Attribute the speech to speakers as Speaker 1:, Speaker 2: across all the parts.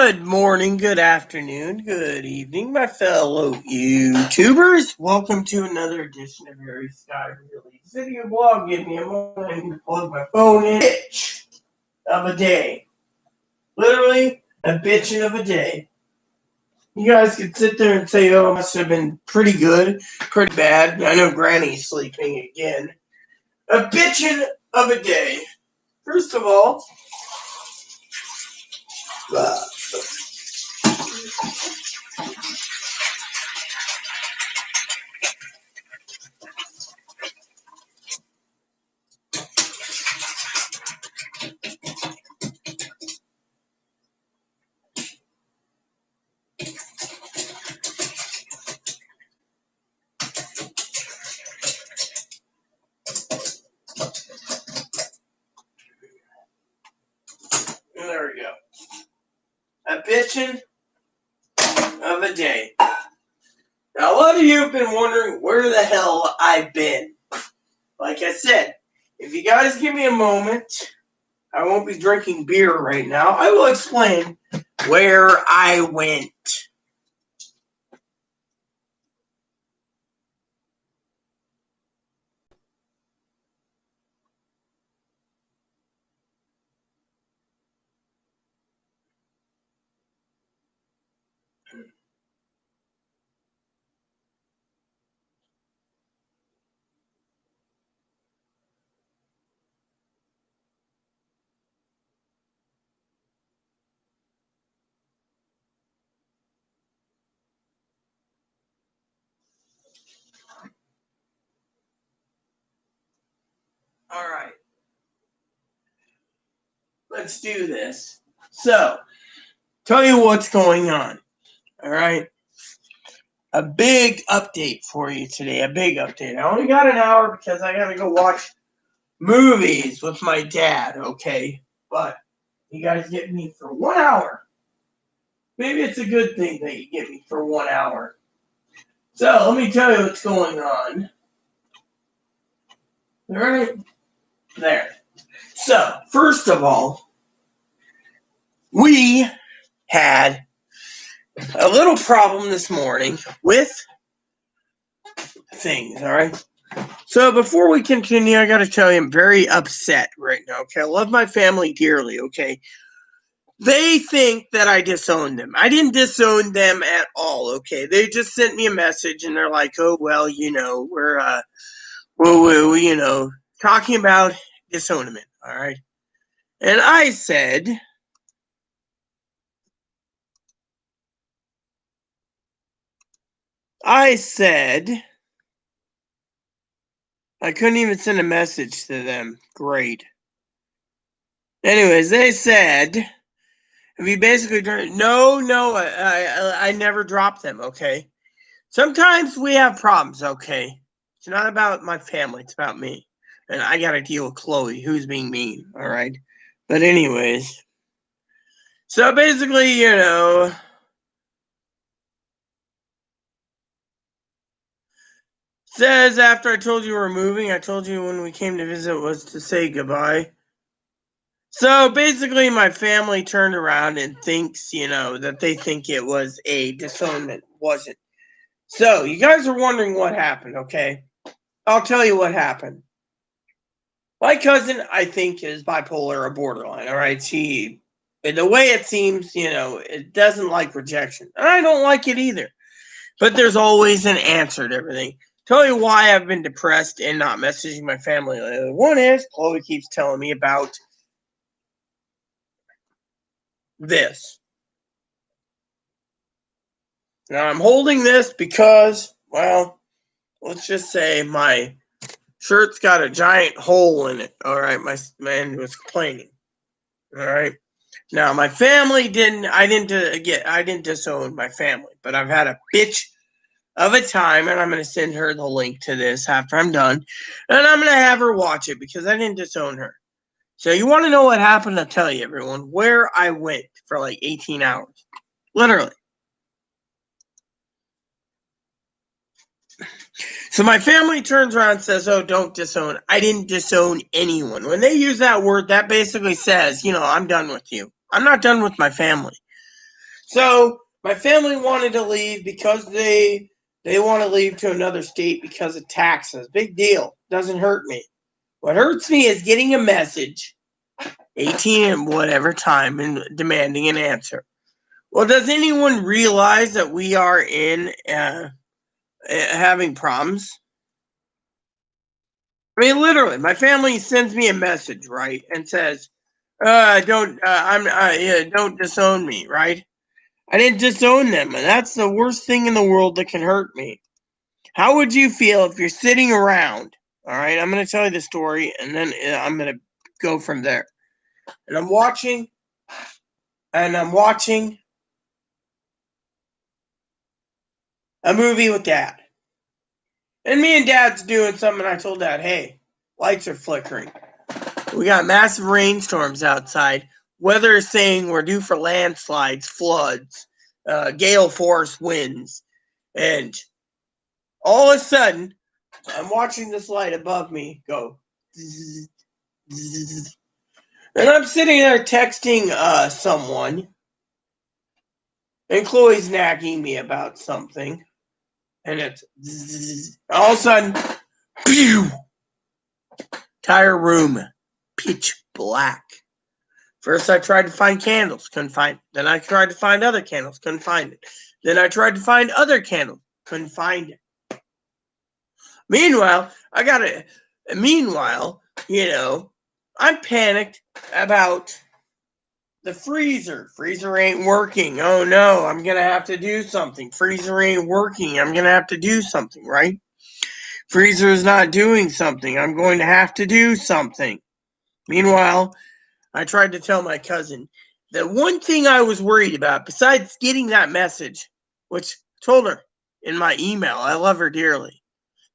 Speaker 1: Good morning, good afternoon, good evening, my fellow YouTubers. Welcome to another edition of Harry Sky Release Video Blog. Give me a moment, I need to plug my phone in. Bitch of a day. Literally, a bitchin' of a day. You guys could sit there and say, oh, it must have been pretty good, pretty bad. I know Granny's sleeping again. A bitchin' of a day. First of all, there we go. A bitchin' of a day. Now, a lot of you have been wondering where the hell I've been. Like I said, if you guys give me a moment, I won't be drinking beer right now. I will explain where I went. All right. Let's do this. So, tell you what's going on. All right. A big update for you today. A big update. I only got an hour because I got to go watch movies with my dad, okay? But you guys get me for 1 hour. Maybe it's a good thing that you get me for 1 hour. So, let me tell you what's going on. All right. There. So, first of all, we had a little problem this morning with things, all right? So, before we continue, I got to tell you, I'm very upset right now, okay? I love my family dearly, okay? They think that I disowned them. I didn't disown them at all, okay? They just sent me a message, and they're like, oh, well, we're talking about disownment, all right? And I said, I couldn't even send a message to them. Great. Anyways, they said, if you basically no, I never dropped them, okay? Sometimes we have problems, okay? It's not about my family, it's about me. And I gotta deal with Chloe, who's being mean, alright? But anyways. So basically, says after I told you we're moving, I told you when we came to visit was to say goodbye. So basically, my family turned around and thinks, that they think it was a disownment. Wasn't. So you guys are wondering what happened, okay? I'll tell you what happened. My cousin, I think, is bipolar or borderline, all right? The way it seems, it doesn't like rejection. And I don't like it either. But there's always an answer to everything. Tell you why I've been depressed and not messaging my family lately. One is, Chloe keeps telling me about this. Now, I'm holding this because, well, let's just say my shirt's got a giant hole in it. All right, my man was complaining. All right. Now, my family I didn't disown my family, but I've had a bitch of a time, and I'm going to send her the link to this after I'm done, and I'm going to have her watch it because I didn't disown her. So you want to know what happened? I'll tell you, everyone, where I went for like 18 hours. Literally. So my family turns around and says, oh, don't disown. I didn't disown anyone. When they use that word, that basically says, I'm done with you. I'm not done with my family. So my family wanted to leave because they want to leave to another state because of taxes. Big deal. Doesn't hurt me. What hurts me is getting a message, 18 at whatever time, and demanding an answer. Well, does anyone realize that we are in having problems? I mean, literally, my family sends me a message, right, and says, don't disown me, right? I didn't disown them, and that's the worst thing in the world that can hurt me. How would you feel if you're sitting around? All right, I'm going to tell you the story, and then I'm going to go from there. And I'm watching a movie with Dad. And me and Dad's doing something. I told Dad, hey, lights are flickering. We got massive rainstorms outside. Weather is saying we're due for landslides, floods, gale force winds. And all of a sudden, I'm watching this light above me go. Zzz, zzz. And I'm sitting there texting someone. And Chloe's nagging me about something. And it's zzz. All of a sudden, pew! Entire room, pitch black. First, I tried to find candles, couldn't find it. Then I tried to find other candles, couldn't find it. Then I tried to find other candles, couldn't find it. Meanwhile, I'm panicked about the freezer. Freezer ain't working. Oh no, I'm gonna have to do something. Freezer ain't working. I'm gonna have to do something, right? Freezer is not doing something. I'm going to have to do something. Meanwhile, I tried to tell my cousin the one thing I was worried about, besides getting that message, which I told her in my email, I love her dearly.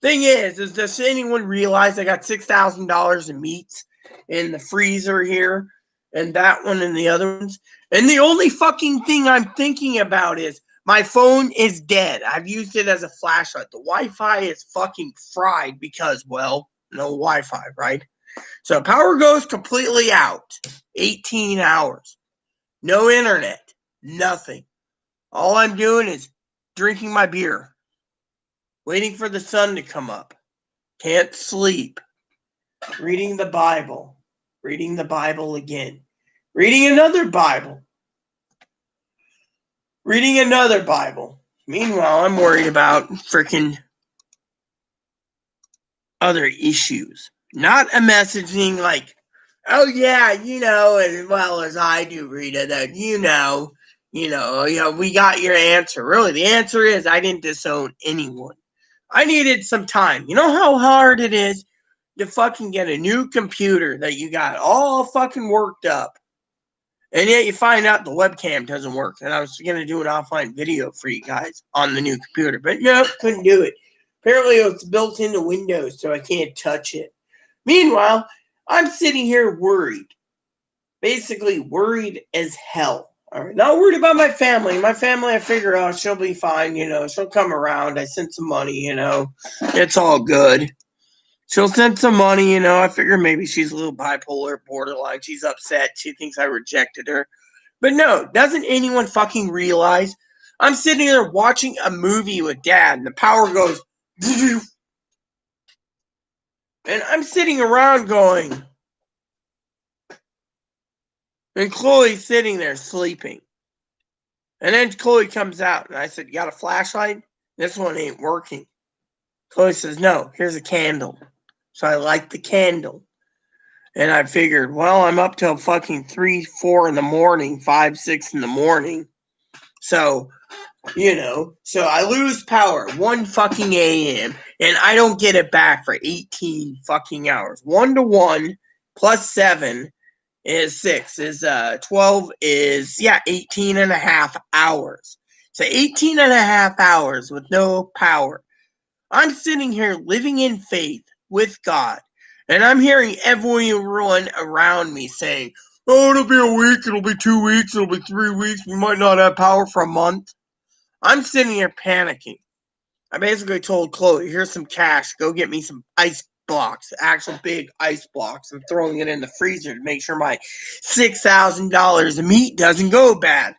Speaker 1: Thing is does anyone realize I got $6,000 in meats in the freezer here, and that one and the other ones? And the only fucking thing I'm thinking about is my phone is dead. I've used it as a flashlight. The Wi-Fi is fucking fried because, well, no Wi-Fi, right? So power goes completely out. 18 hours. No internet. Nothing. All I'm doing is drinking my beer. Waiting for the sun to come up. Can't sleep. Reading the Bible. Reading the Bible again. Reading another Bible. Reading another Bible. Meanwhile, I'm worried about freaking other issues. Not a messaging like, oh yeah, as well as I do, Rita, that we got your answer. Really, the answer is I didn't disown anyone. I needed some time. You know how hard it is to fucking get a new computer that you got all fucking worked up. And yet you find out the webcam doesn't work. And I was going to do an offline video for you guys on the new computer. But nope, couldn't do it. Apparently it's built into Windows, so I can't touch it. Meanwhile, I'm sitting here worried. Basically worried as hell. All right. Not worried about my family. My family, I figure out she'll be fine, she'll come around. I sent some money, it's all good. She'll send some money, I figure maybe she's a little bipolar, borderline. She's upset. She thinks I rejected her. But no, doesn't anyone fucking realize? I'm sitting there watching a movie with Dad, and the power goes, and I'm sitting around going, and Chloe's sitting there sleeping. And then Chloe comes out, and I said, you got a flashlight? This one ain't working. Chloe says, no, here's a candle. So I light the candle. And I figured, well, I'm up till fucking 3, 4 in the morning, 5, 6 in the morning. So, so I lose power 1 fucking a.m. and I don't get it back for 18 fucking hours. 1 to 1 plus 7 is 6, is 12 is, 18 and a half hours. So 18 and a half hours with no power. I'm sitting here living in faith with God, and I'm hearing everyone around me saying, oh, it'll be a week, it'll be 2 weeks, it'll be 3 weeks, we might not have power for a month. I'm sitting here panicking. I basically told Chloe, here's some cash, go get me some ice blocks, actual big ice blocks. I'm throwing it in the freezer to make sure my $6,000 of meat doesn't go bad.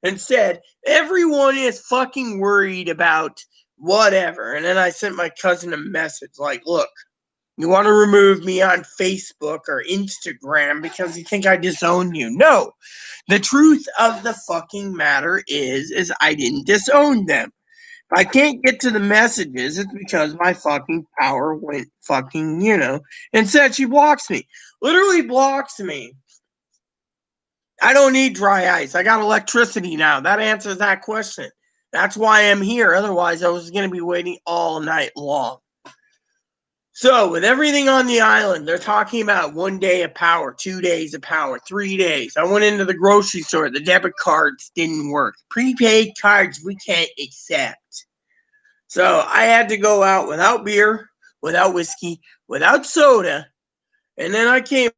Speaker 1: and said, everyone is fucking worried about whatever. And then I sent my cousin a message like, look, you want to remove me on Facebook or Instagram because you think I disown you. No. The truth of the fucking matter is I didn't disown them. If I can't get to the messages, it's because my fucking power went fucking, and said she blocks me. Literally blocks me. I don't need dry ice. I got electricity now. That answers that question. That's why I'm here. Otherwise, I was going to be waiting all night long. So, with everything on the island, they're talking about 1 day of power, 2 days of power, 3 days. I went into the grocery store. The debit cards didn't work. Prepaid cards we can't accept. So, I had to go out without beer, without whiskey, without soda. And then I came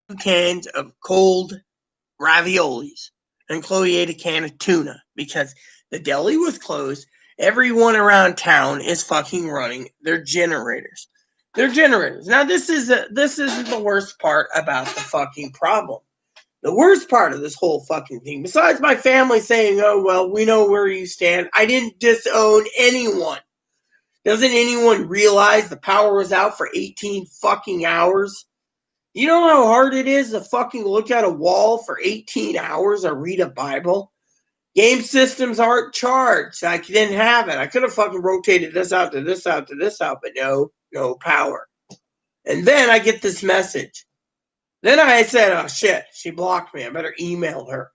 Speaker 1: with 2 cans of cold raviolis. And Chloe ate a can of tuna because the deli was closed. Everyone around town is fucking running their generators. Their generators. Now this isn't the worst part about the fucking problem. The worst part of this whole fucking thing, besides my family saying, "Oh well, we know where you stand," I didn't disown anyone. Doesn't anyone realize the power was out for 18 fucking hours? You know how hard it is to fucking look at a wall for 18 hours or read a Bible? Game systems aren't charged. I didn't have it. I could have fucking rotated this out to this out to this out, but no power. And then I get this message. Then I said, oh shit, she blocked me. I better email her.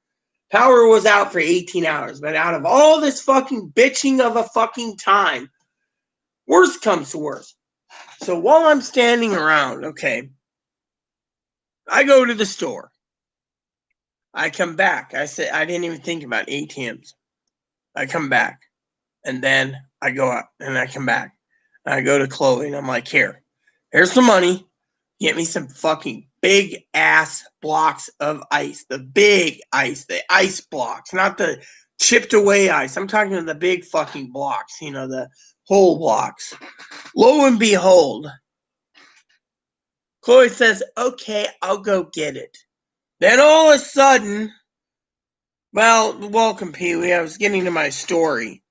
Speaker 1: Power was out for 18 hours, but out of all this fucking bitching of a fucking time, worst comes to worst. So while I'm standing around, okay, I go to the store. I come back. I said I didn't even think about ATMs. I come back, and then I go out, and I come back. And I go to Chloe, and I'm like, here's some money. Get me some fucking big ass blocks of ice. The big ice, the ice blocks, not the chipped away ice. I'm talking about the big fucking blocks, the whole blocks. Lo and behold, Chloe says, okay, I'll go get it. Then all of a sudden, well, welcome, Pee Wee. I was getting to my story.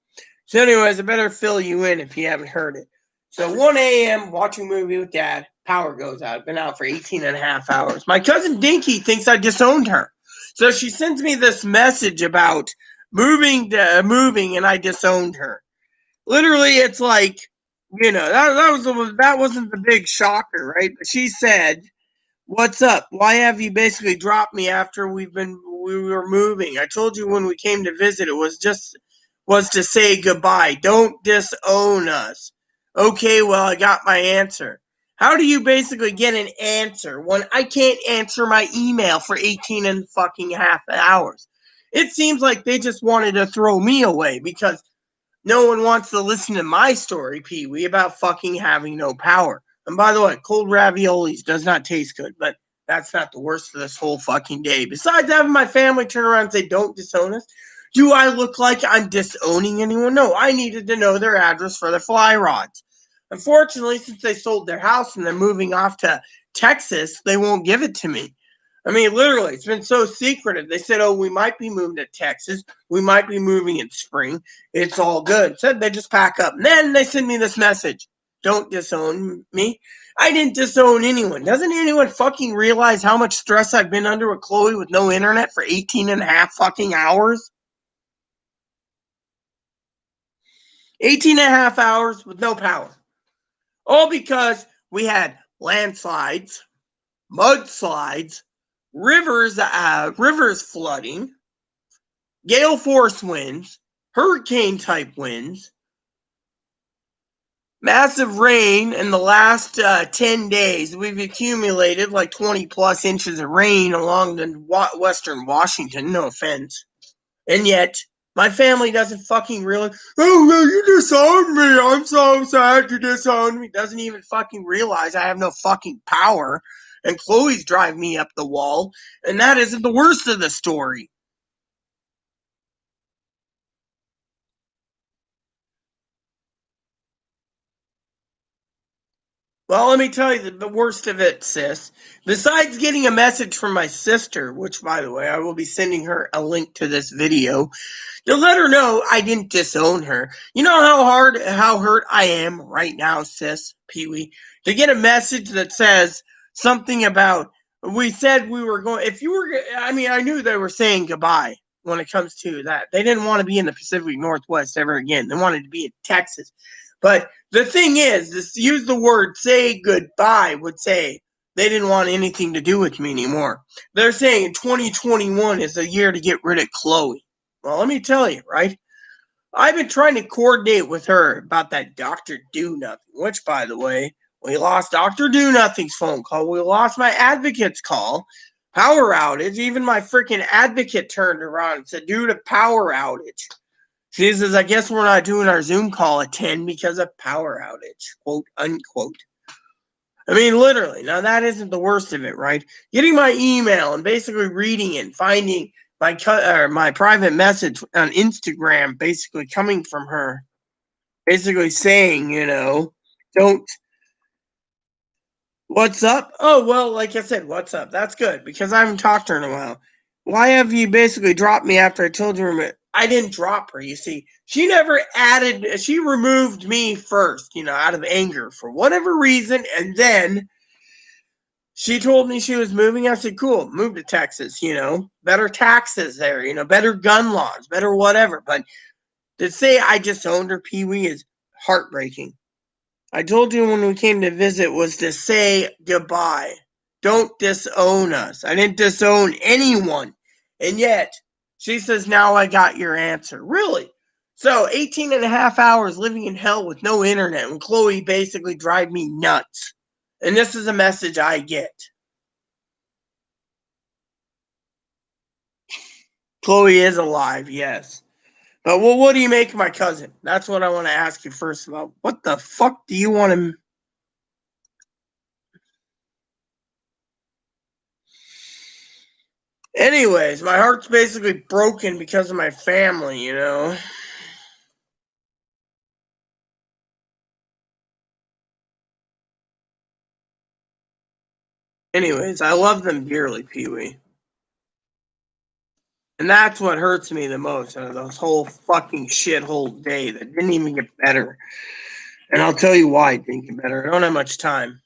Speaker 1: So, anyways, I better fill you in if you haven't heard it. So, 1 a.m., watching a movie with Dad, power goes out. I've been out for 18 and a half hours. My cousin Dinky thinks I disowned her. So, she sends me this message about moving, and I disowned her. Literally, it's like, that wasn't the big shocker, right? But she said, what's up? Why have you basically dropped me after we were moving? I told you when we came to visit it was to say goodbye. Don't disown us. Okay, well, I got my answer. How do you basically get an answer when I can't answer my email for 18 and fucking half hours? It seems like they just wanted to throw me away because no one wants to listen to my story, Pee Wee, about fucking having no power. And by the way, cold raviolis does not taste good, but that's not the worst of this whole fucking day. Besides having my family turn around and say, don't disown us, do I look like I'm disowning anyone? No, I needed to know their address for their fly rods. Unfortunately, since they sold their house and they're moving off to Texas, they won't give it to me. I mean, literally, it's been so secretive. They said, oh, we might be moving to Texas. We might be moving in spring. It's all good. Said they just pack up. And then they send me this message. Don't disown me. I didn't disown anyone. Doesn't anyone fucking realize how much stress I've been under with Chloe with no internet for 18 and a half fucking hours? 18 and a half hours with no power. All because we had landslides, mudslides, rivers flooding, gale force winds, hurricane type winds, massive rain in the last 10 days. We've accumulated like 20 plus inches of rain along the western Washington, no offense. And yet, my family doesn't fucking realize, oh, well, you disowned me. I'm so sad you disowned me. Doesn't even fucking realize I have no fucking power. And Chloe's driving me up the wall. And that isn't the worst of the story. Well, let me tell you the worst of it, sis. Besides getting a message from my sister, which, by the way, I will be sending her a link to this video to let her know I didn't disown her. You know how hurt I am right now, sis, Pee-wee, to get a message that says something about, we said we were going, if you were, I mean, I knew they were saying goodbye when it comes to that. They didn't want to be in the Pacific Northwest ever again. They wanted to be in Texas. But the thing is, this use the word say goodbye would say they didn't want anything to do with me anymore. They're saying 2021 is the year to get rid of Chloe. Well, let me tell you, right? I've been trying to coordinate with her about that Dr. Do Nothing, which, by the way, we lost Dr. Do Nothing's phone call. We lost my advocate's call. Power outage. Even my freaking advocate turned around and said, due to power outage. She says, I guess we're not doing our Zoom call at 10 because of power outage, quote, unquote. I mean, literally. Now, that isn't the worst of it, right? Getting my email and basically reading it, finding my private message on Instagram basically coming from her, basically saying, don't, what's up? Oh, well, like I said, what's up? That's good because I haven't talked to her in a while. Why have you basically dropped me after I told you I didn't drop her, you see. She never she removed me first, out of anger for whatever reason, and then she told me she was moving. I said, cool, move to Texas, better taxes there, better gun laws, better whatever. But to say I disowned her, Pee-wee, is heartbreaking. I told you when we came to visit was to say goodbye. Don't disown us. I didn't disown anyone. And yet, she says, now I got your answer. Really? So 18 and a half hours living in hell with no internet and Chloe basically drive me nuts. And this is a message I get. Chloe is alive, yes. But what do you make of my cousin? That's what I want to ask you first of all. What the fuck do you want to... Anyways, my heart's basically broken because of my family. Anyways, I love them dearly, Pee-wee. And that's what hurts me the most out of this whole fucking shithole day that didn't even get better. And I'll tell you why it didn't get better. I don't have much time.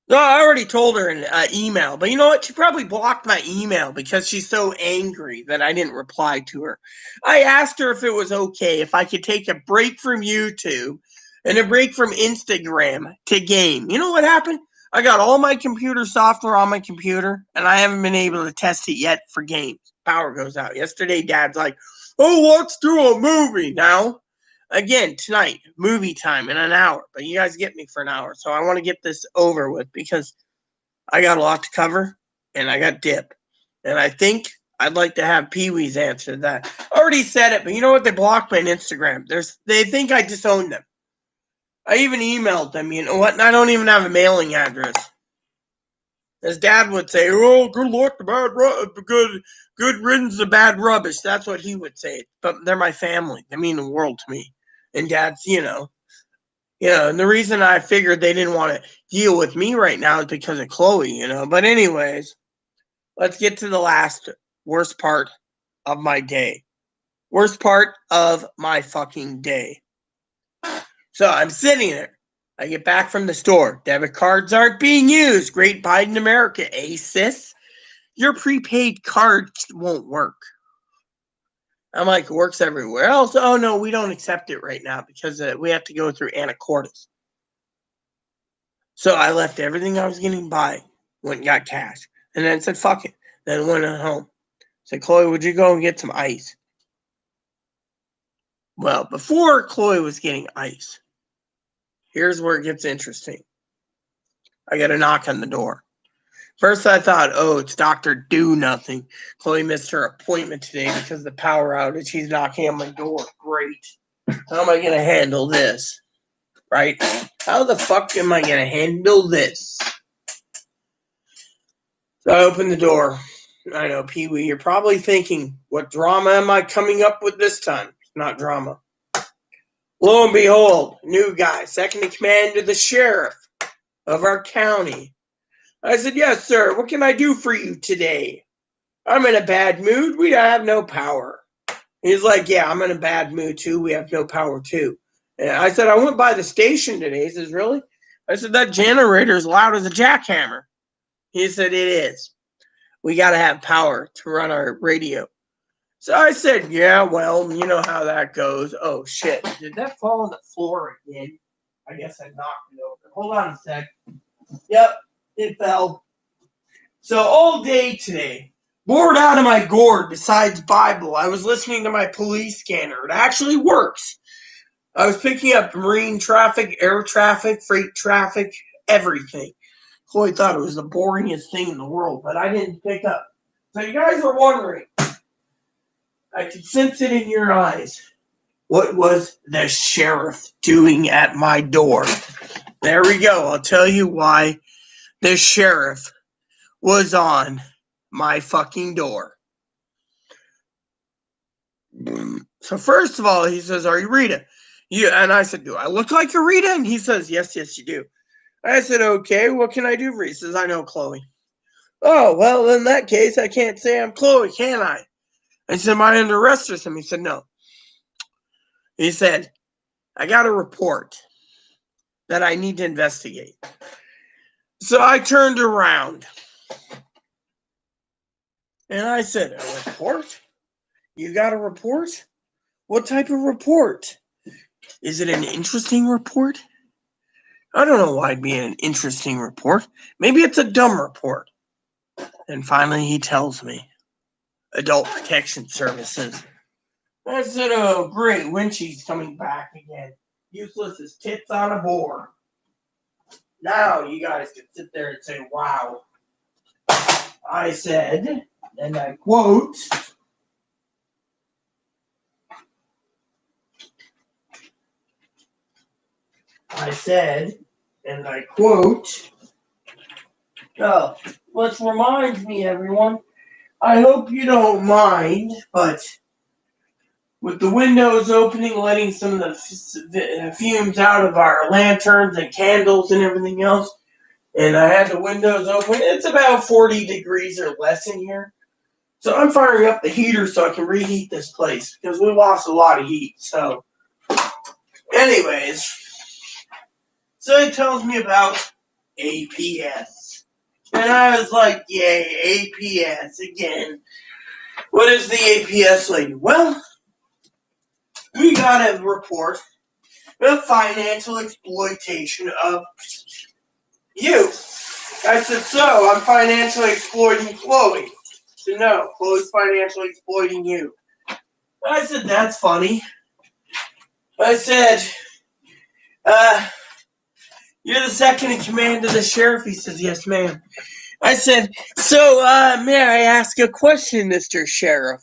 Speaker 1: No, I already told her in email, but you know what? She probably blocked my email because she's so angry that I didn't reply to her. I asked her if it was okay if I could take a break from YouTube and a break from Instagram to game. You know what happened? I got all my computer software on my computer, and I haven't been able to test it yet for games. Power goes out. Yesterday, Dad's like, oh, let's do a movie now. Again, tonight, movie time in an hour. But you guys get me for an hour. So I want to get this over with because I got a lot to cover and I got dip. And I think I'd like to have Pee-wee's answer that. I already said it, but you know what? They blocked me on Instagram. They think I disowned them. I even emailed them, you know what? And I don't even have a mailing address. As Dad would say, oh, good luck, good riddance of bad rubbish. That's what he would say. But they're my family. They mean the world to me. And Dad's, and the reason I figured they didn't want to deal with me right now is because of Chloe. But anyways, let's get to the last worst part of my day. Worst part of my fucking day. So I'm sitting there. I get back from the store. Debit cards aren't being used. Great Biden America, sis? Your prepaid card won't work. I'm like, it works everywhere else. Oh, no, we don't accept it right now because we have to go through Anacortes. So I left everything I was getting by, went and got cash, and then said, fuck it. Then went home. Said, Chloe, would you go and get some ice? Well, before Chloe was getting ice, here's where it gets interesting. I got a knock on the door. First, I thought, oh, it's Dr. Do Nothing. Chloe missed her appointment today because of the power outage. She's knocking on my door. Great. How am I going to handle this? Right? How the fuck am I going to handle this? So I opened the door. I know, Pee-wee, you're probably thinking, what drama am I coming up with this time? It's not drama. Lo and behold, new guy, second in command to the sheriff of our county. I said, yes, sir. What can I do for you today? I'm in a bad mood. We have no power. He's like, yeah, I'm in a bad mood too. We have no power too. And I said, I went by the station today. He says, really? I said, that generator's loud as a jackhammer. He said, it is. We got to have power to run our radio. So I said, yeah, well, you know how that goes. Oh, shit. Did that fall on the floor again? I guess I knocked it over. Hold on a sec. Yep, it fell. So all day today, bored out of my gourd besides Bible, I was listening to my police scanner. It actually works. I was picking up marine traffic, air traffic, freight traffic, everything. Chloe thought it was the boringest thing in the world, but I didn't pick up. So you guys are wondering, I could sense it in your eyes. What was the sheriff doing at my door? There we go. I'll tell you why the sheriff was on my fucking door. So first of all, he says, are you Rita? Yeah, and I said, do I look like a Rita? And he says, yes, you do. I said, okay, what can I do for you? He says, I know Chloe. Oh, well, in that case, I can't say I'm Chloe, can I? I said, am I under arrest or something? He said, no. He said, I got a report that I need to investigate. So I turned around and I said, a report? You got a report? What type of report? Is it an interesting report? I don't know why it'd be an interesting report. Maybe it's a dumb report. And finally he tells me, Adult Protection Services. I said, oh, great, Winchie's coming back again. Useless as tits on a board. Now you guys can sit there and say, wow. I said, and I quote, oh, which reminds me, everyone, I hope you don't mind, but with the windows opening, letting some of the fumes out of our lanterns and candles and everything else, and I had the windows open, it's about 40 degrees or less in here. So I'm firing up the heater so I can reheat this place because we lost a lot of heat. So, anyways, so it tells me about APS. And I was like, yay, APS again. What is the APS lady? Well, we got a report of financial exploitation of you. I said, so I'm financially exploiting Chloe. So no, Chloe's financially exploiting you. I said, that's funny. I said, you're the second in command of the sheriff. He says, yes, ma'am. I said, so, may I ask a question, Mr. Sheriff?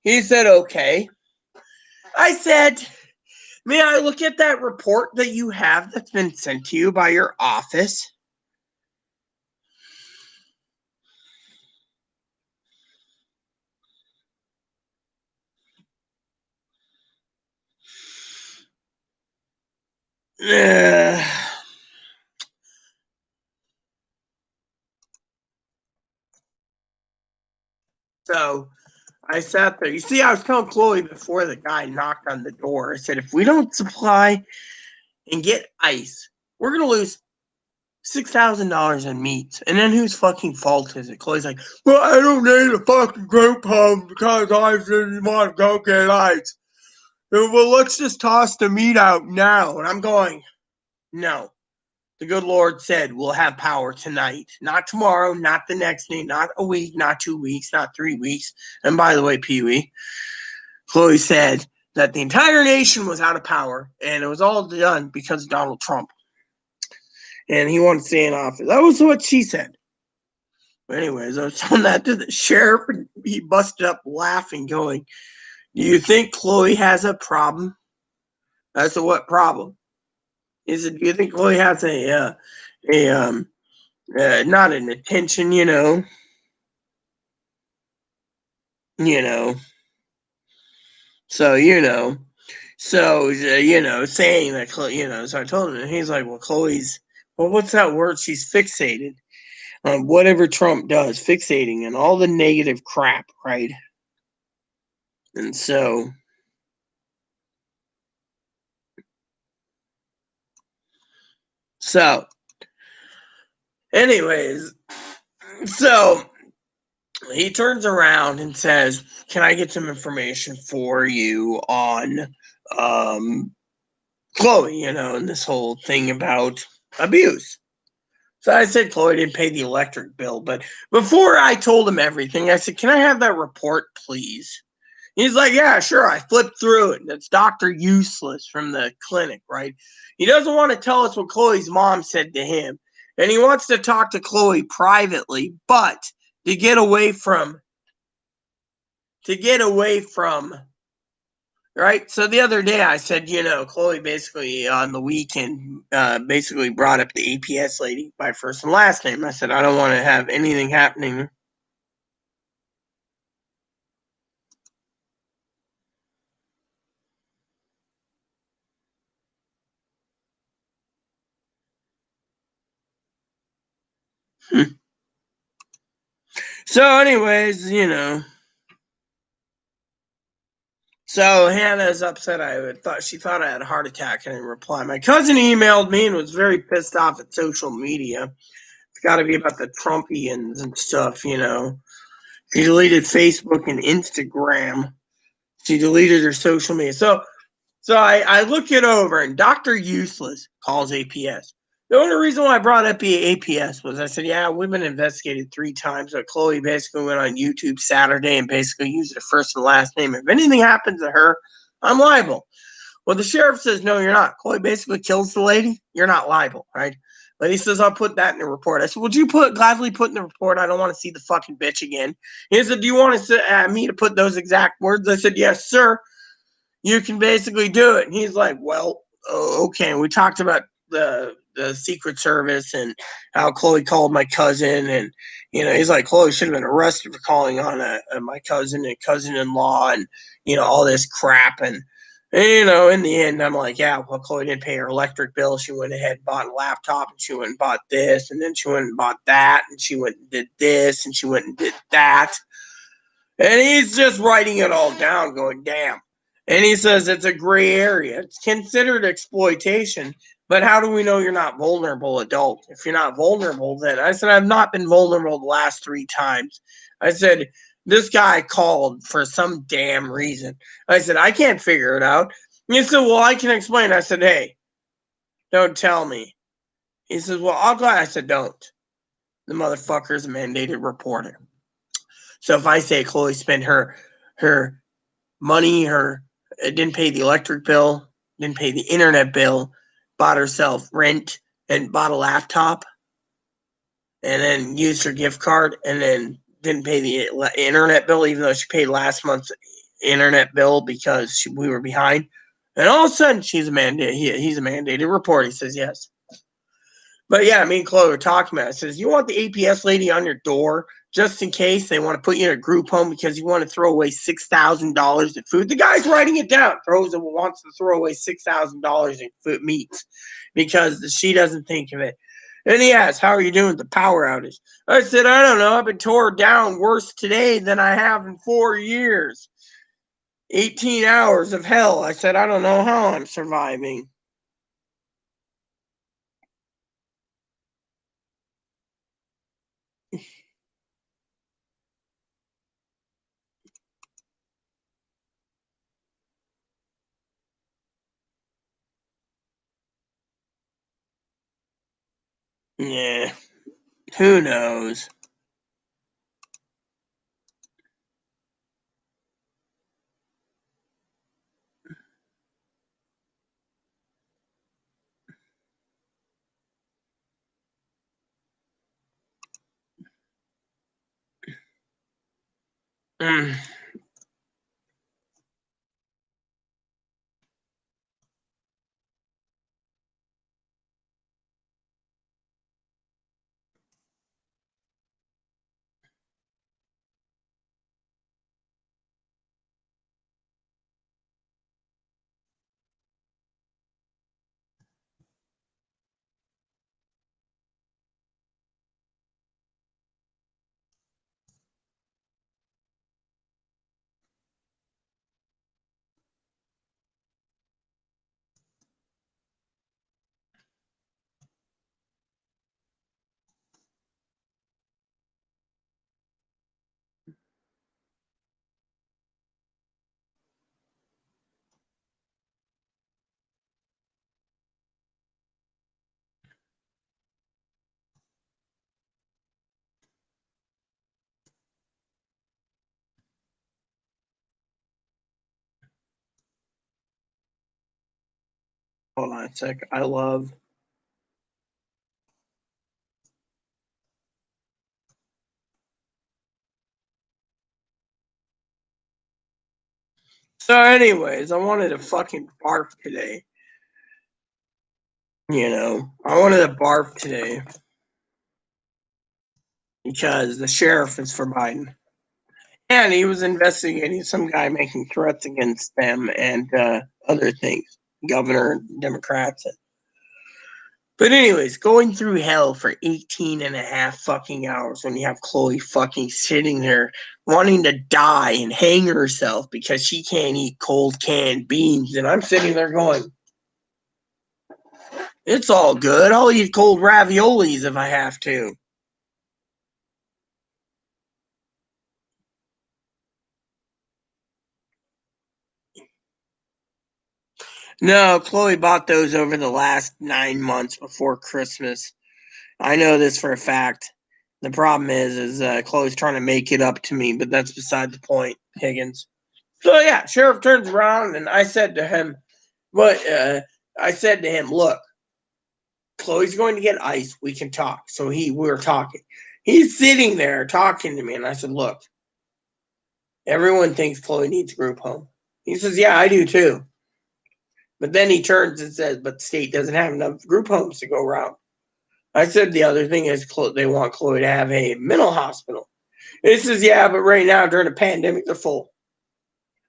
Speaker 1: He said, okay. I said, may I look at that report that you have that's been sent to you by your office? So I sat there. You see, I was telling Chloe before the guy knocked on the door. I said, if we don't supply and get ice, we're going to lose $6,000 in meat. And then whose fucking fault is it? Chloe's like, well, I don't need a fucking group home because I didn't want to go get ice. Well, let's just toss the meat out now. And I'm going, no. The good Lord said we'll have power tonight. Not tomorrow, not the next day, not a week, not 2 weeks, not 3 weeks. And by the way, Pee-wee, Chloe said that the entire nation was out of power, and it was all done because of Donald Trump. And he wanted to stay in office. That was what she said. But anyways, I was telling that to the sheriff, and he busted up laughing, going, do you think Chloe has a problem? I said, what problem? He said, do you think Chloe has not an attention, you know. So, So, saying that, so I told him, and he's like, well, what's that word? She's fixated on whatever Trump does, fixating and all the negative crap, right? And so, anyways, so he turns around and says, can I get some information for you on Chloe, and this whole thing about abuse? So I said Chloe didn't pay the electric bill, but before I told him everything, I said, can I have that report, please? He's like, yeah, sure. I flipped through it. That's Dr. Useless from the clinic, right? He doesn't want to tell us what Chloe's mom said to him. And he wants to talk to Chloe privately, but to get away from, to get away from, right? So the other day I said, Chloe basically on the weekend basically brought up the APS lady by first and last name. I said, I don't want to have anything happening. So, anyways, so Hannah's upset. She thought I had a heart attack and didn't reply. My cousin emailed me and was very pissed off at social media. It's got to be about the Trumpians and stuff. She deleted Facebook and Instagram. She deleted her social media. So I look it over, and Dr. Useless calls APS. The only reason why I brought up the APS was I said, yeah, we've been investigated 3 times. But Chloe basically went on YouTube Saturday and basically used her first and last name. If anything happens to her, I'm liable. Well, the sheriff says, no, you're not. Chloe basically kills the lady. You're not liable, right? But he says, I'll put that in the report. I said, would you gladly put in the report? I don't want to see the fucking bitch again. He said, do you want me to put those exact words? I said, yes, sir. You can basically do it. And he's like, well, okay. And we talked about the Secret Service and how Chloe called my cousin. And, he's like, Chloe should have been arrested for calling on my cousin and cousin-in-law and, all this crap. And, in the end, I'm like, yeah, well, Chloe didn't pay her electric bill. She went ahead and bought a laptop, and she went and bought this, and then she went and bought that, and she went and did this, and she went and did that. And he's just writing it all down, going, damn. And he says it's a gray area. It's considered exploitation, but how do we know you're not vulnerable adult? If you're not vulnerable, then I said, I've not been vulnerable the last 3 times. I said, this guy called for some damn reason. I said, I can't figure it out. He said, well, I can explain. I said, hey, don't tell me. He says, well, I'll go. I said, don't. The motherfucker's a mandated reporter. So if I say Chloe spent her money, didn't pay the electric bill, didn't pay the internet bill, bought herself rent and bought a laptop, and then used her gift card, and then didn't pay the internet bill, even though she paid last month's internet bill because we were behind. And all of a sudden, he's a mandated report. He says yes. But yeah, me and Chloe were talking about it. It says, you want the APS lady on your door just in case they want to put you in a group home because you want to throw away $6,000 in food. The guy's writing it down. Wants to throw away $6,000 in food meats because she doesn't think of it. And he asks, how are you doing with the power outage? I said, I don't know. I've been torn down worse today than I have in 4 years. 18 hours of hell. I said, I don't know how I'm surviving. Yeah, who knows? Mm. Hold on a sec. I love. So, anyways, I wanted to fucking barf today. I wanted to barf today because the sheriff is for Biden. And he was investigating some guy making threats against them and other things, governor, Democrats. But anyways, going through hell for 18 and a half fucking hours when you have Chloe fucking sitting there wanting to die and hang herself because she can't eat cold canned beans. And I'm sitting there going, it's all good. I'll eat cold raviolis if I have to. No, Chloe bought those over the last 9 months before Christmas. I know this for a fact. The problem is Chloe's trying to make it up to me, but that's beside the point, Higgins. So yeah, sheriff turns around and I said to him, look, Chloe's going to get ice. We can talk. So we were talking. He's sitting there talking to me, and I said, look, everyone thinks Chloe needs a group home. He says, yeah, I do too. But then he turns and says, but the state doesn't have enough group homes to go around. I said the other thing is they want Chloe to have a mental hospital. He says, yeah, but right now during the pandemic, they're full.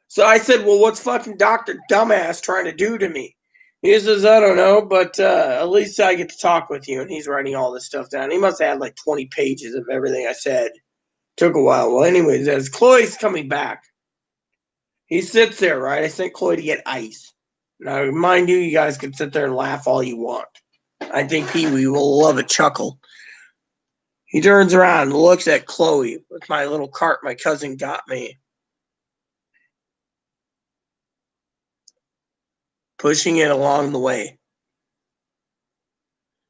Speaker 1: So I said, well, what's fucking Dr. Dumbass trying to do to me? He says, I don't know, but at least I get to talk with you. And he's writing all this stuff down. He must have had like 20 pages of everything I said. Took a while. Well, anyways, as Chloe's coming back, he sits there, right? I sent Chloe to get ice. Now, mind you, you guys can sit there and laugh all you want. I think Pee Wee will love a chuckle. He turns around and looks at Chloe with my little cart my cousin got me. Pushing it along the way.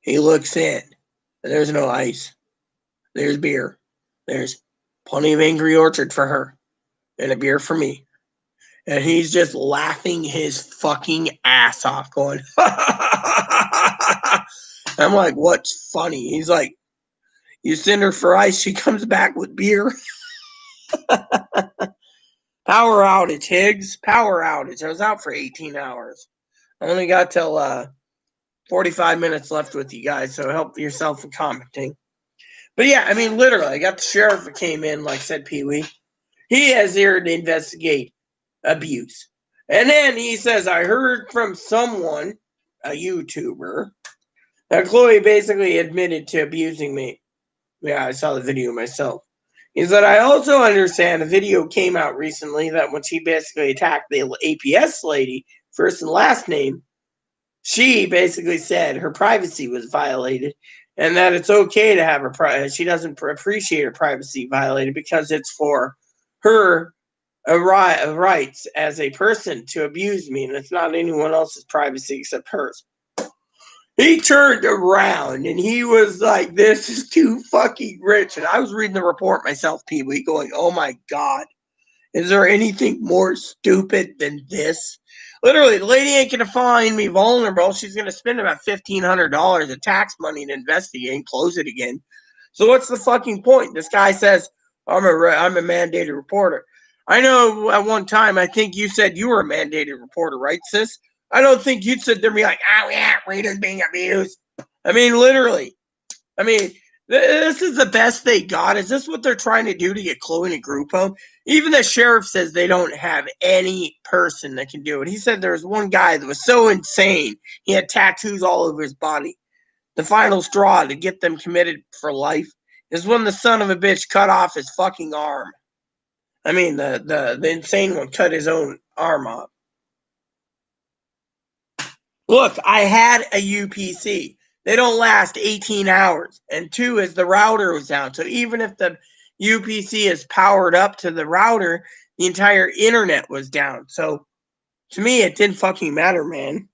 Speaker 1: He looks in. There's no ice. There's beer. There's plenty of Angry Orchard for her. And a beer for me. And he's just laughing his fucking ass off, going, I'm like, what's funny? He's like, you send her for ice, she comes back with beer. Power outage, Higgs. Power outage. I was out for 18 hours. I only got till 45 minutes left with you guys, so help yourself in commenting. But yeah, I mean, literally, I got the sheriff that came in, like said Pee Wee. He has here to investigate abuse. And then he says, I heard from someone, a YouTuber, that Chloe basically admitted to abusing me. Yeah, I saw the video myself. He said, I also understand a video came out recently that when she basically attacked the APS lady, first and last name, she basically said her privacy was violated and that it's okay to have her she doesn't appreciate her privacy violated because it's for her rights as a person to abuse me, and it's not anyone else's privacy except hers. He turned around and he was like, this is too fucking rich. And I was reading the report myself, Pee Wee, going, oh my God, is there anything more stupid than this? Literally, the lady ain't going to find me vulnerable. She's going to spend about $1,500 of tax money to investigate and close it again. So what's the fucking point? This guy says, I'm a mandated reporter. I know at one time, I think you said you were a mandated reporter, right, sis? I don't think you'd sit there and be like, oh yeah, Rita's being abused. I mean, literally. I mean, this is the best they got. Is this what they're trying to do to get Chloe in a group home? Even the sheriff says they don't have any person that can do it. He said there was one guy that was so insane, he had tattoos all over his body. The final straw to get them committed for life is when the son of a bitch cut off his fucking arm. I mean, the insane one cut his own arm off. Look, I had a UPC. They don't last 18 hours. And two is the router was down. So even if the UPC is powered up to the router, the entire internet was down. So to me, it didn't fucking matter, man.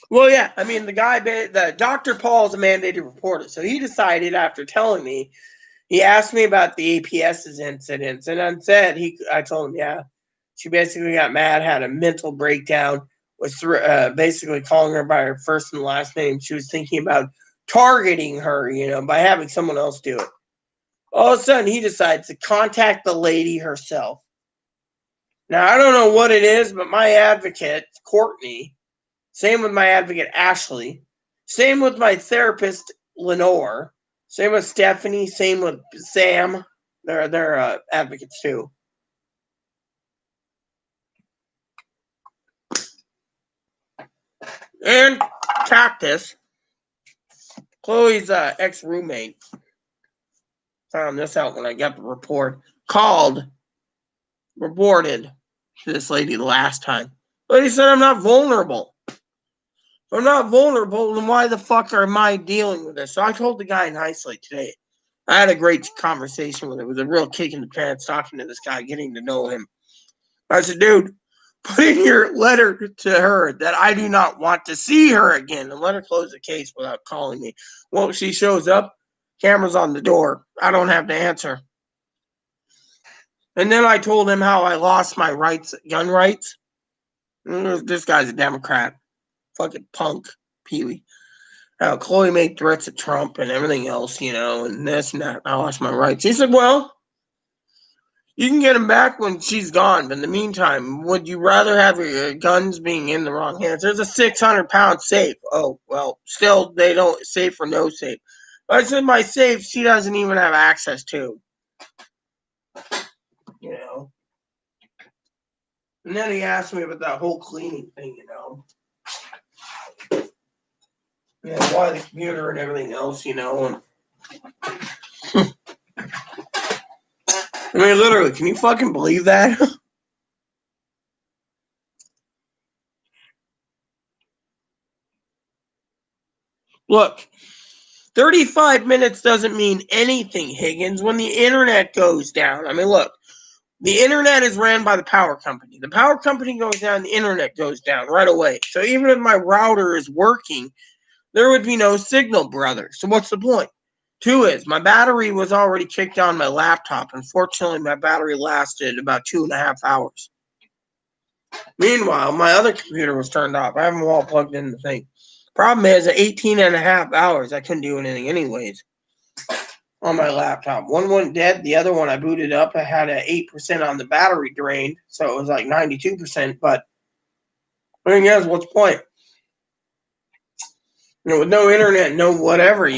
Speaker 1: Well, yeah, I mean, the Dr. Paul's a mandated reporter. So he decided after telling me, he asked me about the APS's incidents. And I told him, yeah, She basically got mad, had a mental breakdown, was basically calling her by her first and last name. She was thinking about targeting her, by having someone else do it. All of a sudden, he decides to contact the lady herself. Now, I don't know what it is, but my advocate, Courtney, same with my advocate, Ashley, same with my therapist, Lenore, same with Stephanie, same with Sam. They're advocates too. And Cactus, Chloe's ex-roommate, found this out when I got the report, reported to this lady the last time. But he said, I'm not vulnerable. If I'm not vulnerable, then why the fuck am I dealing with this? So I told the guy nicely today. I had a great conversation with him. It was a real kick in the pants talking to this guy, getting to know him. I said, dude, put in your letter to her that I do not want to see her again and let her close the case without calling me. Well, she shows up, camera's on the door. I don't have to answer. And then I told him how I lost my rights, gun rights. This guy's a Democrat. Fucking punk, Pee-wee. How Chloe made threats at Trump and everything else, and this and that. I lost my rights. He said, well, you can get them back when she's gone. But in the meantime, would you rather have your guns being in the wrong hands? There's a 600-pound safe. Oh, well, still, they don't, safe or no safe. I said, my safe, she doesn't even have access to. And then he asked me about that whole cleaning thing, why the computer and everything else, And I mean, literally, can you fucking believe that? Look, 35 minutes doesn't mean anything, Higgins, when the internet goes down. I mean, look, the internet is ran by the power company. The power company goes down, the internet goes down right away. So even if my router is working, there would be no signal, brother. So what's the point? Two is, my battery was already kicked on my laptop. Unfortunately, my battery lasted about 2.5 hours. Meanwhile, my other computer was turned off. I have them all plugged in the thing. Problem is, at 18.5 hours, I couldn't do anything anyways on my laptop. One went dead. The other one I booted up. I had an 8% on the battery drained, so it was like 92%. But the thing is, what's the point? With no internet, no whatever,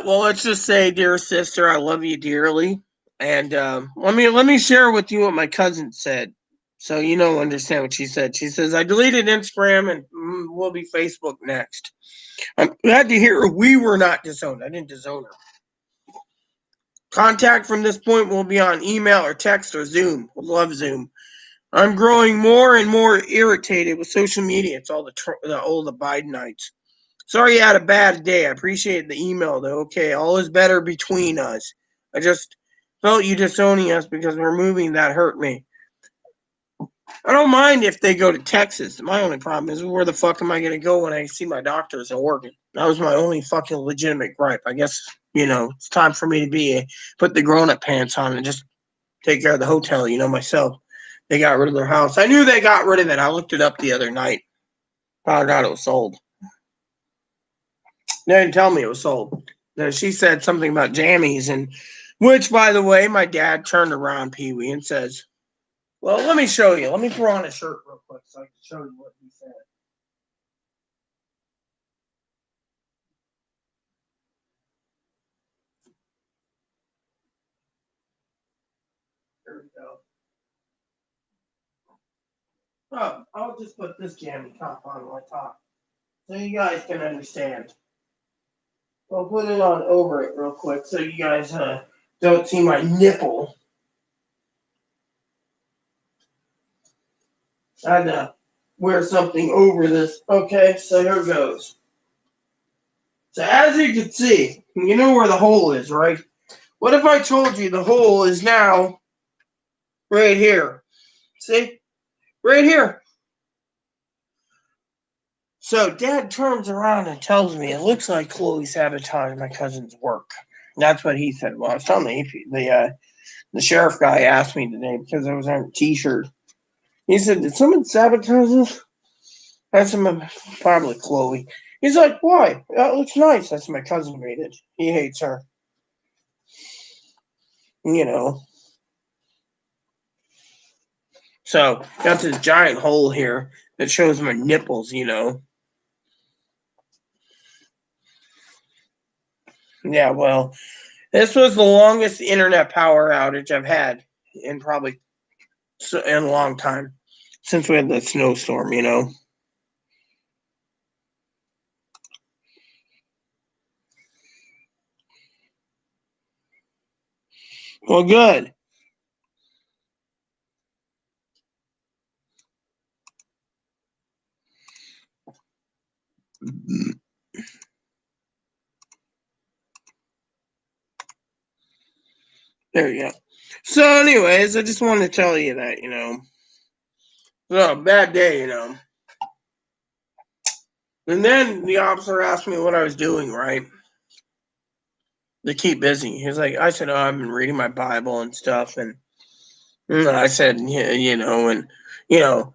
Speaker 1: Well, let's just say, dear sister, I love you dearly. And let me share with you what my cousin said, so understand what she said. She says, I deleted Instagram and will be Facebook next. I'm glad to hear we were not disowned. I didn't disown her. Contact from this point will be on email or text or Zoom. Love Zoom. I'm growing more and more irritated with social media. It's all the Bidenites. Sorry you had a bad day. I appreciate the email, though. Okay, all is better between us. I just felt you disowning us because we're moving. That hurt me. I don't mind if they go to Texas. My only problem is, where the fuck am I going to go when I see my doctors in Oregon? That was my only fucking legitimate gripe. I guess, it's time for me to put the grown-up pants on and just take care of the hotel, myself. They got rid of their house. I knew they got rid of it. I looked it up the other night. Found out it was sold. They didn't tell me it was sold. She said something about jammies, and which, by the way, my dad turned around, Pee-wee, and says, well, let me show you. Let me throw on a shirt real quick so I can show you what he said. There we go. Oh, I'll just put this jammy top on my top so you guys can understand. I'll put it on over it real quick so you guys don't see my nipple. I had to wear something over this. Okay, so here it goes. So as you can see, you know where the hole is, right? What if I told you the hole is now right here? See? Right here. So Dad turns around and tells me it looks like Chloe sabotaged my cousin's work. That's what he said. Well, I was telling the sheriff guy asked me today because I was on a T-shirt. He said, "Did someone sabotage this?" I said, "Probably Chloe." He's like, "Why? That looks nice." That's my cousin made it. He hates her. You know. So got this giant hole here that shows my nipples. Yeah. Well, this was the longest internet power outage I've had in probably in a long time since we had the snowstorm. Well, good. There you go. So, anyways, I just wanted to tell you that. No, bad day. And then the officer asked me what I was doing, right? To keep busy. He's like, I said, "Oh, I've been reading my Bible and stuff." And I said, and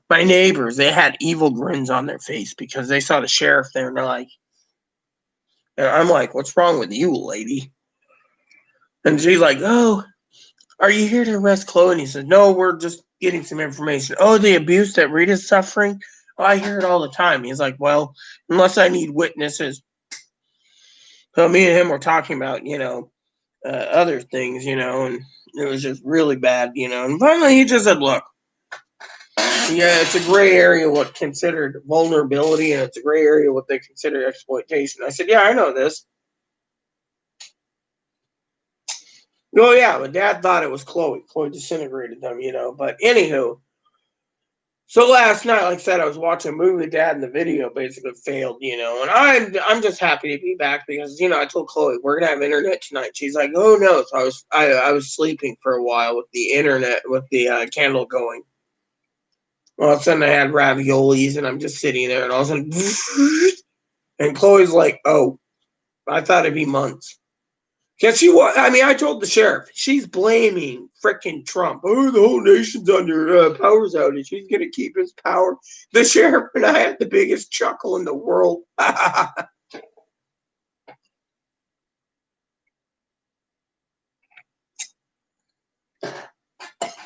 Speaker 1: my neighbors, they had evil grins on their face because they saw the sheriff there and they're like, and I'm like, "What's wrong with you, lady?" And she's like, "Oh, are you here to arrest Chloe?" And he said, "No, we're just getting some information." "Oh, the abuse that Rita's suffering? Oh, I hear it all the time." He's like, "Well, unless I need witnesses." So me and him were talking about, other things, and it was just really bad. And finally he just said, "Look, yeah, it's a gray area what considered vulnerability, and it's a gray area what they consider exploitation." I said, "Yeah, I know this." Oh yeah, but Dad thought it was Chloe. Chloe disintegrated them. But anywho, so last night, like I said, I was watching a movie with Dad, and the video basically failed. And I'm just happy to be back because I told Chloe we're gonna have internet tonight. She's like, "Oh no!" So I was sleeping for a while with the internet with the candle going. All of a sudden, I had raviolis, and I'm just sitting there, and all of a sudden, and Chloe's like, "Oh, I thought it'd be months." Guess she was. I mean, I told the sheriff. She's blaming frickin' Trump. "Oh, the whole nation's under powers outage. He's gonna keep his power." The sheriff and I had the biggest chuckle in the world.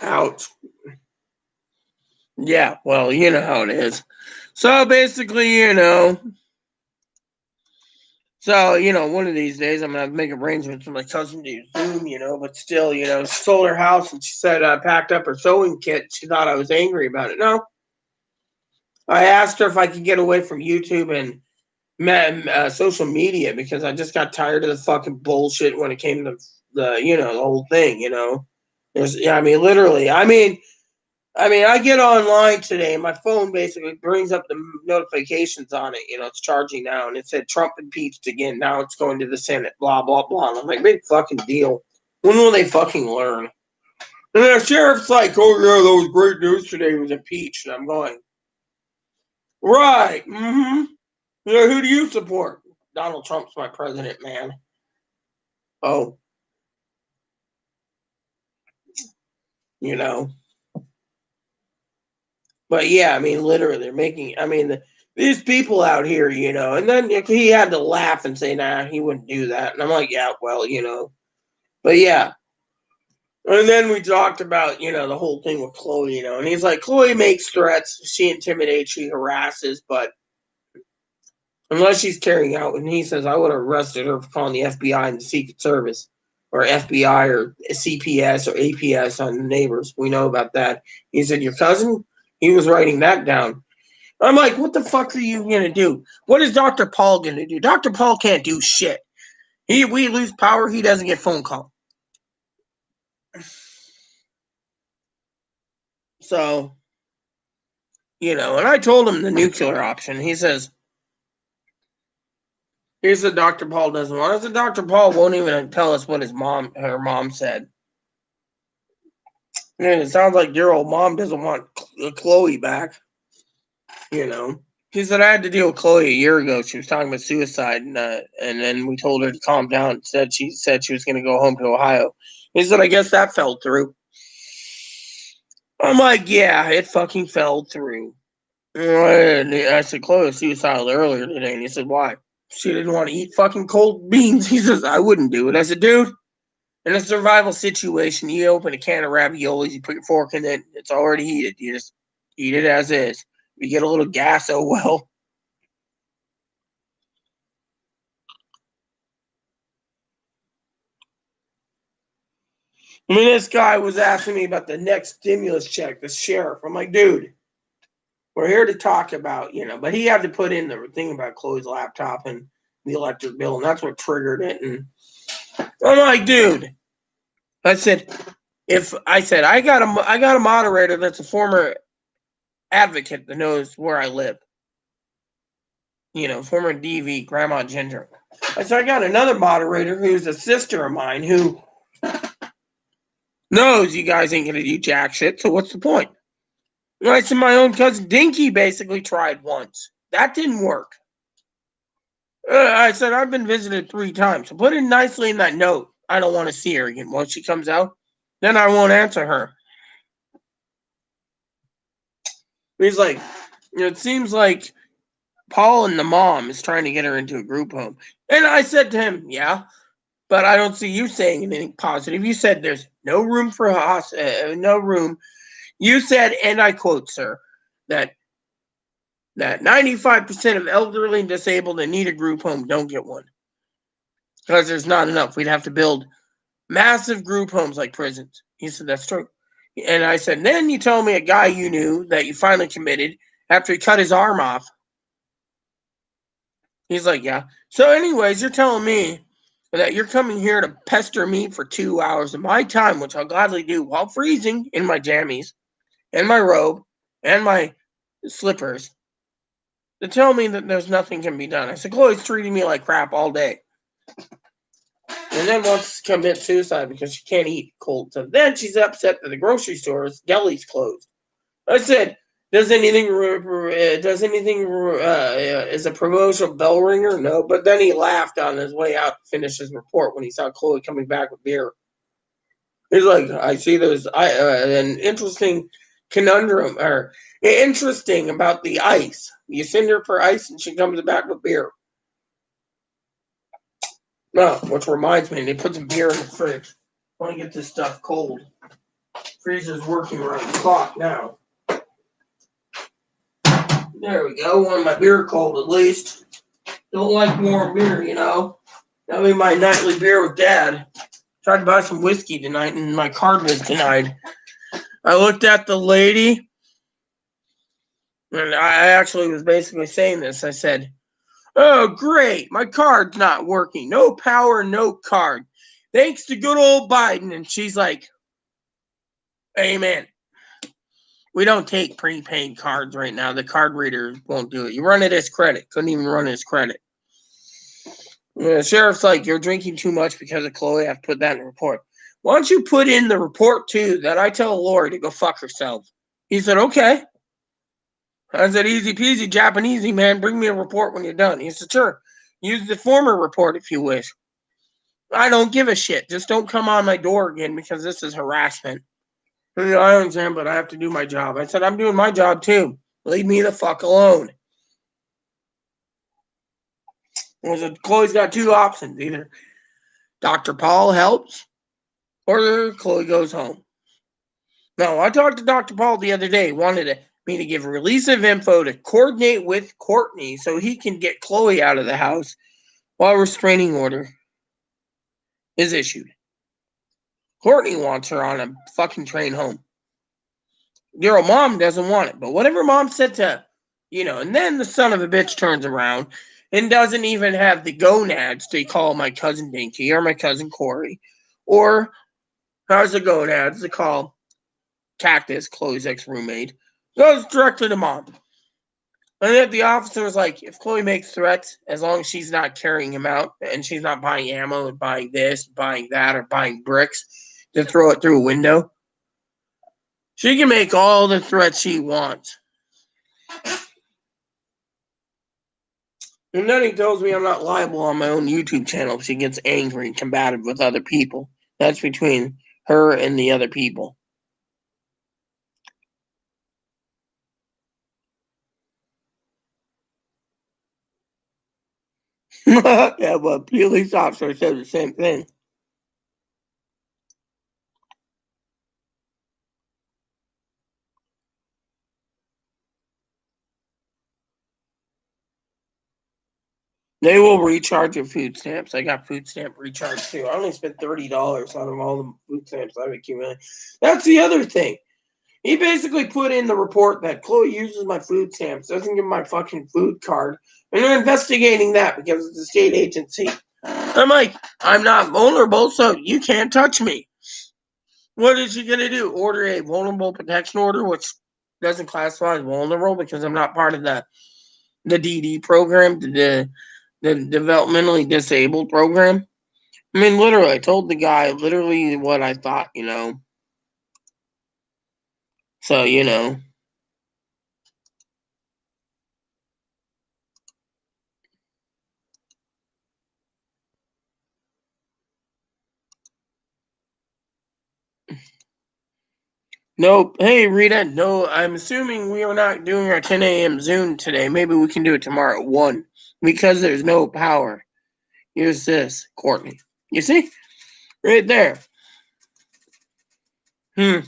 Speaker 1: Ouch. Yeah, well, you know how it is. So basically, one of these days I'm gonna make arrangements with my cousin to Zoom, but still, she sold her house and she said I packed up her sewing kit. She thought I was angry about it. No, I asked her if I could get away from YouTube and social media because I just got tired of the fucking bullshit when it came to the whole thing. Yeah, I mean, literally, I mean, I get online today, and my phone basically brings up the notifications on it. It's charging now, and it said Trump impeached again. Now it's going to the Senate. Blah blah blah. And I'm like, big fucking deal. When will they fucking learn? And the sheriff's like, "Oh yeah, that was great news today. He was impeached." And I'm going, right. Mm-hmm. Who do you support? Donald Trump's my president, man. Oh, you know. But yeah, I mean, literally, they're making. I mean, these people out here, and then he had to laugh and say, "Nah, he wouldn't do that." And I'm like, "Yeah, well. But yeah. And then we talked about, the whole thing with Chloe, and he's like, "Chloe makes threats. She intimidates. She harasses. But unless she's carrying out," and he says, "I would have arrested her for calling the FBI and the Secret Service, or FBI or CPS or APS on the neighbors. We know about that." He said, "Your cousin, he was writing that down." I'm like, "What the fuck are you gonna do? What is Dr. Paul gonna do? Dr. Paul can't do shit. We lose power, he doesn't get phone call." So, and I told him the nuclear option. He said Dr. Paul doesn't want us. Dr. Paul won't even tell us what her mom said. And it sounds like your old mom doesn't want Chloe back. He said, I had to deal with Chloe a year ago. She was talking about suicide, and then we told her to calm down. She said she was going to go home to Ohio. He said, I guess that fell through. I'm like, yeah, it fucking fell through. And I said, Chloe was suicidal earlier today. And he said, why? She didn't want to eat fucking cold beans. He says, I wouldn't do it. I said, dude, in a survival situation, you open a can of raviolis, you put your fork in it, it's already heated. You just eat it as is. If you get a little gas, oh well. I mean, this guy was asking me about the next stimulus check, the sheriff. I'm like, dude, we're here to talk about, but he had to put in the thing about Chloe's laptop and the electric bill, and that's what triggered it. And I'm like, dude, I said, I got a moderator that's a former advocate that knows where I live. Former DV, Grandma Ginger. I said, I got another moderator who's a sister of mine who knows you guys ain't gonna do jack shit, so what's the point? I said, my own cousin Dinky basically tried once. That didn't work. I said, I've been visited 3 times. So put it nicely in that note. I don't want to see her again. Once she comes out, then I won't answer her. He's like, it seems like Paul and the mom is trying to get her into a group home. And I said to him, yeah, but I don't see you saying anything positive. You said there's no room for no room. You said, and I quote, sir, that 95% of elderly and disabled that need a group home don't get one because there's not enough. We'd have to build massive group homes like prisons. He said, that's true. And I said, then you told me a guy you knew that you finally committed after he cut his arm off. He's like, yeah. So anyways, you're telling me that you're coming here to pester me for 2 hours of my time, which I'll gladly do while freezing in my jammies and my robe and my slippers, to tell me that there's nothing can be done. I said, Chloe's treating me like crap all day. And then wants to commit suicide because she can't eat cold. So then she's upset that the grocery store's deli's closed. I said, is a promotional bell ringer? No, but then he laughed on his way out to finish his report when he saw Chloe coming back with beer. He's like, I see there's an interesting conundrum, or interesting about the ice. You send her for ice and she comes back with beer. No, which reminds me, they put some beer in the fridge. I want to get this stuff cold. Freezer's working around the clock now. There we go. Want my beer cold at least. Don't like warm beer, That'll be my nightly beer with Dad. Tried to buy some whiskey tonight and my card was denied. I looked at the lady and I actually was basically saying this. I said, oh, great. My card's not working. No power, no card. Thanks to good old Biden. And she's like, amen. We don't take prepaid cards right now. The card reader won't do it. You run it as credit. Couldn't even run it as credit. The sheriff's like, you're drinking too much because of Chloe. I have to put that in the report. Why don't you put in the report, too, that I tell Lori to go fuck herself? He said, okay. I said, easy peasy, Japanesey, man. Bring me a report when you're done. He said, sure. Use the former report if you wish. I don't give a shit. Just don't come on my door again because this is harassment. I understand, but I have to do my job. I said, I'm doing my job, too. Leave me the fuck alone. I said, Chloe's got 2 options. Either Dr. Paul helps or Chloe goes home. No, I talked to Dr. Paul the other day. Wanted me to give release of info to coordinate with Courtney so he can get Chloe out of the house while a restraining order is issued. Courtney wants her on a fucking train home. Your mom doesn't want it, but whatever mom said to, and then the son of a bitch turns around and doesn't even have the gonads to call my cousin Dinky or my cousin Corey, or has the gonads to call Cactus, Chloe's ex-roommate, goes directly to mom. And then the officer was like, if Chloe makes threats, as long as she's not carrying him out and she's not buying ammo and buying this, buying that, or buying bricks to throw it through a window, she can make all the threats she wants. And then he tells me I'm not liable on my own YouTube channel. She gets angry and combative with other people. That's between her and the other people. Yeah, but police officer said the same thing. They will recharge your food stamps. I got food stamp recharge too. I only spent $30 out of all the food stamps I've accumulated. That's the other thing. He basically put in the report that Chloe uses my food stamps, doesn't give my fucking food card, and they're investigating that because it's a state agency. I'm like, I'm not vulnerable, so you can't touch me. What is she gonna do? Order a vulnerable protection order, which doesn't classify as vulnerable because I'm not part of the DD program, the developmentally disabled program. I mean, literally, I told the guy literally what I thought, you know. So, you know. Nope. Hey, Rita. No, I'm assuming we are not doing our 10 a.m. Zoom today. Maybe we can do it tomorrow at 1 because there's no power. Here's this, Courtney. You see? Right there. I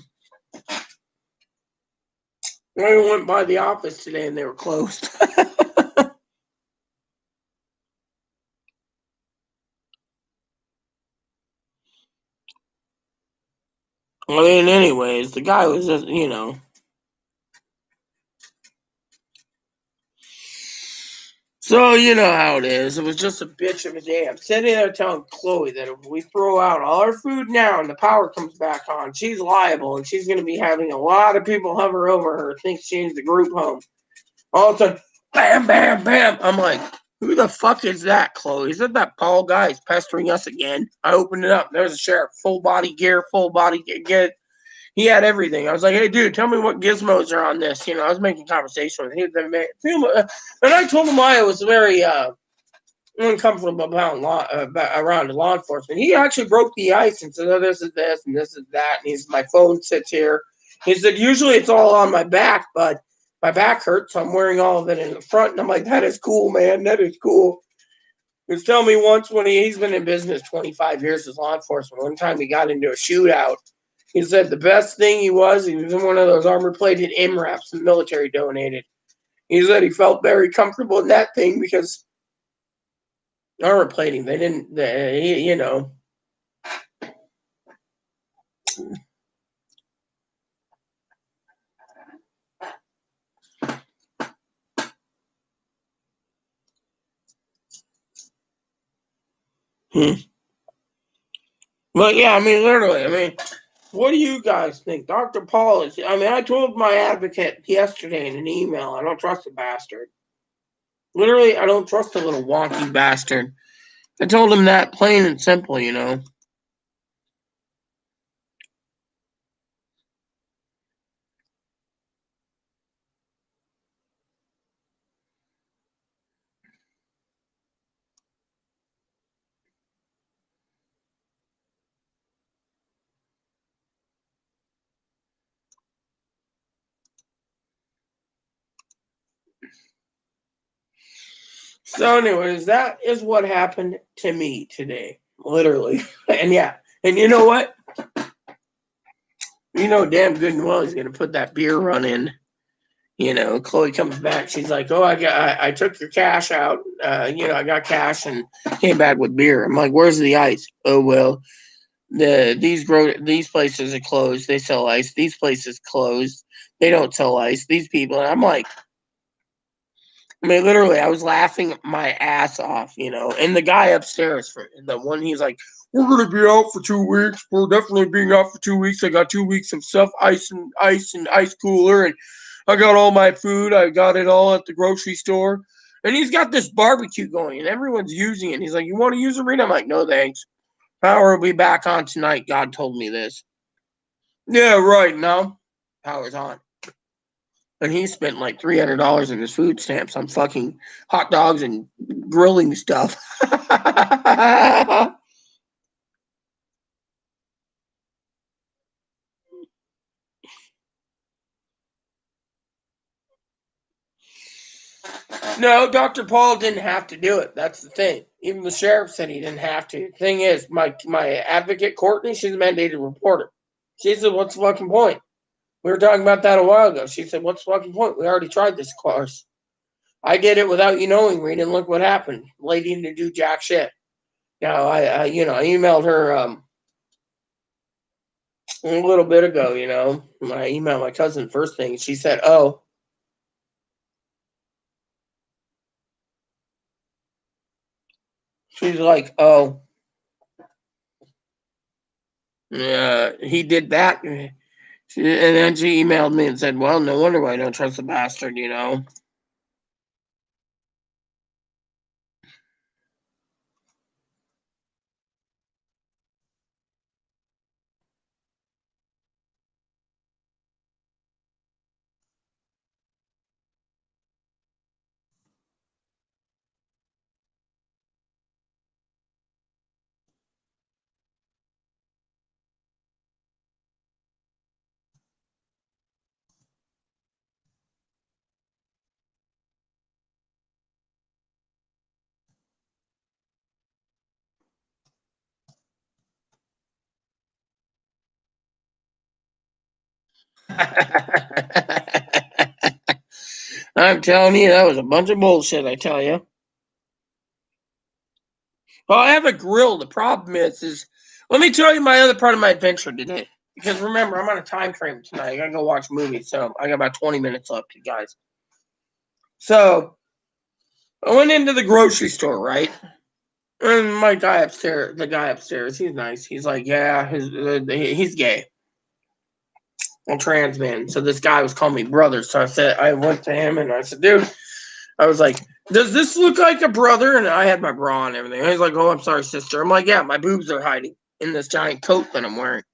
Speaker 1: went by the office today and they were closed. I mean, anyways, the guy was just, you know. So, you know how it is. It was just a bitch of a day. I'm sitting there telling Chloe that if we throw out all our food now and the power comes back on, she's liable and she's going to be having a lot of people hover over her, think she needs the group home. All of a sudden, bam, bam, bam. I'm like, who the fuck is that, Chloe? Is that Paul guy? He's pestering us again. I opened it up. There's a sheriff, full body gear, Get he had everything. I was like, hey, dude, tell me what gizmos are on this. You know, I was making conversation with him. And I told him why I was very uncomfortable around law enforcement. He actually broke the ice and said, oh, this is this and this is that. And my phone sits here. He said, usually it's all on my back, but my back hurts, so I'm wearing all of it in the front. And I'm like, that is cool, man. That is cool. He was telling me once when he's been in business 25 years as law enforcement, one time he got into a shootout. He said the best thing he was in one of those armor-plated MRAPs the military donated. He said he felt very comfortable in that thing because armor plating, you know. But yeah, I mean, literally, I mean, what do you guys think? Dr. Paul is, I mean, I told my advocate yesterday in an email, I don't trust the bastard. Literally, I don't trust the little wonky bastard. I told him that plain and simple, you know. So, anyways, that is what happened to me today, literally. And yeah, and you know what? You know damn good and well he's gonna put that beer run in. You know, Chloe comes back. She's like, "Oh, I took your cash out. You know, I got cash and came back with beer." I'm like, "Where's the ice?" Oh well, these places are closed. They sell ice. These places closed. They don't sell ice. These people. And I'm like, I mean, literally, I was laughing my ass off. You know, and the guy upstairs for the one, he's like, "We're gonna be out for 2 weeks. We're definitely being out for 2 weeks. I got 2 weeks of stuff, ice and ice cooler, and I got all my food. I got it all at the grocery store." And he's got this barbecue going, and everyone's using it. He's like, "You want to use it, Rita?" I'm like, "No, thanks. Power will be back on tonight. God told me this." Yeah, right. Now, power's on. And he spent like $300 in his food stamps on fucking hot dogs and grilling stuff. No, Dr. Paul didn't have to do it. That's the thing. Even the sheriff said he didn't have to. The thing is, my advocate Courtney, she's a mandated reporter. She said, "What's the fucking point?" We were talking about that a while ago. She said, "What's the fucking point? We already tried this course. I did it without you knowing, Reed, and look what happened. Lady didn't do jack shit." Now I emailed her a little bit ago. I emailed my cousin first thing. She said, "Oh." She's like, "Oh, yeah, he did that." And then she emailed me and said, "Well, no wonder why I don't trust the bastard." I'm telling you, that was a bunch of bullshit, I tell you. Well, I have a grill. The problem is let me tell you my other part of my adventure today. Because remember, I'm on a time frame tonight. I gotta go watch movies, so I got about 20 minutes left, you guys. So I went into the grocery store, right? And my guy upstairs, the guy upstairs, he's nice. He's like, yeah, he's gay, a trans man. So this guy was calling me brother. So I went to him and I said, dude, I was like, does this look like a brother? And I had my bra and everything. He's like, oh, I'm sorry, sister. I'm like, yeah, my boobs are hiding in this giant coat that I'm wearing.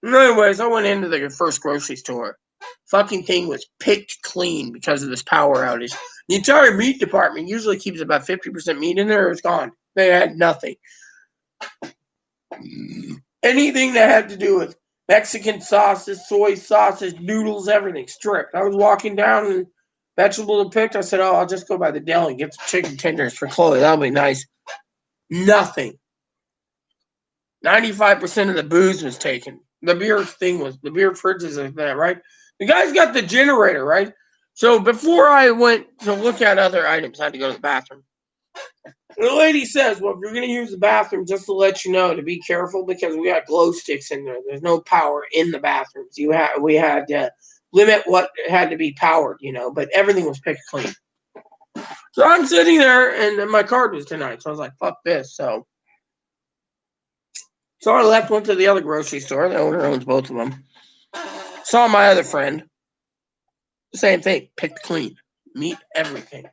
Speaker 1: And anyways, I went into the first grocery store. Fucking thing was picked clean because of this power outage. The entire meat department usually keeps about 50% meat in there. It was gone. They had nothing. Anything that had to do with Mexican sauces, soy sauces, noodles, everything stripped. I was walking down and vegetables picked. I said, oh, I'll just go by the deli and get some chicken tenders for Chloe. That'll be nice. Nothing. 95% of the booze was taken. The beer fridge is like that, right? The guy's got the generator, right? So before I went to look at other items, I had to go to the bathroom. The lady says, well, if you're going to use the bathroom, just to let you know to be careful because we got glow sticks in there. There's no power in the bathrooms. We had to limit what had to be powered, but everything was picked clean. So I'm sitting there and my card was tonight. So I was like, fuck this. So I left, went to the other grocery store. The owner owns both of them. Saw my other friend. Same thing, picked clean, meat, everything.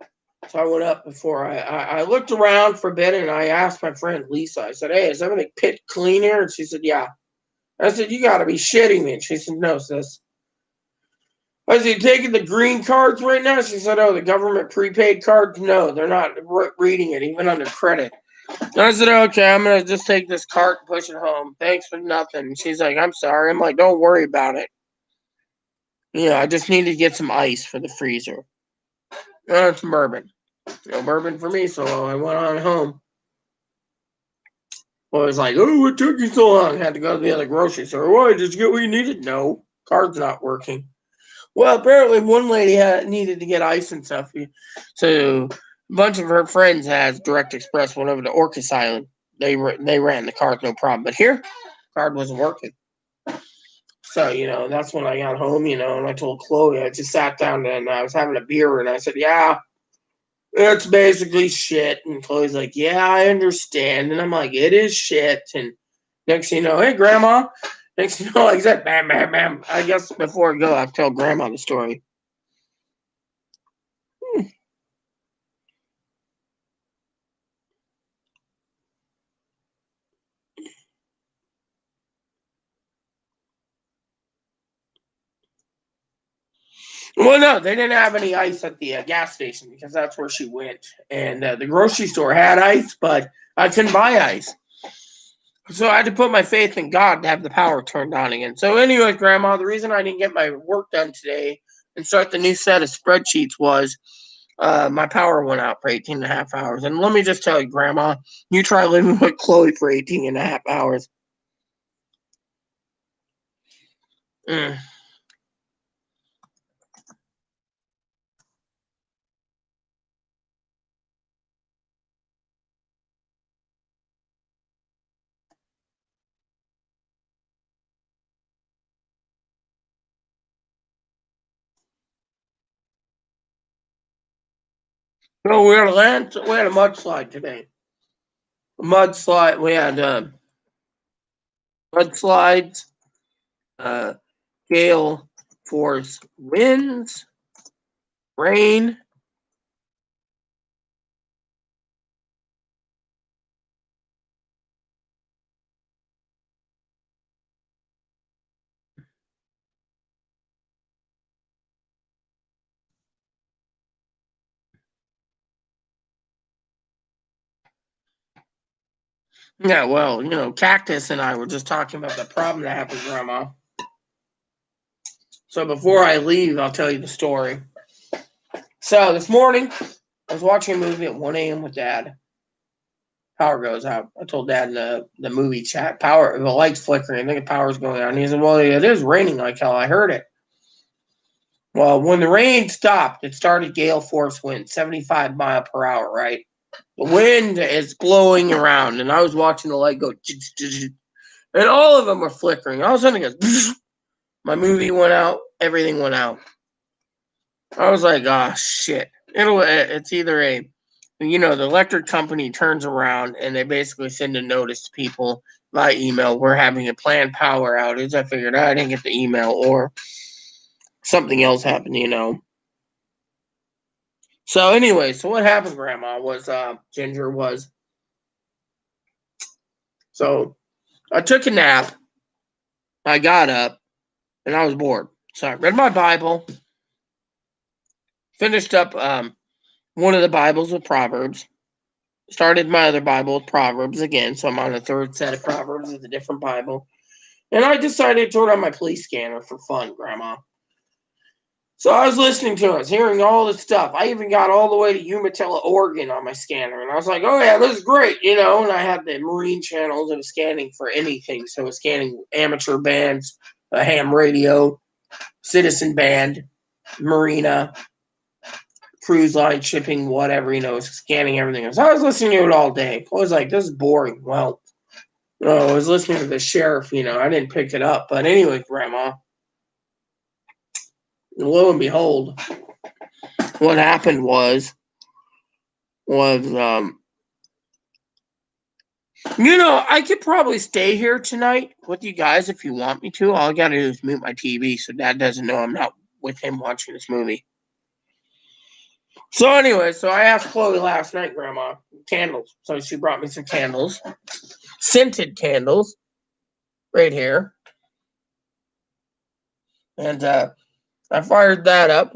Speaker 1: So I went up before I looked around for a bit and I asked my friend Lisa, I said, hey, is everything picked clean here? And she said, yeah. I said, you got to be shitting me. And she said, no, sis. I said, you taking the green cards right now? She said, oh, the government prepaid cards? No, they're not reading it, even under credit. And I said, okay, I'm going to just take this cart and push it home. Thanks for nothing. And she's like, I'm sorry. I'm like, don't worry about it. I just need to get some ice for the freezer. It's bourbon. No bourbon for me, so I went on home. Well, I was like, oh, what took you so long? Had to go to the other grocery store. Why? Did you get what you needed? No. Card's not working. Well, apparently one lady needed to get ice and stuff. So a bunch of her friends has Direct Express went over to Orcas Island. They ran the card, no problem. But here, card wasn't working. So, that's when I got home, and I told Chloe, I just sat down and I was having a beer and I said, yeah, it's basically shit. And Chloe's like, yeah, I understand. And I'm like, it is shit. And next thing you know, hey, Grandma. Next thing you know, like that, bam, bam, bam. I guess before I go, I'll tell Grandma the story. Well, no, they didn't have any ice at the gas station because that's where she went. And the grocery store had ice, but I couldn't buy ice. So I had to put my faith in God to have the power turned on again. So, anyways, Grandma, the reason I didn't get my work done today and start the new set of spreadsheets was my power went out for 18 and a half hours. And let me just tell you, Grandma, you try living with Chloe for 18 and a half hours. Mm. So we had a mudslide today. Mudslide. We had mudslides, gale force winds, rain. Yeah, well, Cactus and I were just talking about the problem that happened, Grandma. So before I leave, I'll tell you the story. So this morning, I was watching a movie at 1 a.m. with Dad. Power goes out. I told Dad in the movie chat, the light's flickering. I think the power's going out. And he said, well, it is raining like hell. I heard it. Well, when the rain stopped, it started gale force wind, 75 mile per hour, right? The wind is blowing around, and I was watching the light go, and all of them were flickering. All of a sudden, it goes, my movie went out, everything went out. I was like, oh, shit. It's either the electric company turns around and they basically send a notice to people by email, we're having a planned power outage. I figured I didn't get the email, or something else happened. So anyway, so what happened, Grandma, was Ginger was, so I took a nap, I got up, and I was bored. So I read my Bible, finished up one of the Bibles with Proverbs, started my other Bible with Proverbs again, so I'm on the third set of Proverbs with a different Bible. And I decided to turn on my police scanner for fun, Grandma. So I was listening to it, I was hearing all this stuff. I even got all the way to Umatilla, Oregon on my scanner. And I was like, oh, yeah, this is great, And I had the Marine channels and was scanning for anything. So I was scanning amateur bands, a ham radio, citizen band, marina, cruise line, shipping, whatever, scanning everything. So I was listening to it all day. I was like, this is boring. Well, I was listening to the sheriff, I didn't pick it up. But anyway, Grandma, lo and behold, what happened was I could probably stay here tonight with you guys if you want me to. All I gotta do is mute my TV so Dad doesn't know I'm not with him watching this movie. So anyway, so I asked Chloe last night, Grandma, candles. So she brought me some candles, scented candles, right here. And I fired that up.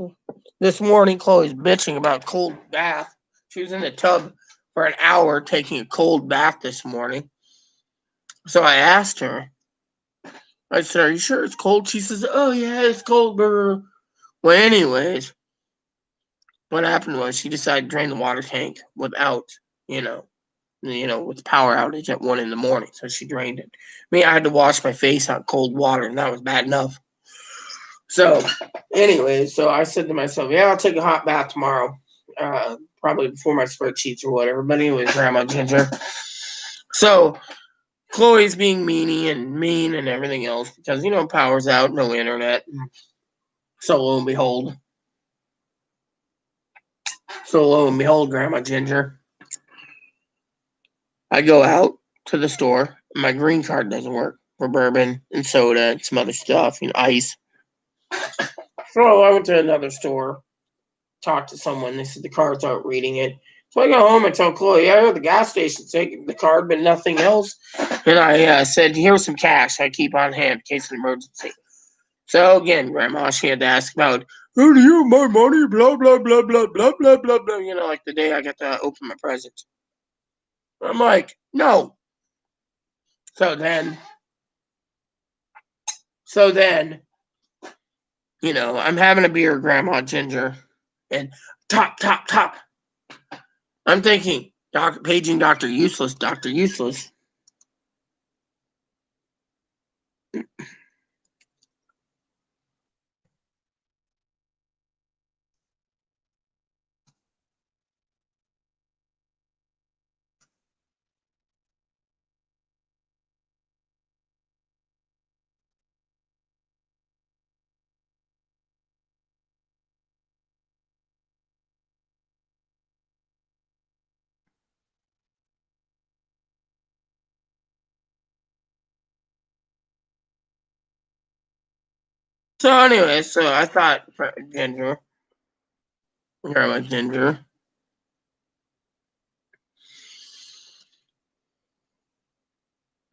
Speaker 1: This morning, Chloe's bitching about cold bath. She was in the tub for an hour taking a cold bath this morning. So I asked her, I said, are you sure it's cold? She says, oh, yeah, it's cold. Well, anyways, what happened was she decided to drain the water tank without, with the power outage at 1 a.m. So she drained it. I had to wash my face on cold water, and that was bad enough. So, anyways, so I said to myself, yeah, I'll take a hot bath tomorrow. Probably before my spreadsheets or whatever. But anyways, Grandma Ginger. So, Chloe's being mean and everything else because, power's out, no internet. So lo and behold, Grandma Ginger, I go out to the store, and my green card doesn't work for bourbon and soda and some other stuff, ice. So I went to another store, talked to someone. They said the cards aren't reading it. So I go home and tell Chloe, yeah, I heard the gas station's taking the card, but nothing else. And I said, here's some cash I keep on hand in case of an emergency. So again, Grandma, she had to ask about Who do you my money? Blah, blah, blah, blah, blah, blah, blah, blah. You know, like the day I get to open my presents. I'm like, no. So then, you know, I'm having a beer, Grandma Ginger, and top. I'm thinking, paging Dr. Useless, Dr. Useless. So anyway, so I thought Ginger, Grandma Ginger.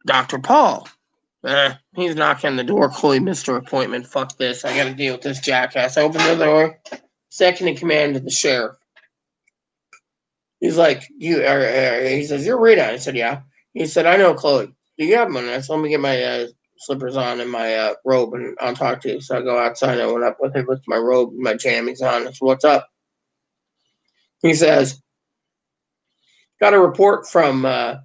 Speaker 1: Dr. Paul. He's knocking on the door. Chloe missed her appointment. Fuck this. I gotta deal with this jackass. I open the door. Second in command to the sheriff. He's like, he says, you're Rita. I said, yeah. He said, I know Chloe. Do you have one? I said, let me get my slippers on and my robe and I'll talk to you. So I go outside. I went up with him with my robe and my jammies on. I said, what's up? He says, got a report from, I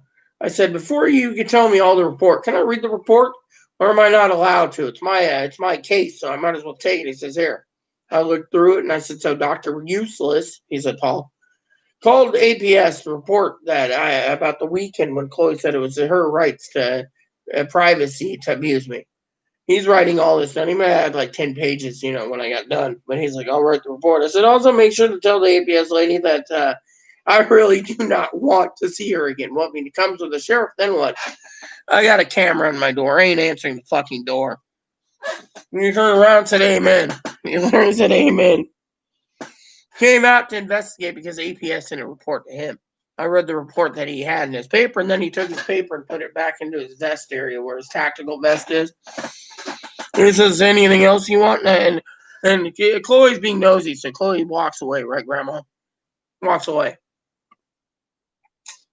Speaker 1: said, before you can tell me all the report, can I read the report? Or am I not allowed to? It's my case, so I might as well take it. He says, here. I looked through it and I said, so Dr. Useless, he said, Paul, called APS to report that about the weekend when Chloe said it was her rights to privacy to abuse me. He's writing all this down. He might have like 10 pages, you know, when I got done. But he's like, I'll write the report. I said, also make sure to tell the APS lady that I really do not want to see her again. Want me to come to the sheriff? Then what? I got a camera on my door. I ain't answering the fucking door. And he turned around and said, amen. He literally said, amen. Came out to investigate because APS didn't report to him. I read the report that he had in his paper, and then he took his paper and put it back into his vest area where his tactical vest is. And he says, anything else you want? And Chloe's being nosy, so Chloe walks away, right, Grandma? Walks away.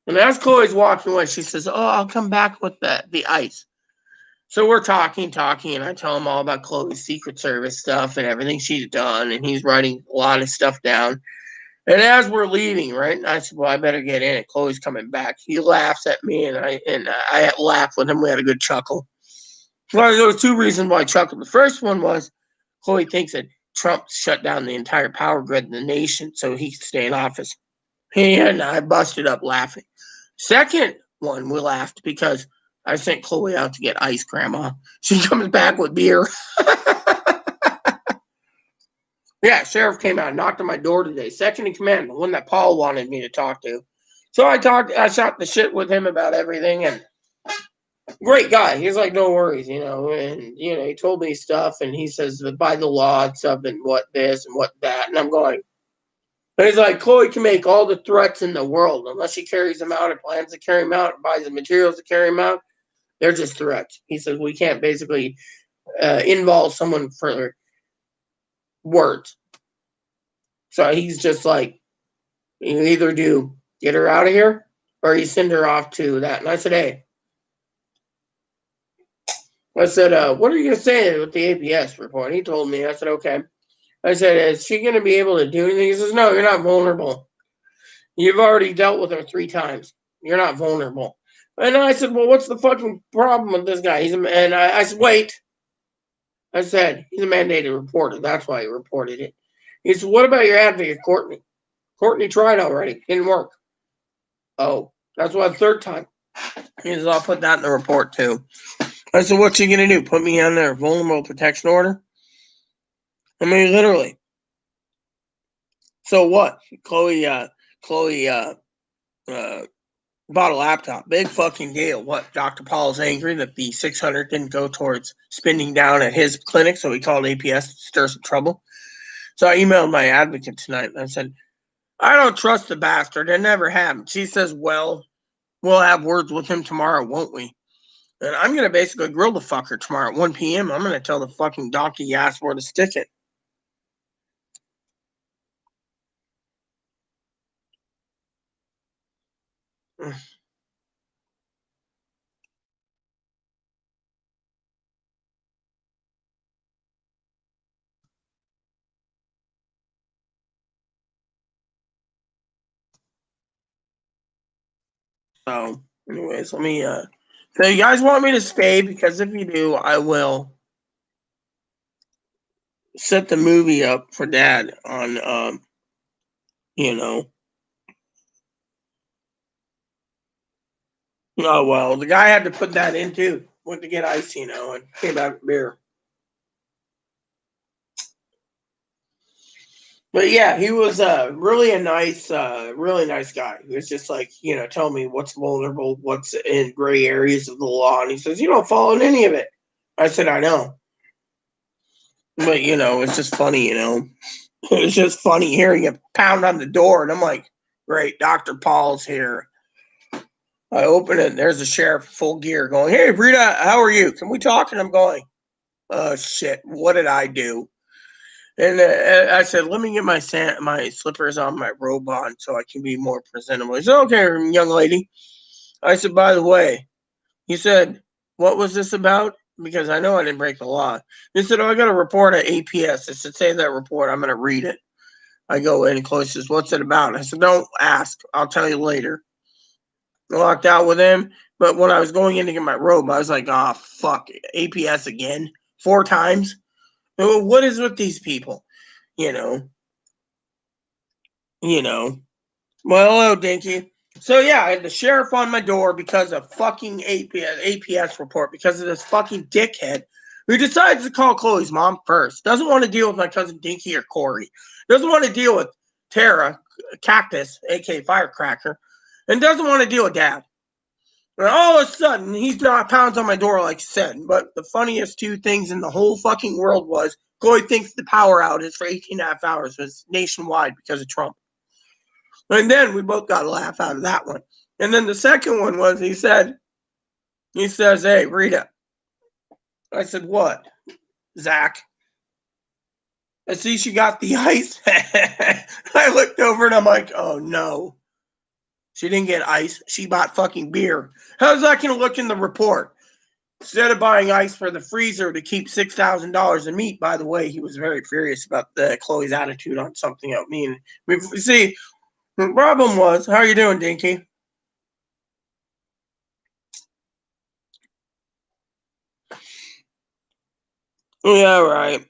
Speaker 1: And as Chloe's walking away, she says, oh, I'll come back with the ice. So we're talking, and I tell him all about Chloe's Secret Service stuff and everything she's done, and he's writing a lot of stuff down. And as we're leaving, right, and I said, well, I better get in it. Chloe's coming back. He laughs at me, and I laughed with him. We had a good chuckle. Well, there was two reasons why I chuckled. The first one was Chloe thinks that Trump shut down the entire power grid in the nation so he could stay in office. And I busted up laughing. Second one, we laughed because I sent Chloe out to get ice, Grandma. She comes back with beer. Yeah, sheriff came out and knocked on my door today. Second in command, the one that Paul wanted me to talk to. So I shot the shit with him about everything, and great guy. He's like, no worries, you know, and you know, he told me stuff, and he says that by the law and stuff, and what this and what that, and I'm going. And he's like, Chloe can make all the threats in the world unless she carries them out, or plans to carry them out, or buys the materials to carry them out. They're just threats. He says we can't basically involve someone for words. So he's just like, you either do get her out of here or you send her off to that. And I said, hey, what are you going to say with the APS report? He told me. I said, okay. I said, is she going to be able to do anything? He says, no, you're not vulnerable. You've already dealt with her 3 times. You're not vulnerable. And I said, well, what's the fucking problem with this guy? I said, wait. I said, he's a mandated reporter. That's why he reported it. He said, what about your advocate, Courtney? Courtney tried already. Didn't work. Oh, that's why the 3rd time. He says, I'll put that in the report too. I said, what's she going to do? Put me on their vulnerable protection order? I mean, literally. So what? Chloe bought a laptop. Big fucking deal. What? Dr. Paul's angry that the 600 didn't go towards spending down at his clinic, so he called APS to stir some trouble. So I emailed my advocate tonight, and I said, I don't trust the bastard. I never have. She says, well, we'll have words with him tomorrow, won't we? And I'm going to basically grill the fucker tomorrow at 1 p.m. I'm going to tell the fucking donkey ass where to stick it. So, anyways, let me. So, you guys want me to stay? Because if you do, I will set the movie up for Dad on, you know. Oh well, the guy had to put that in too. Went to get ice, and came back with beer. But yeah, he was really really nice guy. He was just like, tell me what's vulnerable, what's in gray areas of the law, and he says you don't follow any of it. I said I know, but it's just funny, it was just funny hearing a pound on the door, and I'm like, great, Dr. Paul's here. I open it, and there's the sheriff, full gear, going, "Hey, Rita, how are you? Can we talk?" And I'm going, "Oh shit, what did I do?" And I said, "Let me get my slippers on, my robe on, so I can be more presentable." He said, "Okay, young lady." I said, "By the way," he said, "what was this about?" Because I know I didn't break the law. He said, "Oh, I got a report at APS." I said, "Save that report. I'm going to read it." I go in, and Chloe says, "What's it about?" I said, "Don't ask. I'll tell you later." I walked out with him, but when I was going in to get my robe, I was like, "Oh, fuck, APS again? 4 times? What is with these people?" You know, you know. Well, hello, Dinky. So yeah, I had the sheriff on my door because of fucking APS report, because of this fucking dickhead who decides to call Chloe's mom first. Doesn't want to deal with my cousin Dinky or Corey. Doesn't want to deal with Tara, Cactus, aka Firecracker, and doesn't want to deal with Dad. And all of a sudden, he's not pounds on my door like I said. But the funniest two things in the whole fucking world was Chloe thinks the power outage for 18 and a half hours was nationwide because of Trump. And then we both got a laugh out of that one. And then the second one was he says, "Hey, Rita." I said, "What, Zach?" I see she got the ice. I looked over and I'm like, oh no. She didn't get ice. She bought fucking beer. How's that going to look in the report? Instead of buying ice for the freezer to keep $6,000 in meat, by the way, he was very furious about Chloe's attitude on something else. See, the problem was, how are you doing, Dinky? Yeah, right.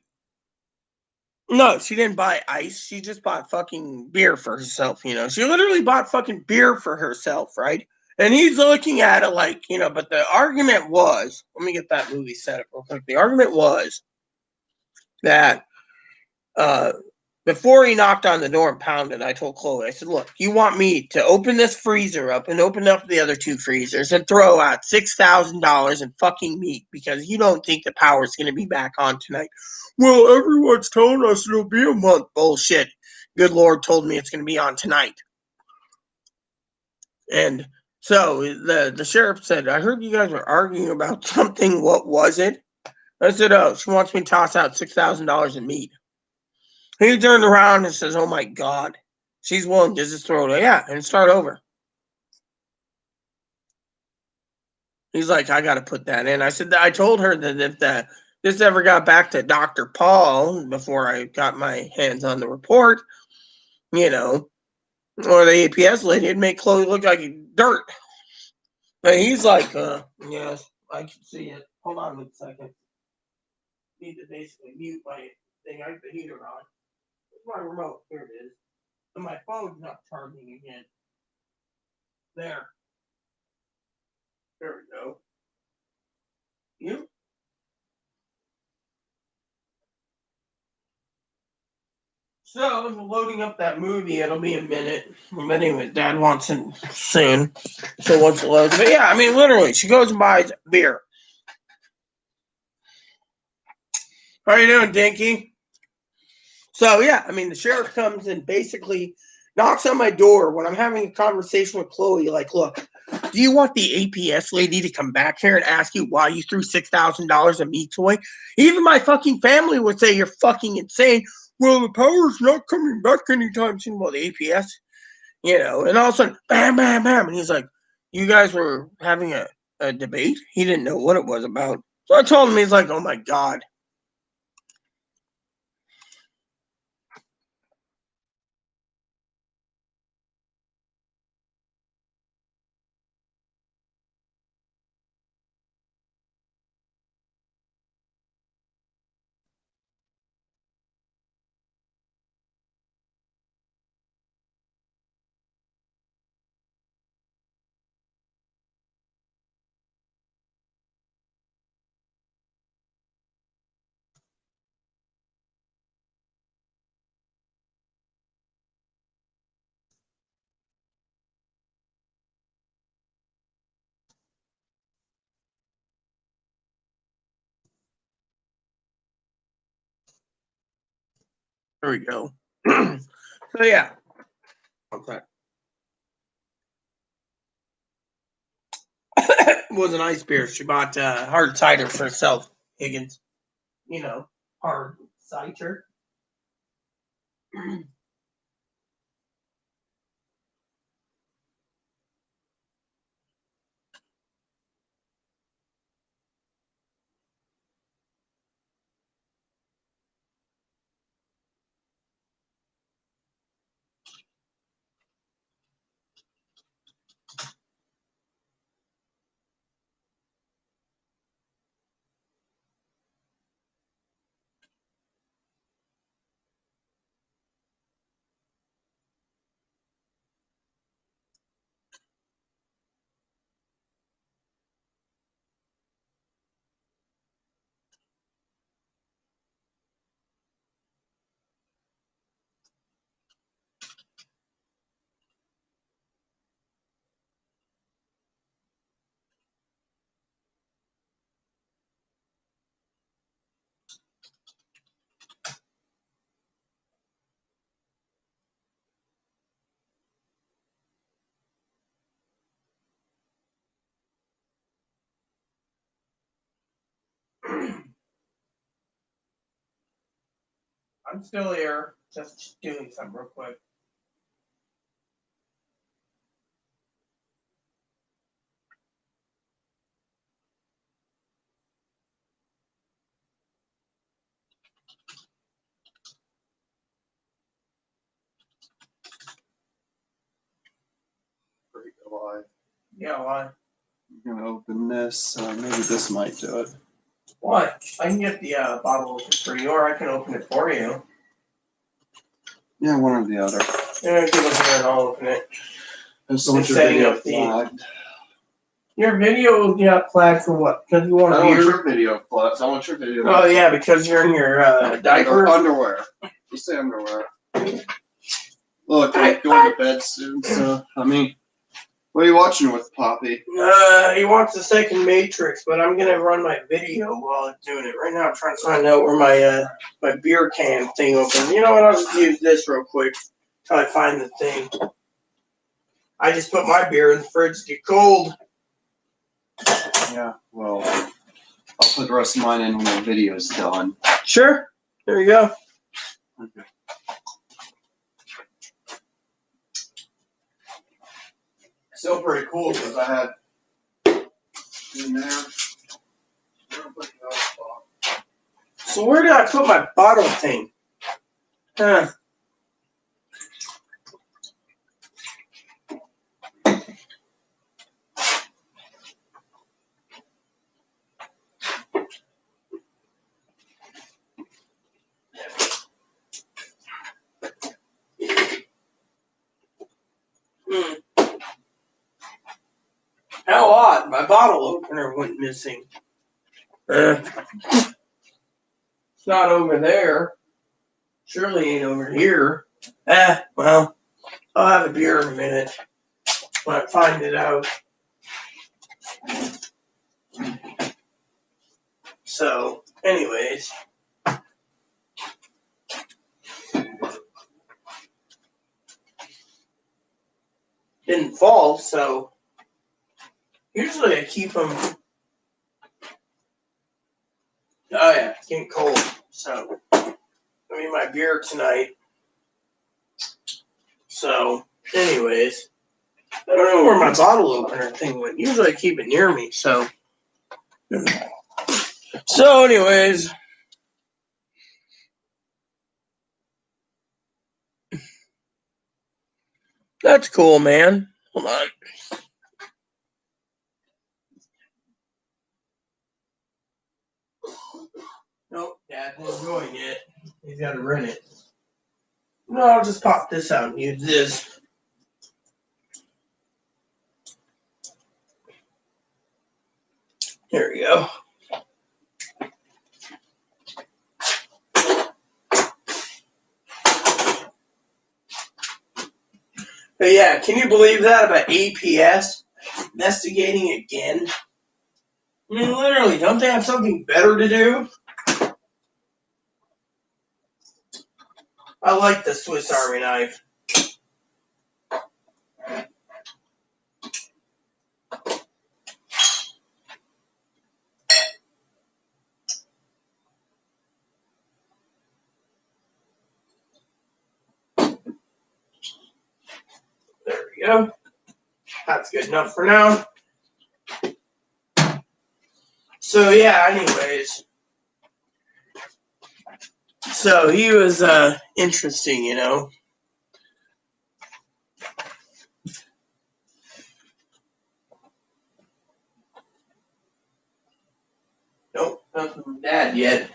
Speaker 1: No, she didn't buy ice. She just bought fucking beer for herself, She literally bought fucking beer for herself, right? And he's looking at it like, but the argument was, let me get that movie set up real quick. The argument was that uh, before he knocked on the door and pounded, I told Chloe, I said, look, you want me to open this freezer up and open up the other two freezers and throw out $6,000 in fucking meat because you don't think the power's going to be back on tonight. Well, everyone's told us it'll be a month. Bullshit. Good Lord told me it's going to be on tonight. And so the sheriff said, I heard you guys were arguing about something. What was it? I said, oh, she wants me to toss out $6,000 in meat. He turned around and says, oh my God, she's willing to just throw it. Yeah, and start over. He's like, I got to put that in. I said, I told her that if this ever got back to Dr. Paul before I got my hands on the report, or the APS lady, it'd make Chloe look like dirt. But he's like, yes, I can see it. Hold on a second. Need to basically mute my thing. I have the heater on. Where's my remote? Here it is. And my phone's not charging again. There. There we go. You? So I'm loading up that movie. It'll be a minute. But anyway, Dad wants it soon. So once it loads. But yeah, I mean, literally, she goes and buys beer. How are you doing, Dinky? So yeah, I mean, the sheriff comes and basically knocks on my door when I'm having a conversation with Chloe. Like, look, do you want the APS lady to come back here and ask you why you threw $6,000 of meat away? Even my fucking family would say you're fucking insane. Well, the power's not coming back anytime soon. Well, the APS, and all of a sudden, bam, bam, bam, and he's like, you guys were having a debate. He didn't know what it was about. So I told him, he's like, oh my God. There we go. So yeah. Okay. It was a nice beer. She bought hard cider for herself, Higgins. You know, hard cider. I'm still here, just doing something real quick.
Speaker 2: Pretty good live.
Speaker 1: Yeah, why?
Speaker 2: I'm gonna open this. Maybe this might do it.
Speaker 1: What? I can get the bottle open for you, or I can open it for you.
Speaker 2: Yeah, one or the other.
Speaker 1: Yeah, give us a minute, I'll open it.
Speaker 2: There's so much
Speaker 1: It's setting
Speaker 2: video
Speaker 1: up the-
Speaker 2: flagged.
Speaker 1: Your video got flagged for what? Because you want
Speaker 2: I
Speaker 1: to
Speaker 2: don't want
Speaker 1: hear?
Speaker 2: your video flagged. I want your video.
Speaker 1: Oh yeah, because you're in your diaper.
Speaker 2: Underwear. You say underwear. Look, I'm going to bed soon, so I mean, what are you watching with Poppy?
Speaker 1: He wants the second Matrix, but I'm gonna run my video while I'm doing it. Right now, I'm trying to find out where my my beer can thing opens. You know what? I'll just use this real quick till I find the thing. I just put my beer in the fridge to get cold.
Speaker 2: Yeah, well, I'll put the rest of mine in when the video's done.
Speaker 1: Sure. There you go.
Speaker 2: Okay. Still pretty cool because I had in there.
Speaker 1: So where did I put my bottle thing? Huh. How odd. My bottle opener went missing. It's not over there. Surely ain't over here. Well, I'll have a beer in a minute when I find it out. So, anyways. Didn't fall, so usually I keep them. Oh yeah, it's getting cold. So, I mean my beer tonight. So, anyways. I don't know where my bottle opener thing went. Usually I keep it near me, so. So, anyways. That's cool, man. Hold on. Nope, Dad's enjoying it. He's got to run it. No, I'll just pop this out and use this. There we go. But yeah, can you believe that about APS investigating again? I mean, literally, don't they have something better to do? I like the Swiss Army knife. There we go. That's good enough for now. So yeah, anyways. So he was interesting, you know. Nope, nothing from Dad yet.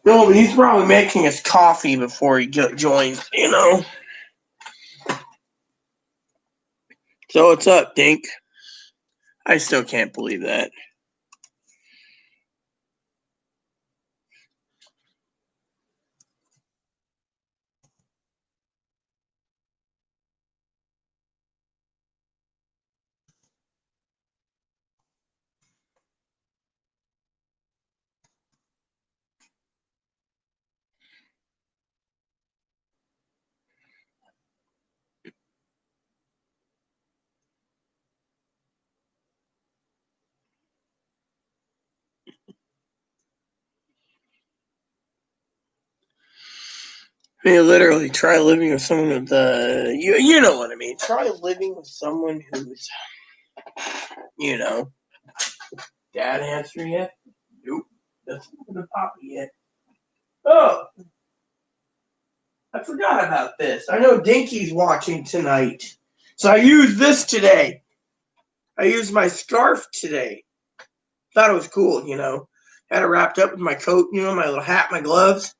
Speaker 1: No, but he's probably making us coffee before he joins, you know. So what's up, Dink? I still can't believe that. I mean, literally, try living with someone with you know what I mean. Try living with someone who's, you know, Dad answer yet? Nope, doesn't put a poppy yet. Oh, I forgot about this. I know Dinky's watching tonight, so I used this today. I used my scarf today. Thought it was cool, you know. Had it wrapped up with my coat, you know, my little hat, my gloves.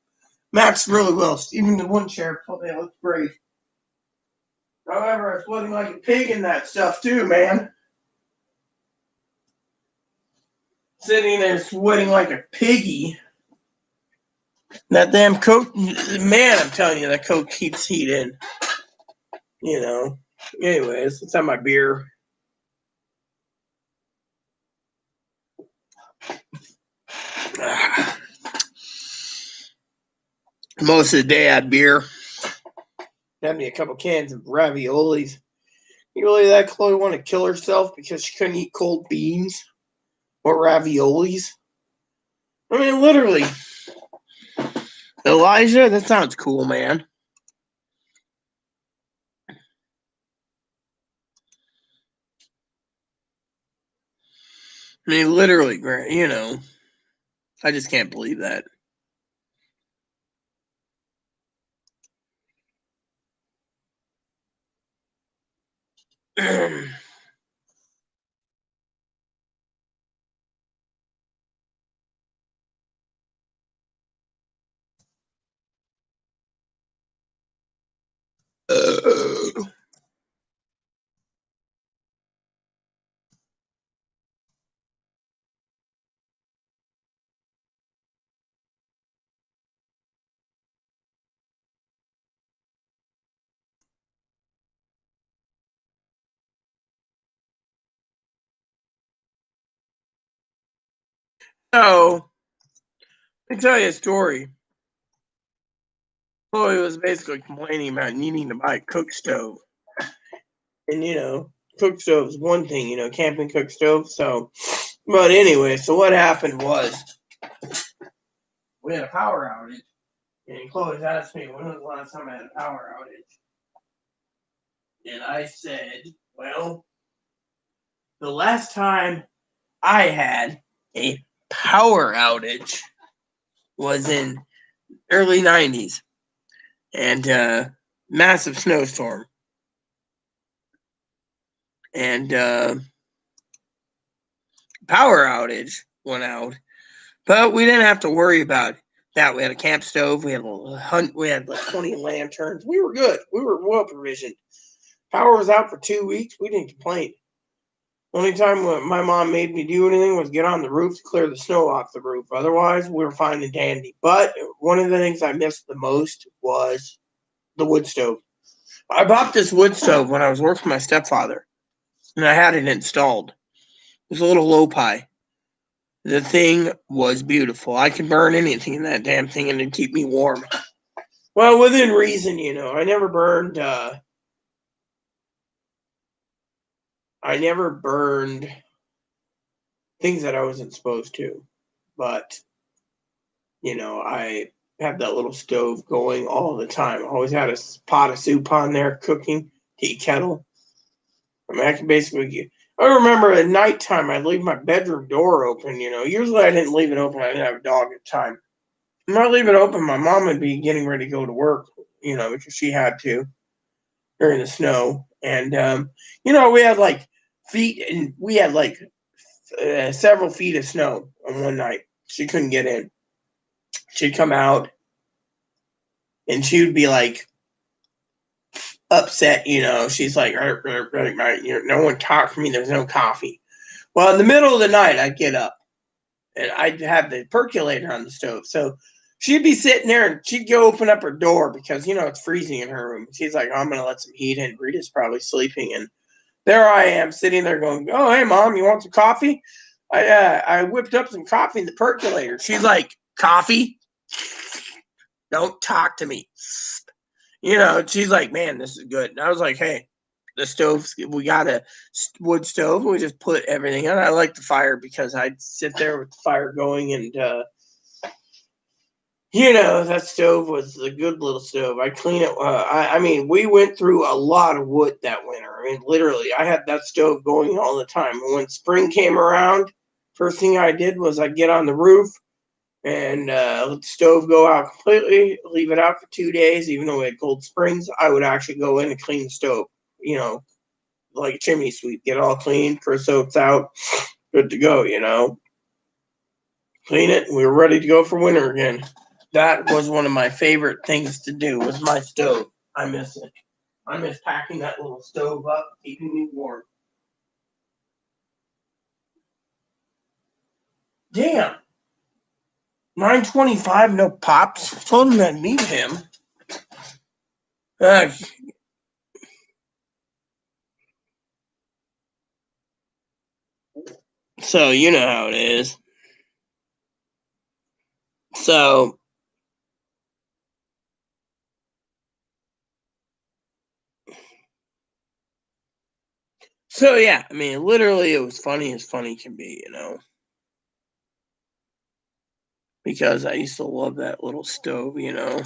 Speaker 1: Matched really well. Even the one chair told me it looked great. However, I was sweating like a pig in that stuff too, man. Sitting there sweating like a piggy. That damn coat, man, I'm telling you, that coat keeps heat in. You know. Anyways, let's have my beer. Most of the day I had beer. Had me a couple cans of raviolis. You believe that Chloe wanted to kill herself because she couldn't eat cold beans or raviolis? I mean, literally. Elijah, that sounds cool, man. I mean, literally, you know. I just can't believe that. So, let me tell you a story. Chloe was basically complaining about needing to buy a cook stove. And, you know, cook stove's one thing, you know, camping cook stove. So, but anyway, so what happened was we had a power outage. And Chloe's asked me, when was the last time I had a power outage? And I said, Well, the last time I had a power outage was in early 90s, and massive snowstorm. And power outage went out, but we didn't have to worry about that. We had a camp stove. We had a hunt. We had like 20 lanterns. We were good. We were well provisioned. Power was out for 2 weeks. We didn't complain. Only time my mom made me do anything was get on the roof to clear the snow off the roof. Otherwise, we were fine and dandy. But one of the things I missed the most was the wood stove. I bought this wood stove when I was working with my stepfather, and I had it installed. It was a little low-pi. The thing was beautiful. I could burn anything in that damn thing and it'd keep me warm. Well, within reason, you know. I never burned things that I wasn't supposed to. But, you know, I had that little stove going all the time. I always had a pot of soup on there cooking, tea kettle. I mean, I could basically I remember at nighttime I'd leave my bedroom door open, you know. Usually I didn't leave it open. I didn't have a dog at the time. When I leave it open, my mom would be getting ready to go to work, you know, because she had to during the snow. And, you know, we had like several feet of snow on one night. She couldn't get in. She'd come out and she would be like upset, you know. She's like, no one talked to me. There's no coffee. Well, in the middle of the night, I'd get up and I'd have the percolator on the stove. So she'd be sitting there and she'd go open up her door because, you know, it's freezing in her room. She's like, I'm going to let some heat in. Rita's probably sleeping. And there I am sitting there going, oh, hey, Mom, you want some coffee? I whipped up some coffee in the percolator. She's like, coffee? Don't talk to me. You know, she's like, man, this is good. And I was like, hey, the stove, we got a wood stove. We just put everything on. I like the fire because I'd sit there with the fire going and, you know, that stove was a good little stove. I clean it. I mean, we went through a lot of wood that winter. I mean, literally, I had that stove going all the time. When spring came around, first thing I did was I'd get on the roof and let the stove go out completely, leave it out for 2 days. Even though we had cold springs, I would actually go in and clean the stove, you know, like a chimney sweep, get it all clean, soaks out, good to go, you know. Clean it, and we were ready to go for winter again. That was one of my favorite things to do was my stove. I miss it. I miss packing that little stove up, keeping me warm. Damn. 9:25, no Pops. I told him I'd meet him. So you know how it is. So yeah, I mean, literally, it was funny as funny can be, you know, because I used to love that little stove, you know.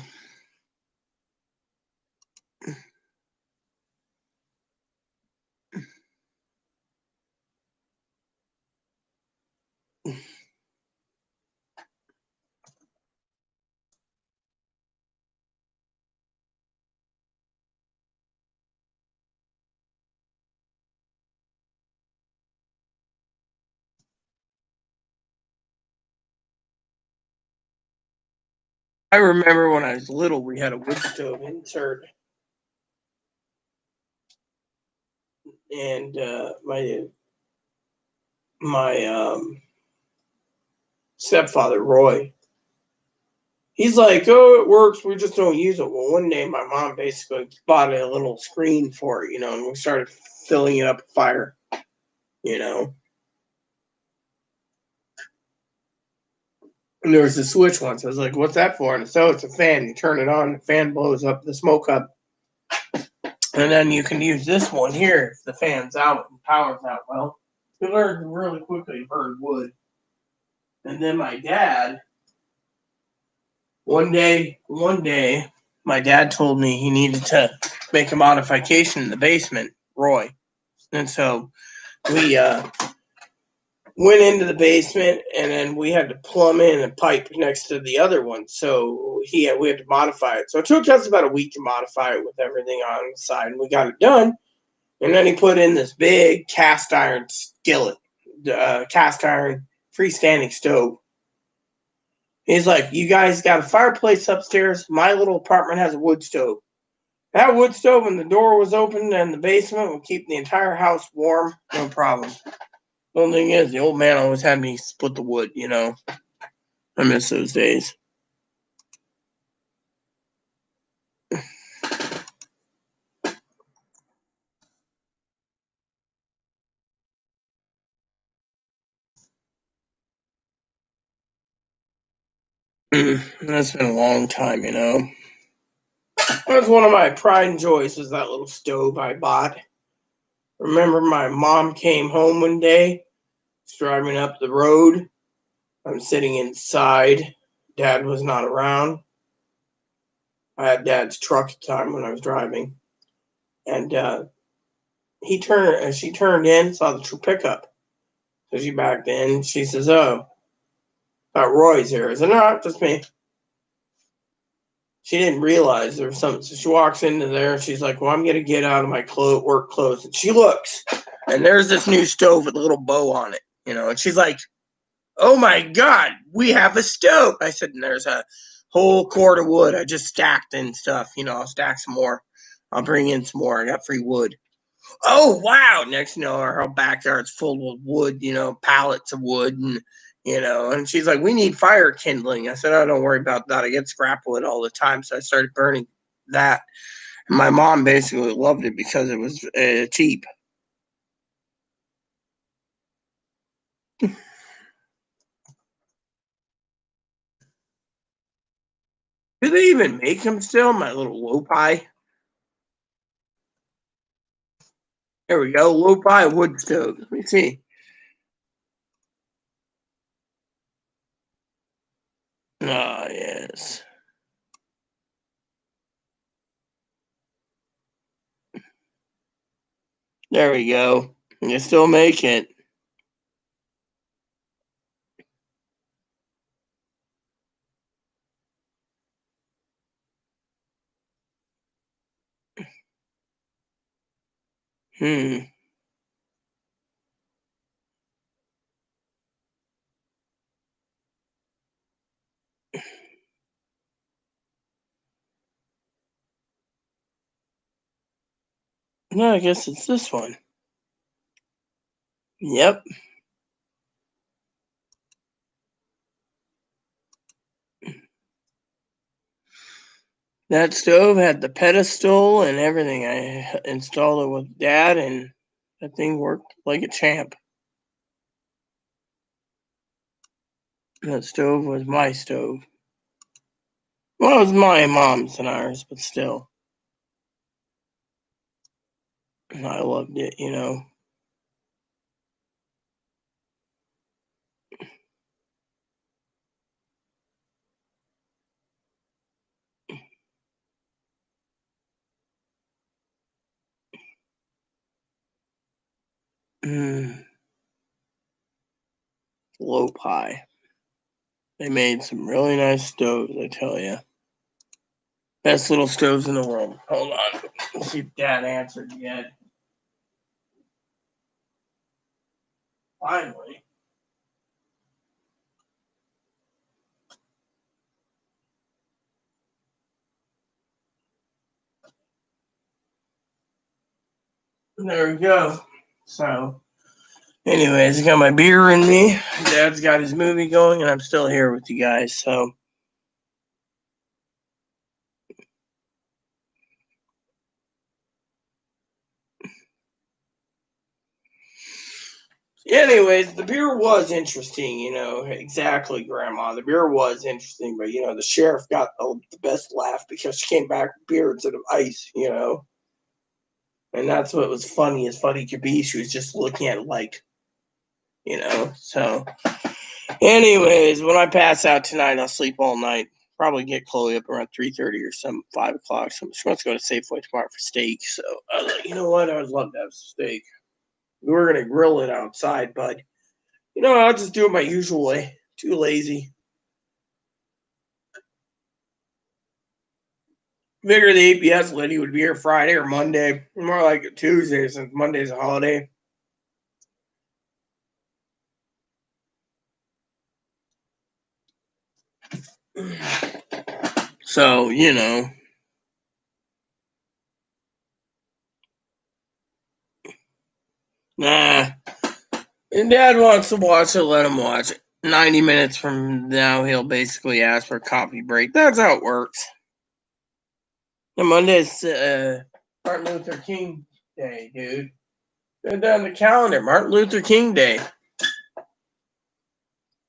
Speaker 1: I remember when I was little, we had a wood stove insert, and my stepfather Roy, he's like, oh, it works. We just don't use it. Well, one day my mom basically bought a little screen for it, you know, and we started filling it up with fire, you know. And there was a switch once. I was like, what's that for? And so it's a fan. You turn it on, the fan blows up the smoke up. And then you can use this one here if the fan's out and power's out. Well, we learned really quickly to burn wood. And then my dad, one day, my dad told me he needed to make a modification in the basement, Roy. And so we went into the basement, and then we had to plumb in a pipe next to the other one. So we had to modify it. So it took us about a week to modify it with everything on the side, and we got it done. And then he put in this big cast iron skillet, cast iron freestanding stove. He's like, "You guys got a fireplace upstairs. My little apartment has a wood stove. That wood stove, when the door was open in the basement, would keep the entire house warm, no problem." The only thing is, the old man always had me split the wood, you know. I miss those days. That's been a long time, you know. That's one of my pride and joys, was that little stove I bought. Remember, my mom came home one day, driving up the road. I'm sitting inside. Dad was not around. I had Dad's truck at the time when I was driving. And she turned in, saw the pickup. So she backed in. She says, "Oh, thought Roy's here." I said, "No, just me." She didn't realize there was something. So she walks into there. She's like, "Well, I'm going to get out of my work clothes." And she looks, and there's this new stove with a little bow on it, you know. And she's like, "Oh my God, we have a stove." I said, "And there's a whole cord of wood I just stacked and stuff. You know, I'll stack some more. I'll bring in some more. I got free wood." "Oh, wow." Next, you know, our whole backyard's full of wood, you know, pallets of wood. And, you know, and she's like, "We need fire kindling." I said, "Oh, don't worry about that. I get scrap wood all the time." So I started burning that. And my mom basically loved it because it was cheap. Do they even make them still? My little Lopi. There we go. Lopi wood stove. Let me see. Ah, yes. There we go. You still make it. Hmm. No, I guess it's this one. Yep. That stove had the pedestal and everything. I installed it with Dad, and that thing worked like a champ. That stove was my stove. Well, it was my mom's and ours, but still. I loved it, you know. Mm, low pie. They made some really nice stoves, I tell you. Best little stoves in the world. Hold on. Let's see if Dad answered yet. Finally. There we go. So, anyways, I got my beer in me. Dad's got his movie going, and I'm still here with you guys. So, anyways, the beer was interesting, you know. Exactly, Grandma. The beer was interesting, but, you know, the sheriff got the best laugh because she came back with beer instead of ice, you know. And that's what was funny as funny could be. She was just looking at it like, you know. So, anyways, when I pass out tonight, I'll sleep all night. Probably get Chloe up around 3:30 or some 5 o'clock. So she wants to go to Safeway tomorrow for steak. So I was like, you know what? I would love to have steak. We were gonna grill it outside, but I'll just do it my usual way. Too lazy. Figured the APS lady would be here Friday or Monday. More like Tuesday since Monday's a holiday. So, Nah. And Dad wants to watch it, let him watch it. 90 minutes from now, he'll basically ask for a coffee break. That's how it works. And Monday's Martin Luther King Day, dude. Put it on the calendar, Martin Luther King Day.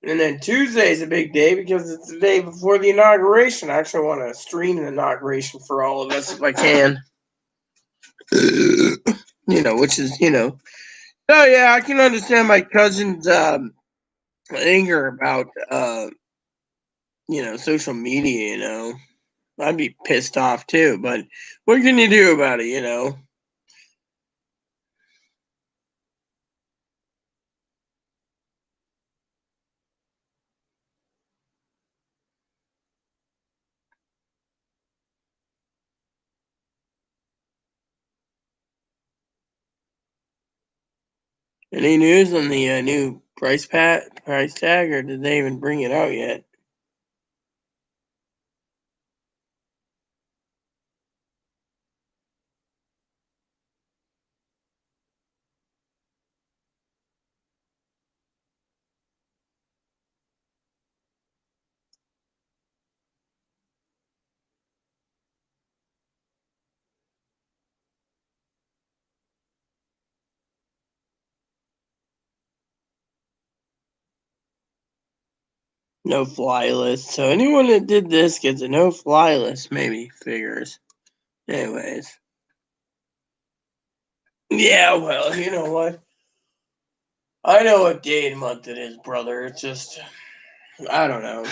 Speaker 1: And then Tuesday's a big day because it's the day before the inauguration. I actually want to stream the inauguration for all of us if I can. Which is, Oh, yeah, I can understand my cousin's anger about, social media, I'd be pissed off too, but what can you do about it, Any news on the new price tag, or did they even bring it out yet? No fly list. So anyone that did this gets a no fly list, maybe, figures. Anyways. Yeah, well, you know what? I know what day and month it is, brother. It's just, I don't know.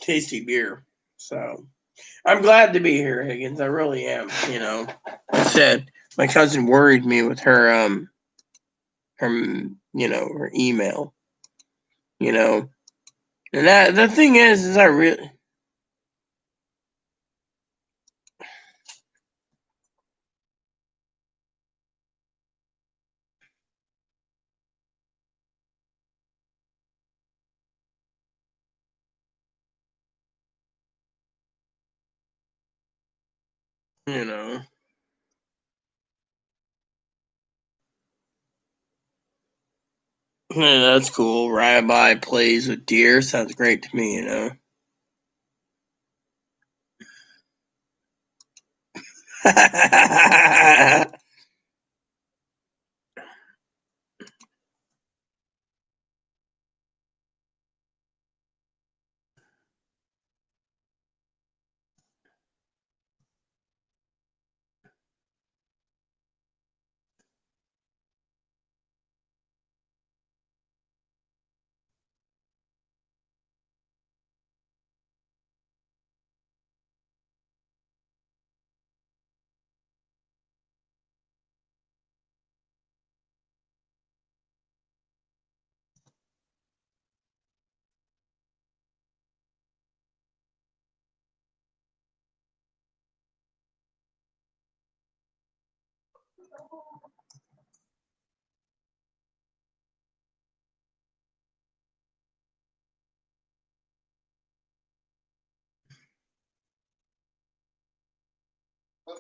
Speaker 1: Tasty beer. So, I'm glad to be here, Higgins. I really am, I said, my cousin worried me with her, her email, And the thing is I really, Yeah, that's cool. Rabbi plays with deer. Sounds great to me,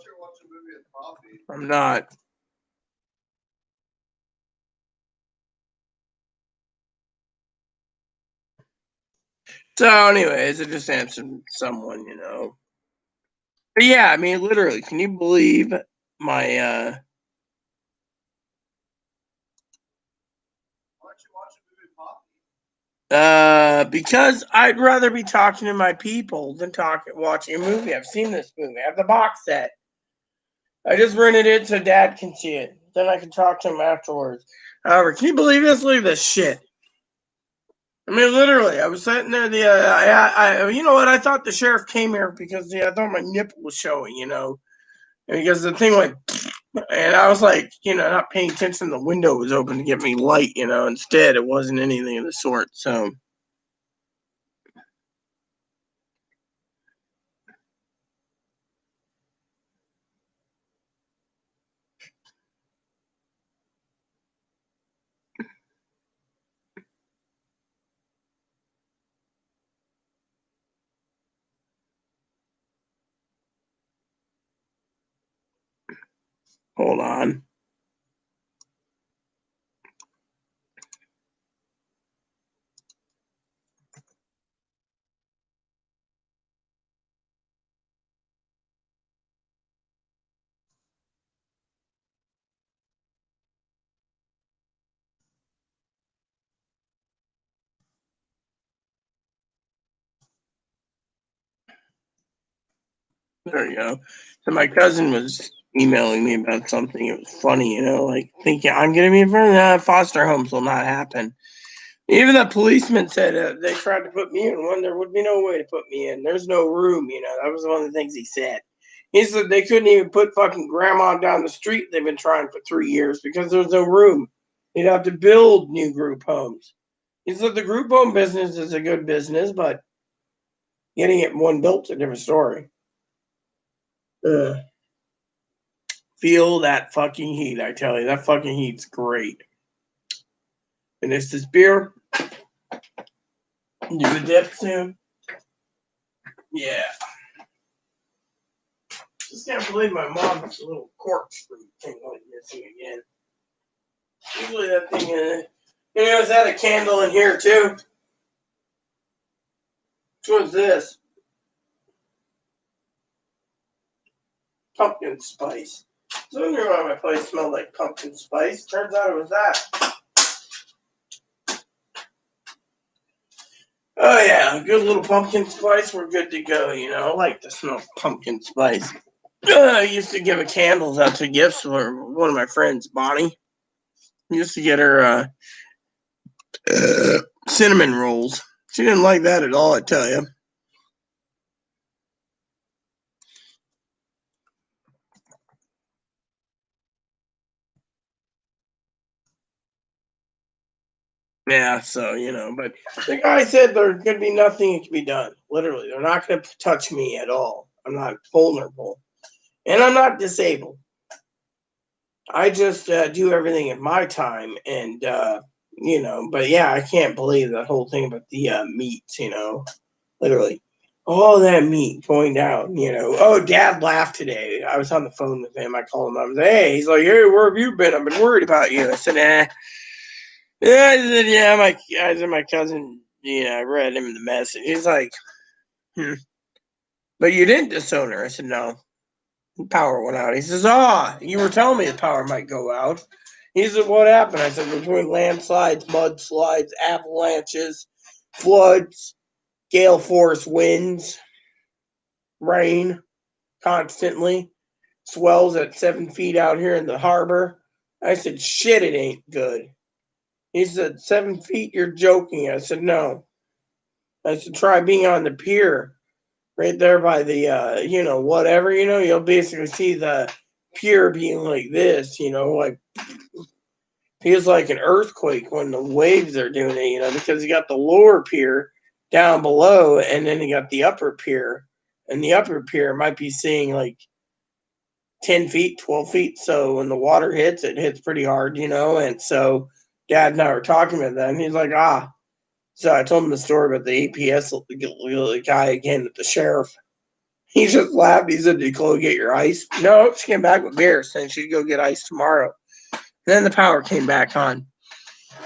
Speaker 2: You're watching a movie with Poppy.
Speaker 1: I'm not. So, anyways, I just answered someone. But yeah, I mean, literally, can you believe my
Speaker 2: Why don't you watch a movie with Poppy?
Speaker 1: Because I'd rather be talking to my people than watching a movie. I've seen this movie. I have the box set. I just rented it so Dad can see it. Then I can talk to him afterwards. However, can you believe this? Look at this shit. I mean, literally, I was sitting there. You know what? I thought the sheriff came here because I thought my nipple was showing. because the thing went, and I was like, not paying attention. The window was open to get me light, Instead, it wasn't anything of the sort. So. Hold on. There you go. So my cousin was emailing me about something. It was funny, like thinking I'm going to be in front of that. Foster homes will not happen. Even the policeman said they tried to put me in one. There would be no way to put me in. There's no room. That was one of the things he said. He said they couldn't even put fucking grandma down the street. They've been trying for 3 years because there's no room. They'd have to build new group homes. He said the group home business is a good business, but getting it one built's a different story. Feel that fucking heat, I tell you. That fucking heat's great. And it's this beer. Do a dip soon. Yeah. Just can't believe my mom's little corkscrew thing went missing again. Usually that thing, is that a candle in here too? What's this? Pumpkin spice. So I wonder why my place smelled like pumpkin spice. Turns out it was that. Oh yeah, a good little pumpkin spice. We're good to go. I like the smell of pumpkin spice. I used to give candles out to gifts for one of my friends, Bonnie. I used to get her cinnamon rolls. She didn't like that at all, I tell you. Yeah, so, but the guy said there's going to be nothing that can be done. Literally, they're not going to touch me at all. I'm not vulnerable. And I'm not disabled. I just do everything at my time. And, but yeah, I can't believe that whole thing about the meats, literally. All that meat going down, Oh, Dad laughed today. I was on the phone with him. I called him up and said, hey, he's like, hey, where have you been? I've been worried about you. I said, Yeah, I said, yeah, my cousin, I read him the message. He's like, but you didn't disown her. I said, no. The power went out. He says, you were telling me the power might go out. He said, what happened? I said, between landslides, mudslides, avalanches, floods, gale force winds, rain constantly, swells at 7 feet out here in the harbor. I said, shit, it ain't good. He said, 7 feet, you're joking. I said, no. I said, try being on the pier right there by the, whatever, you'll basically see the pier being like this, like feels like an earthquake when the waves are doing it, because you got the lower pier down below and then you got the upper pier. And the upper pier might be seeing like 10 feet, 12 feet. So when the water hits, it hits pretty hard, And so Dad and I were talking about that. And he's like, So I told him the story about the APS guy again at the sheriff. He just laughed. He said, did Chloe get your ice? No, she came back with beer, saying she'd go get ice tomorrow. And then the power came back on.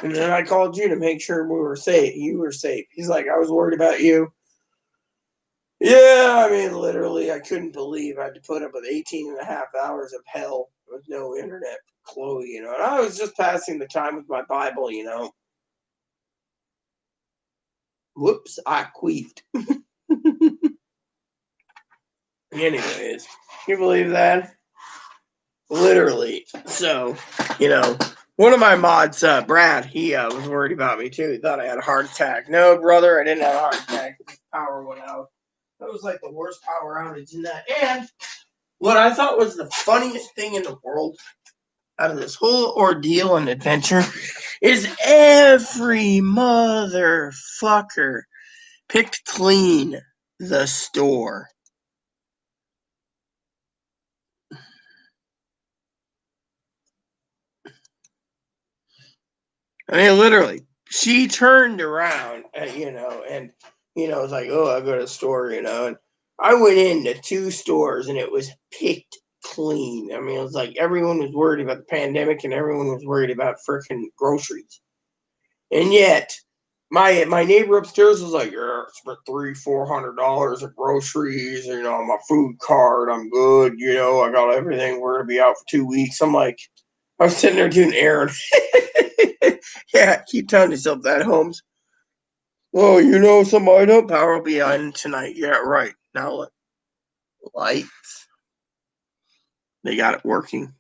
Speaker 1: And then I called you to make sure we were safe. You were safe. He's like, I was worried about you. Yeah, I mean, literally, I couldn't believe I had to put up with 18 and a half hours of hell with no internet for Chloe, And I was just passing the time with my Bible, Whoops, I queefed. Anyways, can you believe that? Literally. So, one of my mods, Brad, he was worried about me too. He thought I had a heart attack. No, brother, I didn't have a heart attack. Power went out. That was like the worst power outage in that. And What I thought was the funniest thing in the world out of this whole ordeal and adventure is every motherfucker picked clean the store. I mean, literally, she turned around, and was like, "Oh, I go to the store," and I went into 2 stores and it was picked clean. I mean, it was like everyone was worried about the pandemic and everyone was worried about freaking groceries, and yet my neighbor upstairs was like, "Yeah, it's for $300-400 of groceries. My food card, I'm good. I got everything. We're gonna be out for 2 weeks." I'm like, I was sitting there doing errand. Yeah, keep telling yourself that, Holmes. Well, somebody don't power will be on tonight. Yeah, right. Now look, lights. They got it working.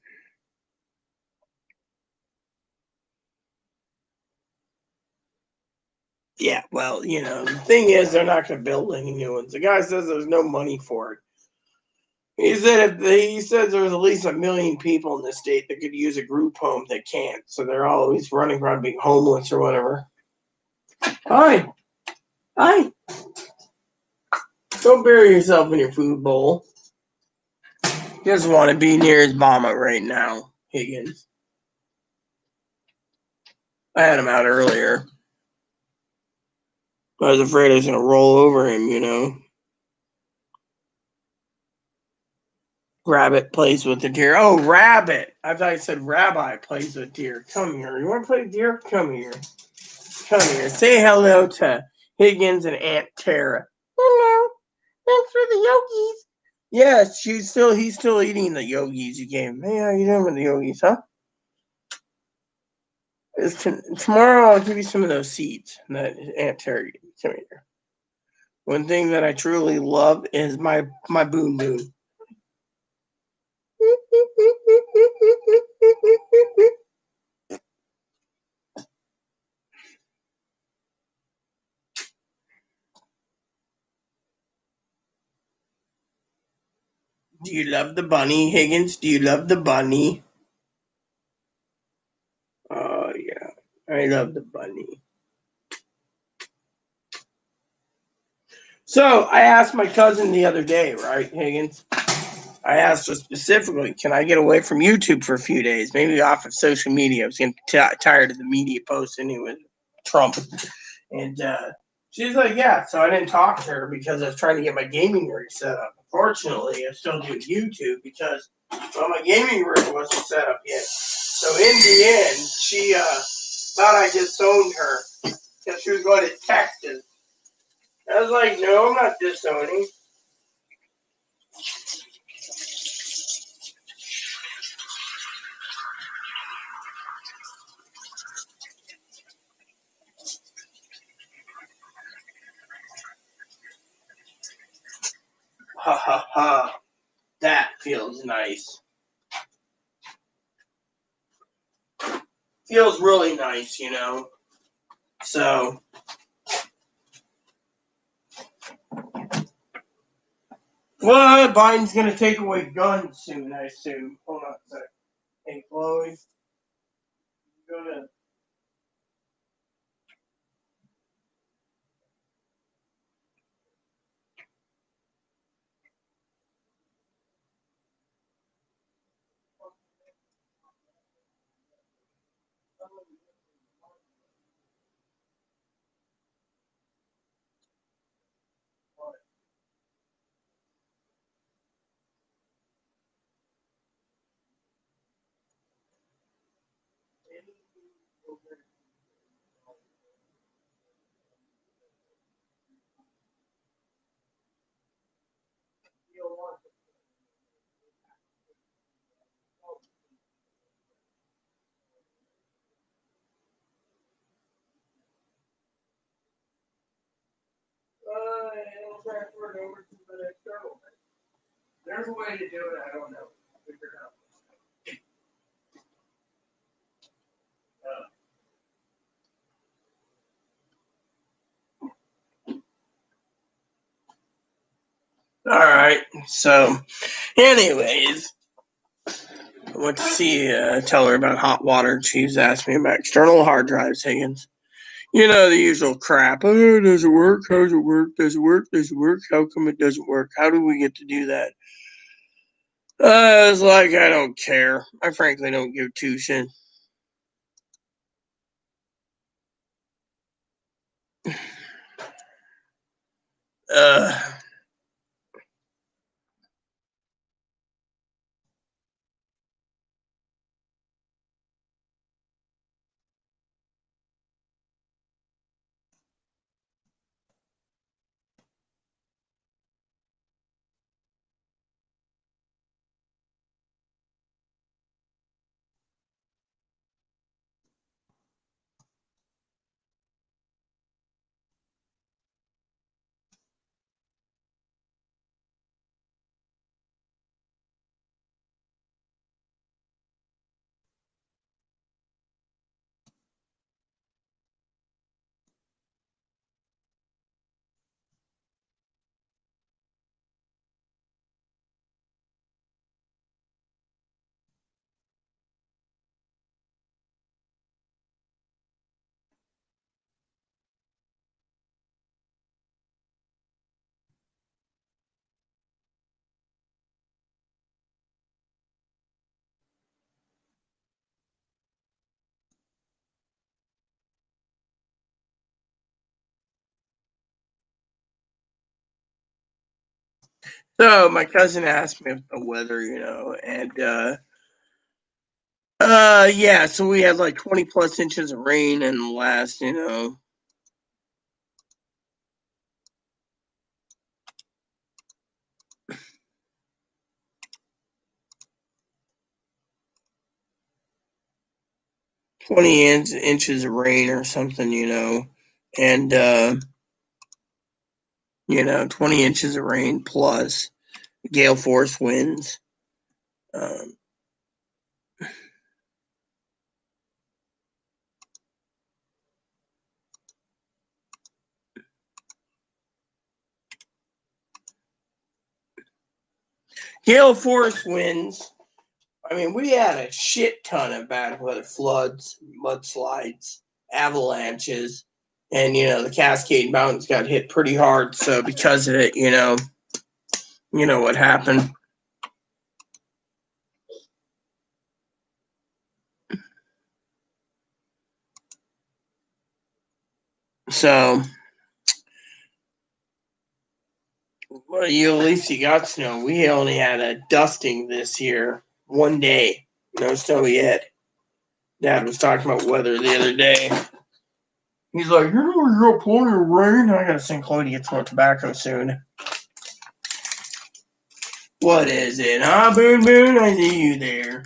Speaker 1: Yeah, well, the thing is, they're not going to build any new ones. The guy says there's no money for it. He says there's at least 1 million people in the state that could use a group home that can't. So they're always running around being homeless or whatever. Hi. Hi. Don't bury yourself in your food bowl. He doesn't want to be near his mama right now, Higgins. I had him out earlier. I was afraid I was going to roll over him. Rabbit plays with the deer. Oh, rabbit. I thought you said rabbi plays with deer. Come here. You want to play deer? Come here. Come here. Say hello to Higgins and Aunt Tara. Hello. Thanks for the yogis. Yes, he's still eating the yogis you gave him. Hey, how you doing with the yogis, huh? Tomorrow I'll give you some of those seeds that Aunt Tara gave me. Come here. One thing that I truly love is my Boon Boon. Do you love the bunny, Higgins? Do you love the bunny? Oh, yeah. I love the bunny. So I asked my cousin the other day, right, Higgins? I asked her specifically, can I get away from YouTube for a few days? Maybe off of social media. I was getting tired of the media posts anyway, Trump. And she's like, yeah. So I didn't talk to her because I was trying to get my gaming rig set up. Unfortunately, I'm still doing YouTube because my gaming rig wasn't set up yet. So in the end, she thought I disowned her because she was going to Texas. I was like, no, I'm not disowning. Ha ha ha. That feels nice. Feels really nice, So, well, Biden's going to take away guns soon, I assume. Hold on a sec. Hey, Chloe. Go to. It'll transfer it over to the external. There's a way to do it. I don't know. Figure it out. All right. So, Anyways, I went to see tell her about hot water. She's asked me about external hard drives, Higgins. You know, the usual crap. Oh, does it work? How does it work? Does it work? Does it work? How come it doesn't work? How do we get to do that? It's like I don't care. I frankly don't give two shits. Uh, so my cousin asked me about the weather, and yeah, so we had like 20 plus inches of rain in the last, 20 inches of rain or something, and 20 inches of rain plus gale force winds. Um, Gale force winds. I mean, we had a shit ton of bad weather, floods, mudslides, avalanches, and the Cascade Mountains got hit pretty hard. So because of it, you know what happened. So, well, at least you got snow. We only had a dusting this year, one day. No snow yet. Dad was talking about weather the other day. He's like, you got plenty of rain. I gotta send Chloe to get some more tobacco soon. What is it? Huh, Boon Boon? I see you there.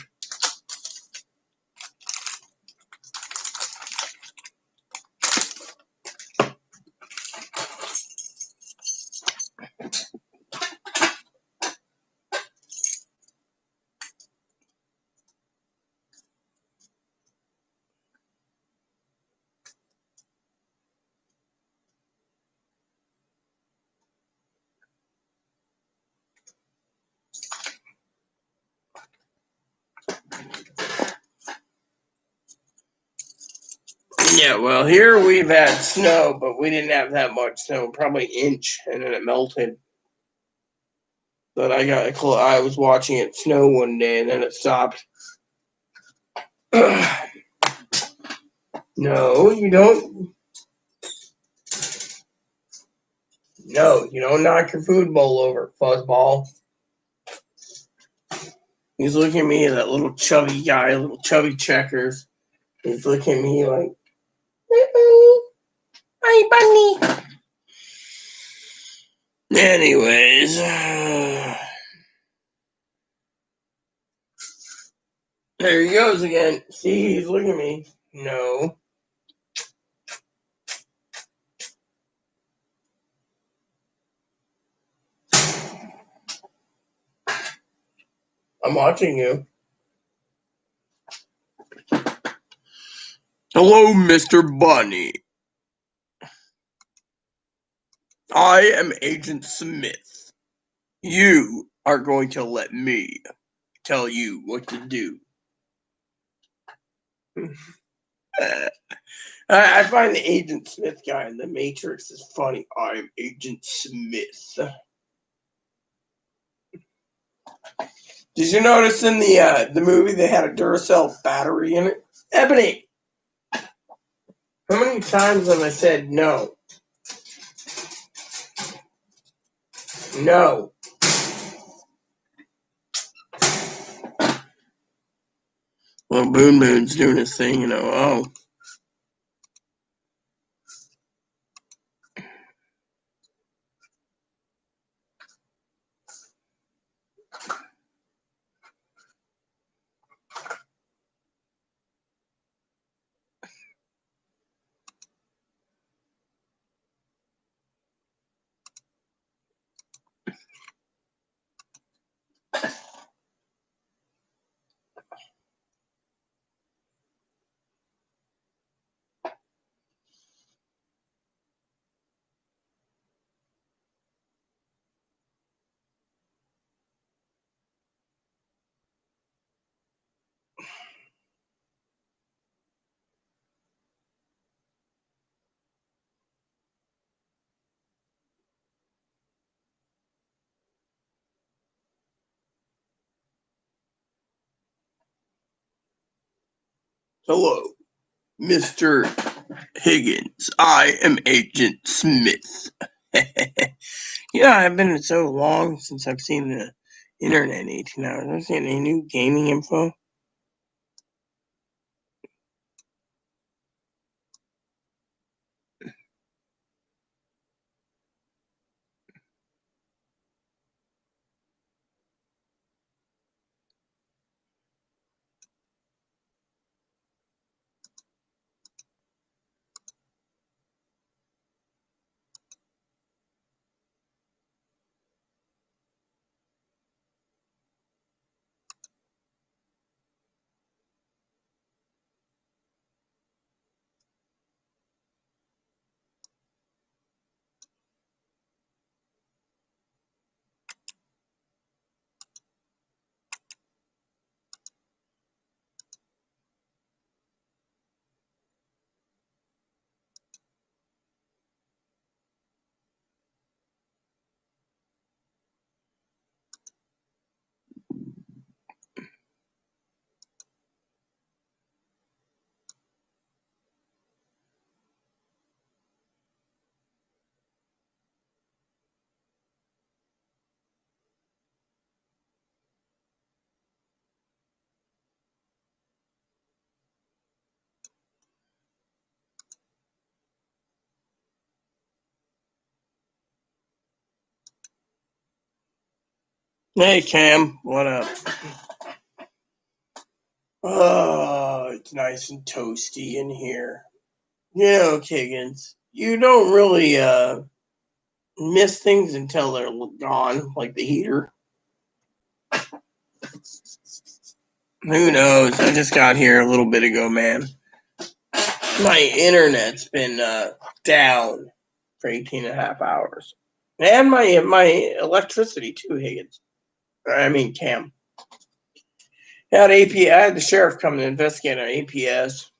Speaker 1: Yeah, well, here we've had snow, but we didn't have that much snow, probably an inch, and then it melted. But I was watching it snow one day, and then it stopped. No, you don't. No, you don't knock your food bowl over, fuzzball. He's looking at me, that little chubby guy, little chubby checkers. He's looking at me like, hi, bunny. Anyways, there he goes again. See, he's looking at me. No. I'm watching you. Hello, Mr. Bunny. I am Agent Smith. You aren't going to let me tell you what to do. I find the Agent Smith guy in The Matrix is funny. I'm Agent Smith. Did you notice in the movie they had a Duracell battery in it? Ebony, how many times have I said no? No. Well, Boon Boon's doing his thing, Oh. Hello, Mr. Higgins. I am Agent Smith. I've been so long since I've seen the internet in 18 hours. I've seen any new gaming info. Hey, Cam, what up? Oh, it's nice and toasty in here. Higgins, you don't really miss things until they're gone, like the heater. Who knows? I just got here a little bit ago, man. My internet's been down for 18 and a half hours. And my electricity too, Higgins. I mean, Cam. I had the sheriff come and investigate our APS.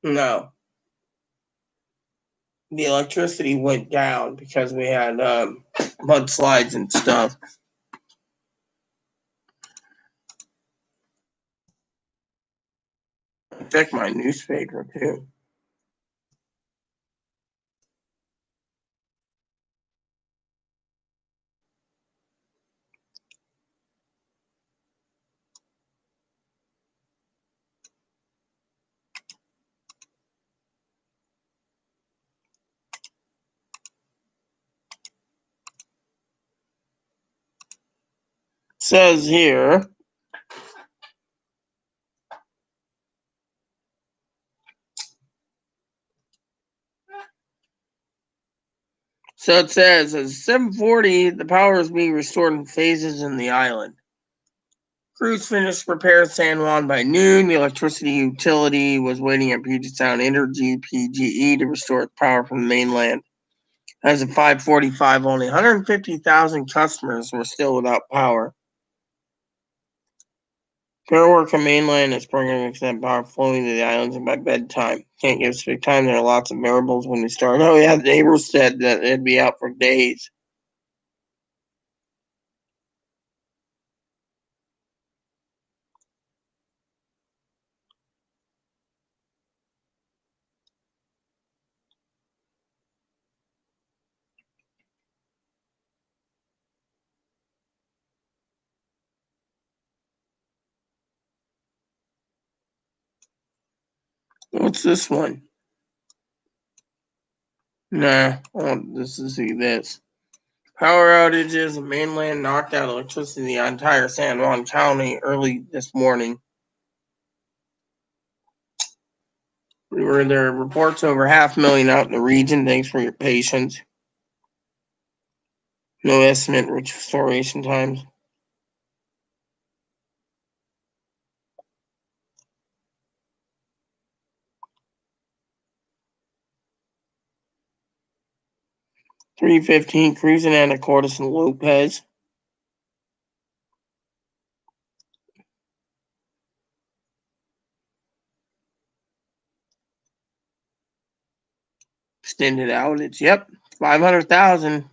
Speaker 1: No. The electricity went down because we had mudslides and stuff. Check my newspaper too. Says here, so it says at 7:40, the power is being restored in phases in the island. Crews finished repairs San Juan by noon. The electricity utility was waiting at Puget Sound Energy (PGE) to restore its power from the mainland. As of 5:45, only 150,000 customers were still without power. Fair work on mainland is programming to extend power flowing to the islands by bedtime. Can't give specific time. There are lots of variables when we start. Oh yeah, the neighbors said that it'd be out for days. What's this one? Nah, this is this. Power outages in mainland knocked out electricity in the entire San Juan County early this morning. There are reports over 500,000 out in the region. Thanks for your patience. No estimate restoration times. $3.15 cruising Anacortes and Lopez. Extended outage. Yep, 500,000.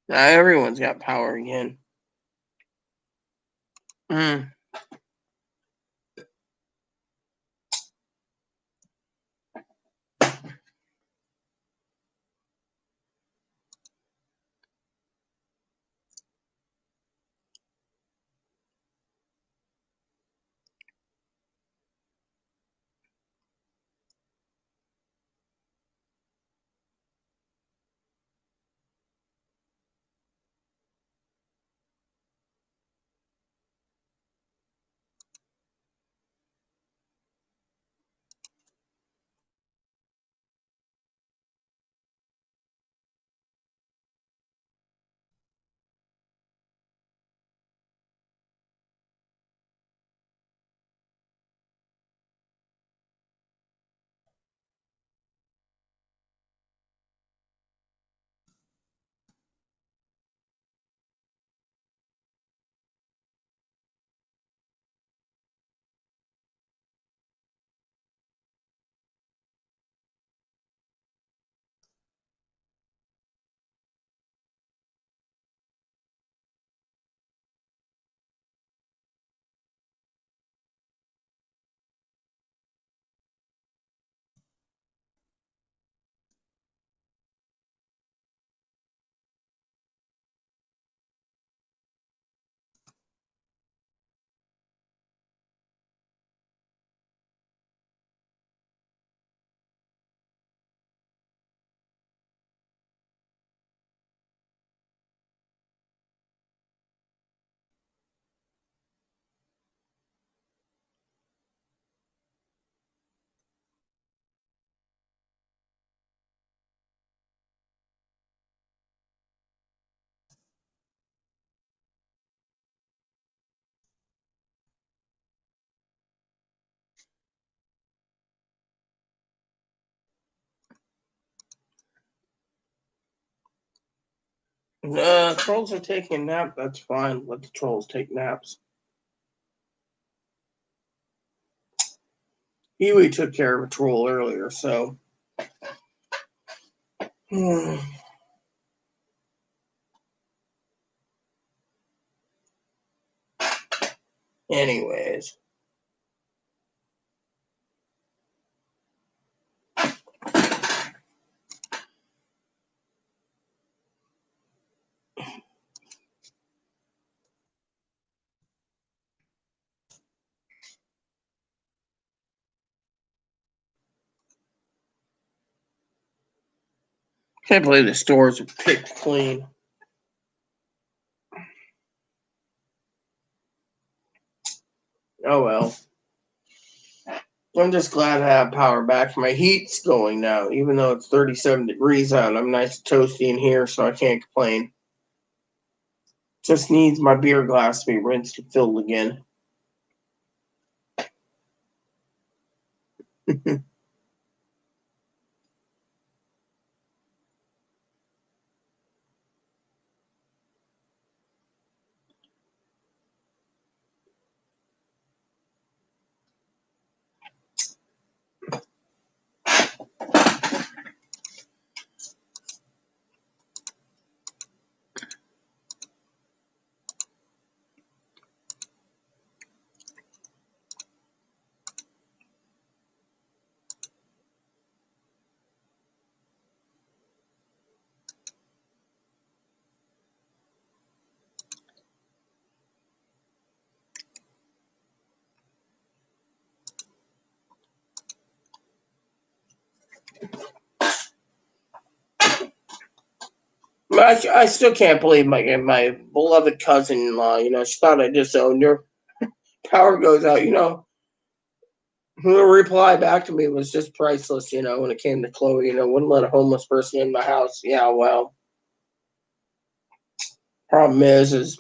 Speaker 1: Now everyone's got power again. Trolls are taking a nap. That's fine. Let the trolls take naps. Huey took care of a troll earlier, so. Anyways. Can't believe the stores are picked clean. Oh well. I'm just glad I have power back. My heat's going now, even though it's 37 degrees out. I'm nice and toasty in here, so I can't complain. Just needs my beer glass to be rinsed and filled again. I still can't believe my beloved cousin-in-law. She thought I disowned her. Power goes out. Her reply back to me was just priceless. When it came to Chloe, wouldn't let a homeless person in my house. Yeah, well, problem is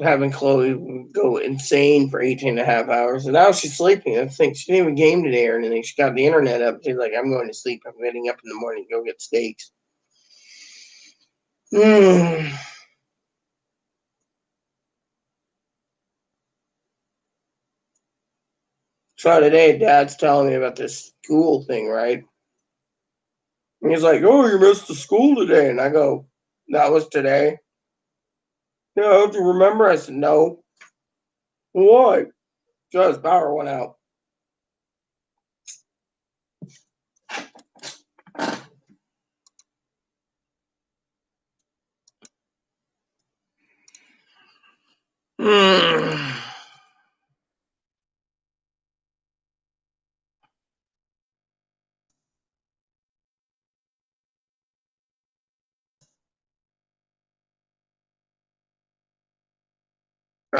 Speaker 1: having Chloe go insane for 18 and a half hours. And now she's sleeping. I think she didn't even game today or anything. She got the internet up. She's like, I'm going to sleep. I'm getting up in the morning to go get steaks. So today, Dad's telling me about this school thing, right? And he's like, oh, you missed the school today. And I go, that was today? Yeah, don't you remember? I said, no. Why? Because power went out. I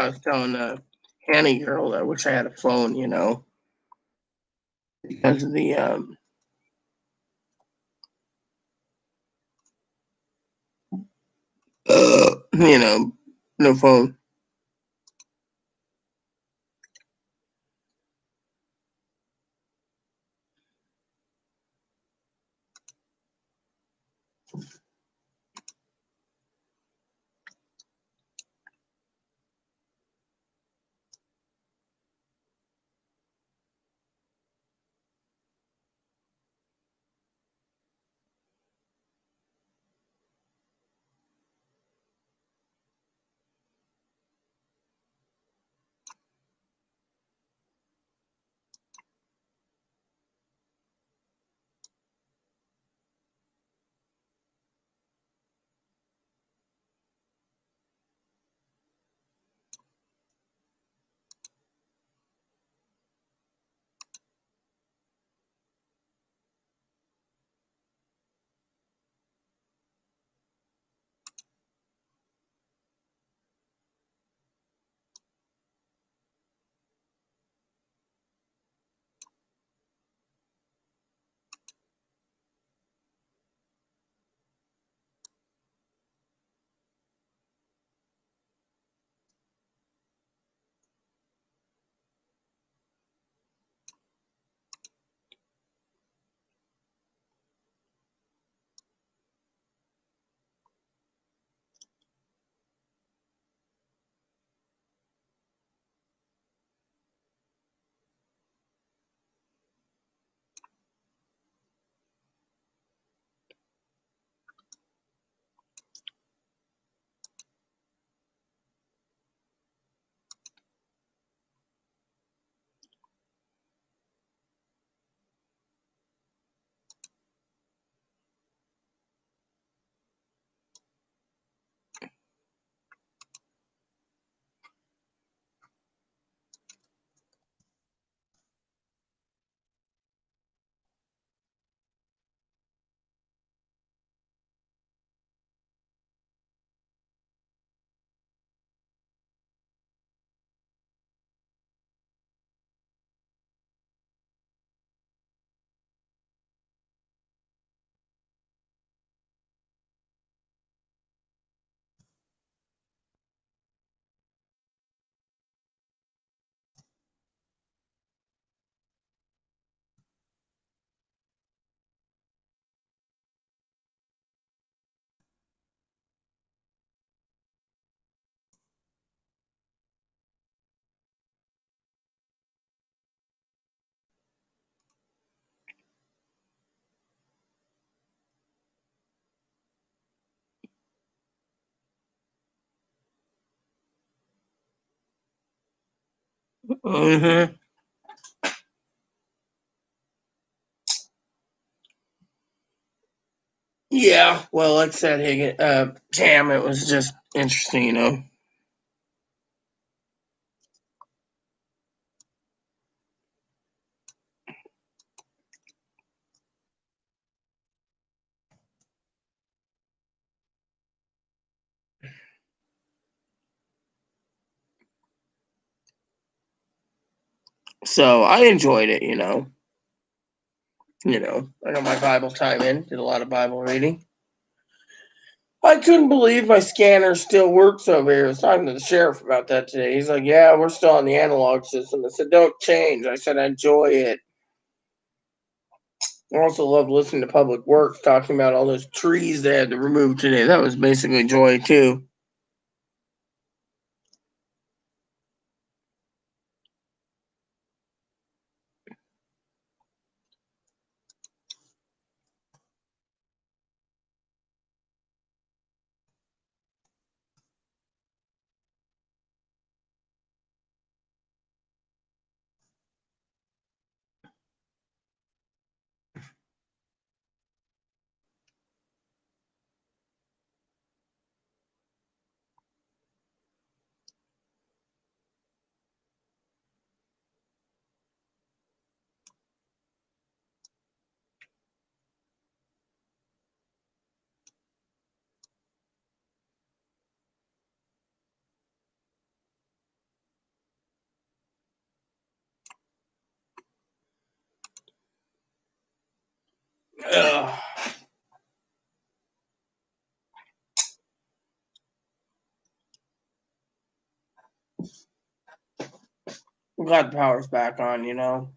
Speaker 1: was telling Hanny girl that I wish I had a phone, because of the no phone. Mm-hmm. Yeah, well, like I said, Tam, it was just interesting, you know. So I enjoyed it, you know. I got my Bible time in, did a lot of Bible reading. I couldn't believe my scanner still works over here. I was talking to the sheriff about that today. He's like, "Yeah, we're still on the analog system." I said, "Don't change." I said, "I enjoy it." I also love listening to Public Works talking about all those trees they had to remove today. That was basically joy too. Ugh. I'm glad the power's back on, you know.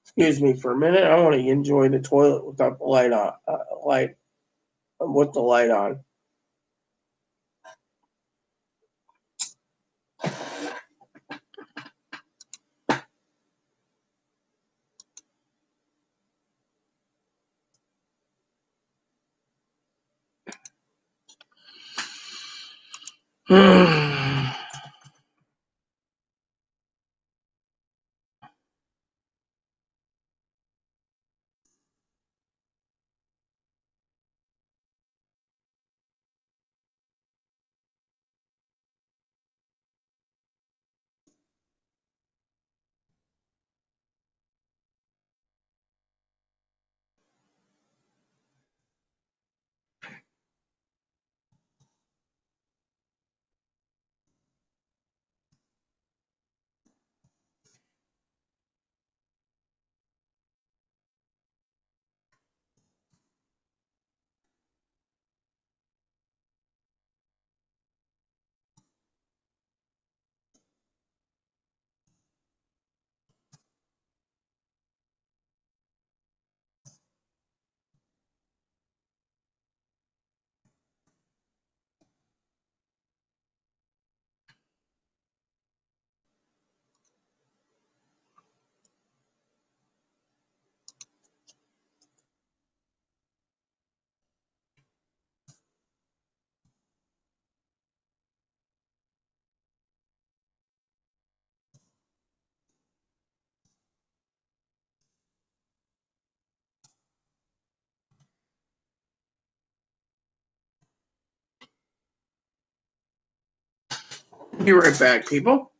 Speaker 1: Excuse me for a minute. I want to enjoy the toilet without the light on. Light with the light on. Be right back, people.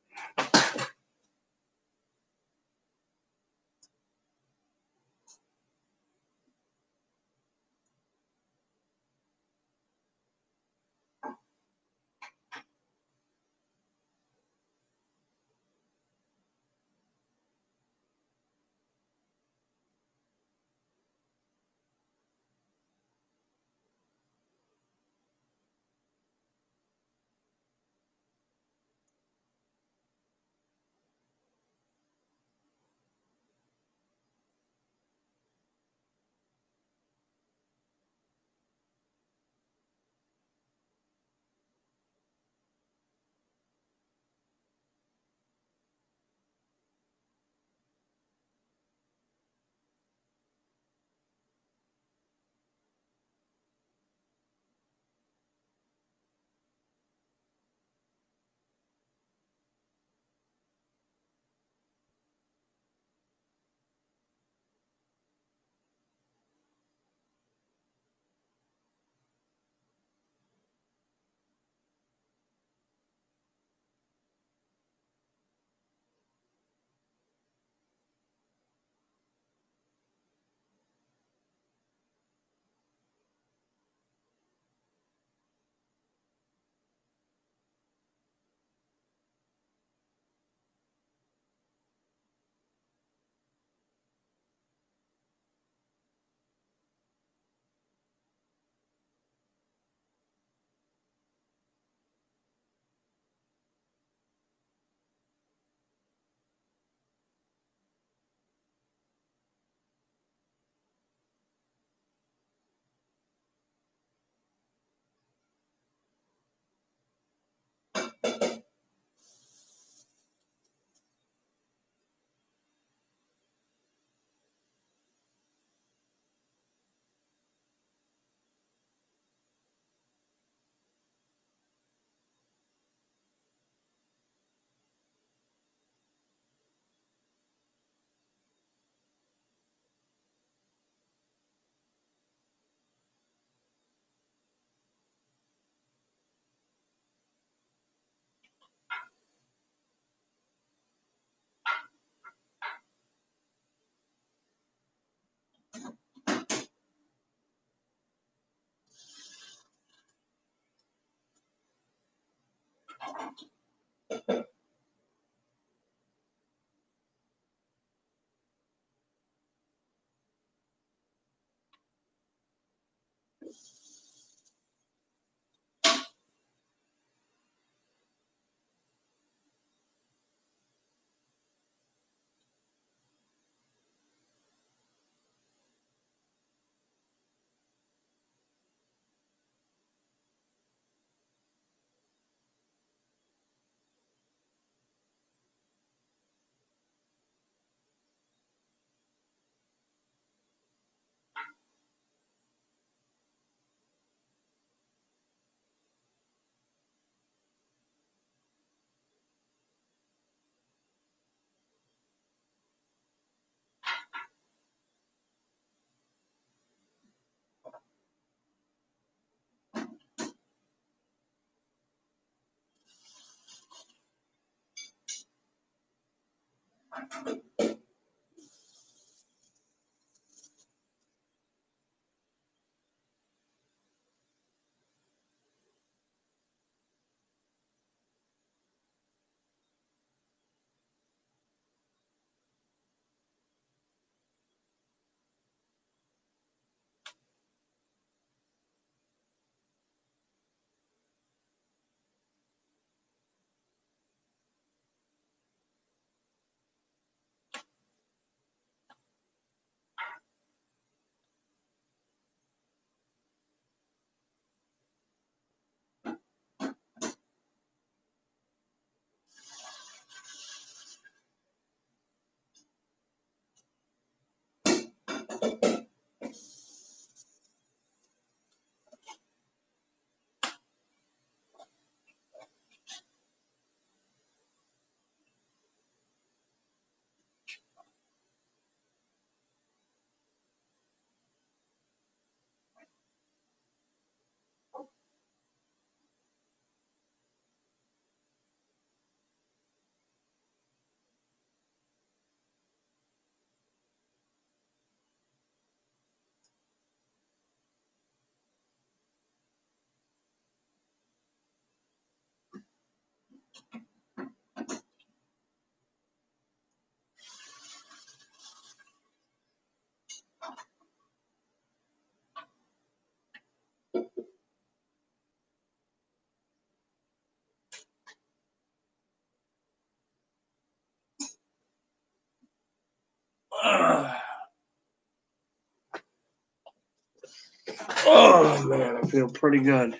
Speaker 1: Oh man, I feel pretty good.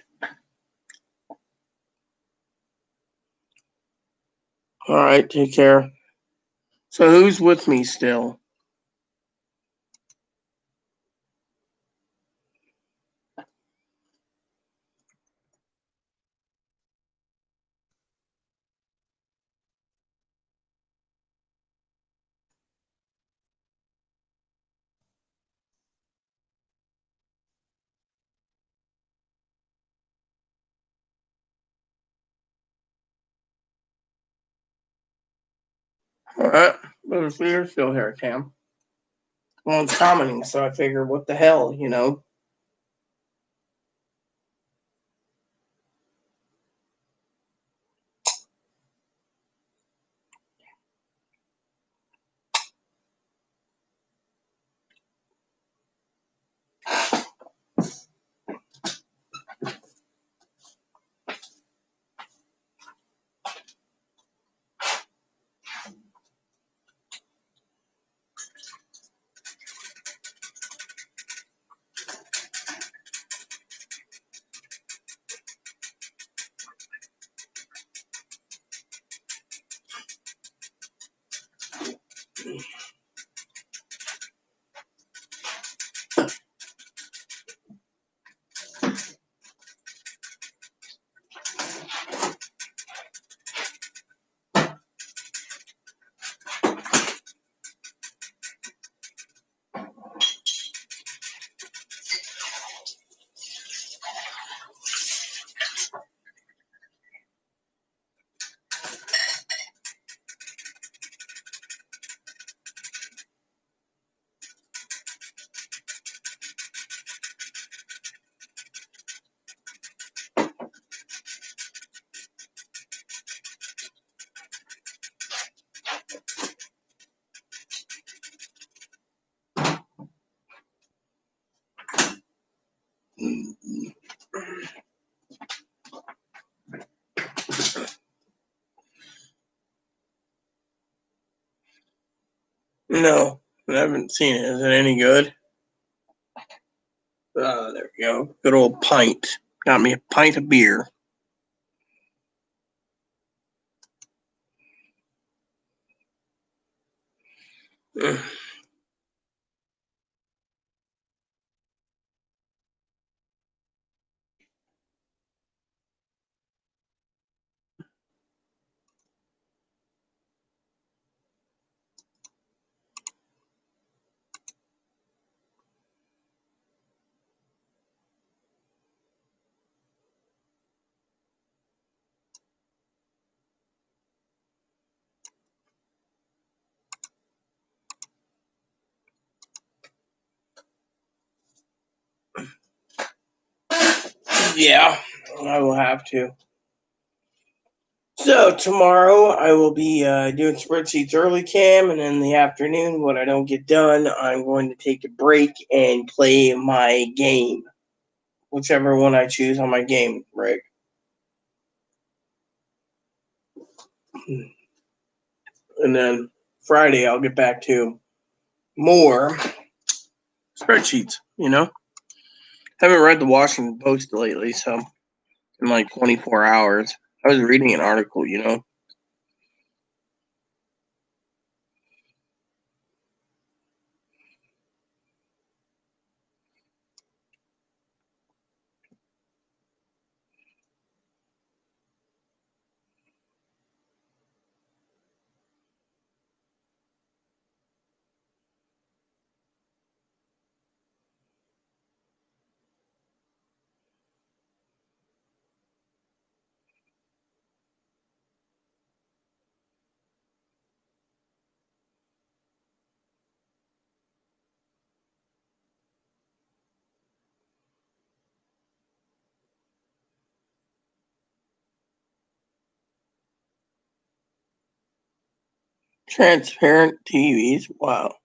Speaker 1: All right, take care. So who's with me still? All right, but you're still here, Cam. Well, it's commenting, so I figure, what the hell, you know? No, I haven't seen it. Is it any good? There we go. Good old pint. Got me a pint of beer. Mm. Yeah, I will have to. So tomorrow I will be doing spreadsheets early cam, and in the afternoon, what I don't get done, I'm going to take a break and play my game, whichever one I choose on my game break. And then Friday I'll get back to more spreadsheets. Haven't read the Washington Post lately, so in like 24 hours, I was reading an article. Transparent TVs. Wow.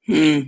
Speaker 1: Hmm.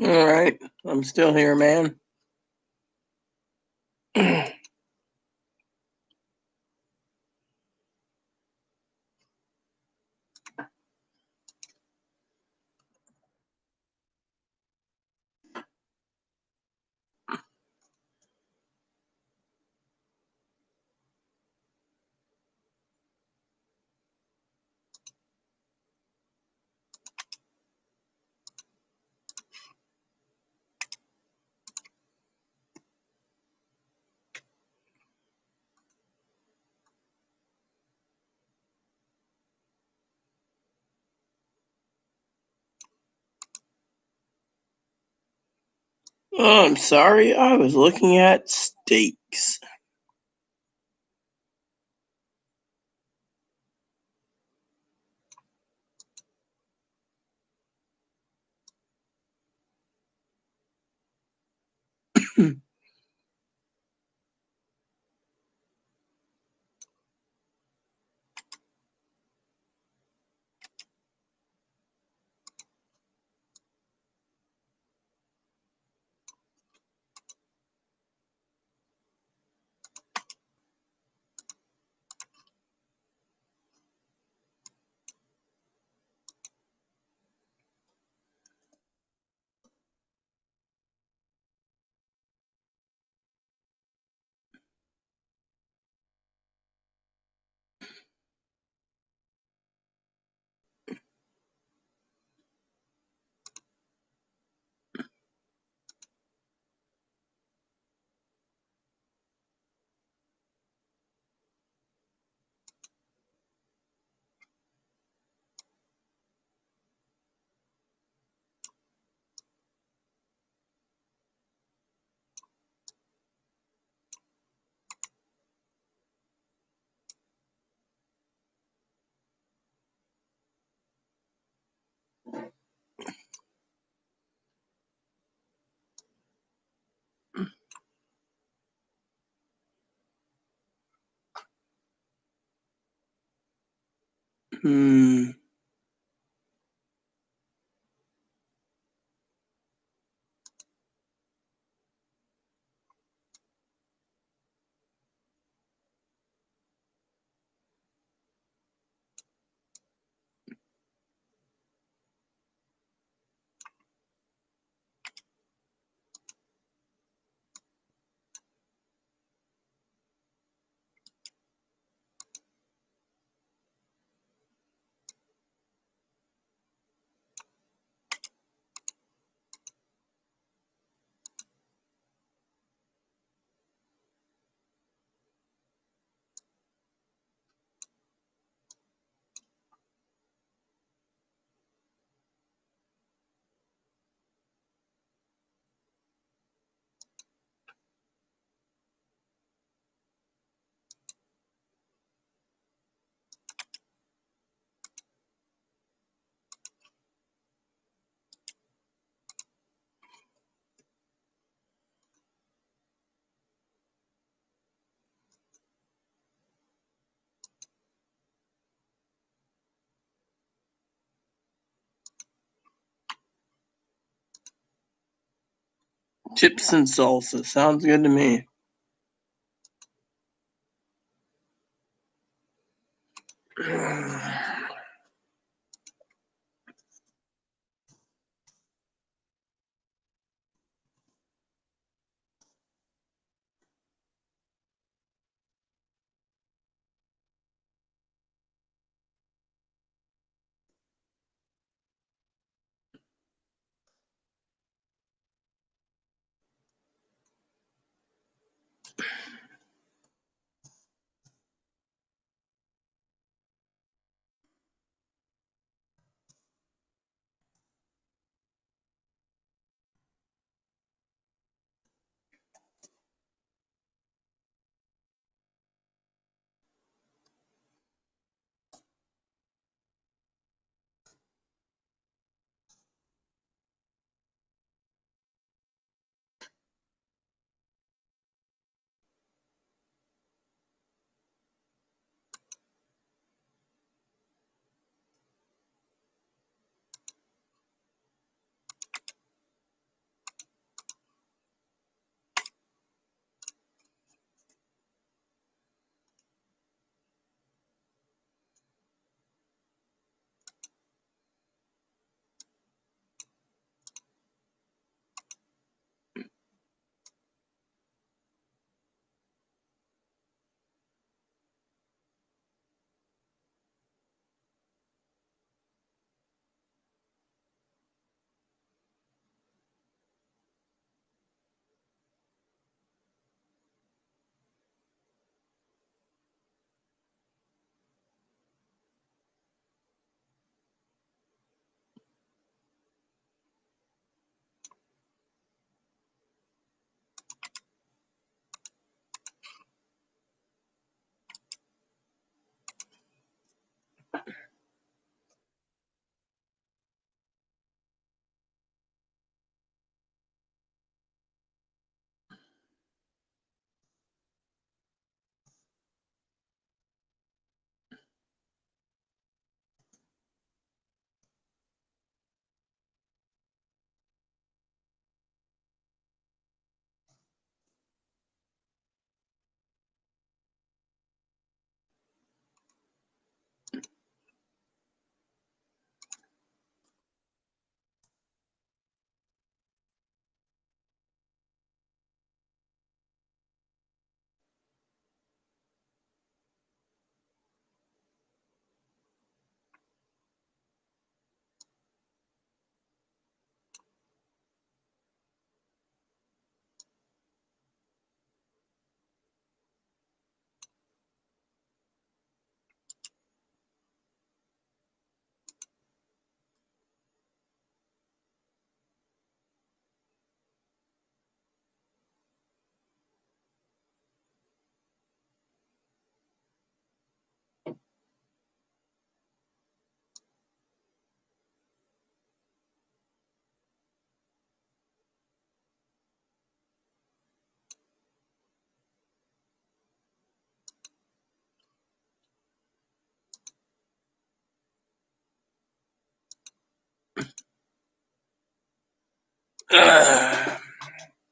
Speaker 1: All right. I'm still here, man. Oh, I'm sorry. I was looking at steaks. Hmm. Chips and salsa. Sounds good to me.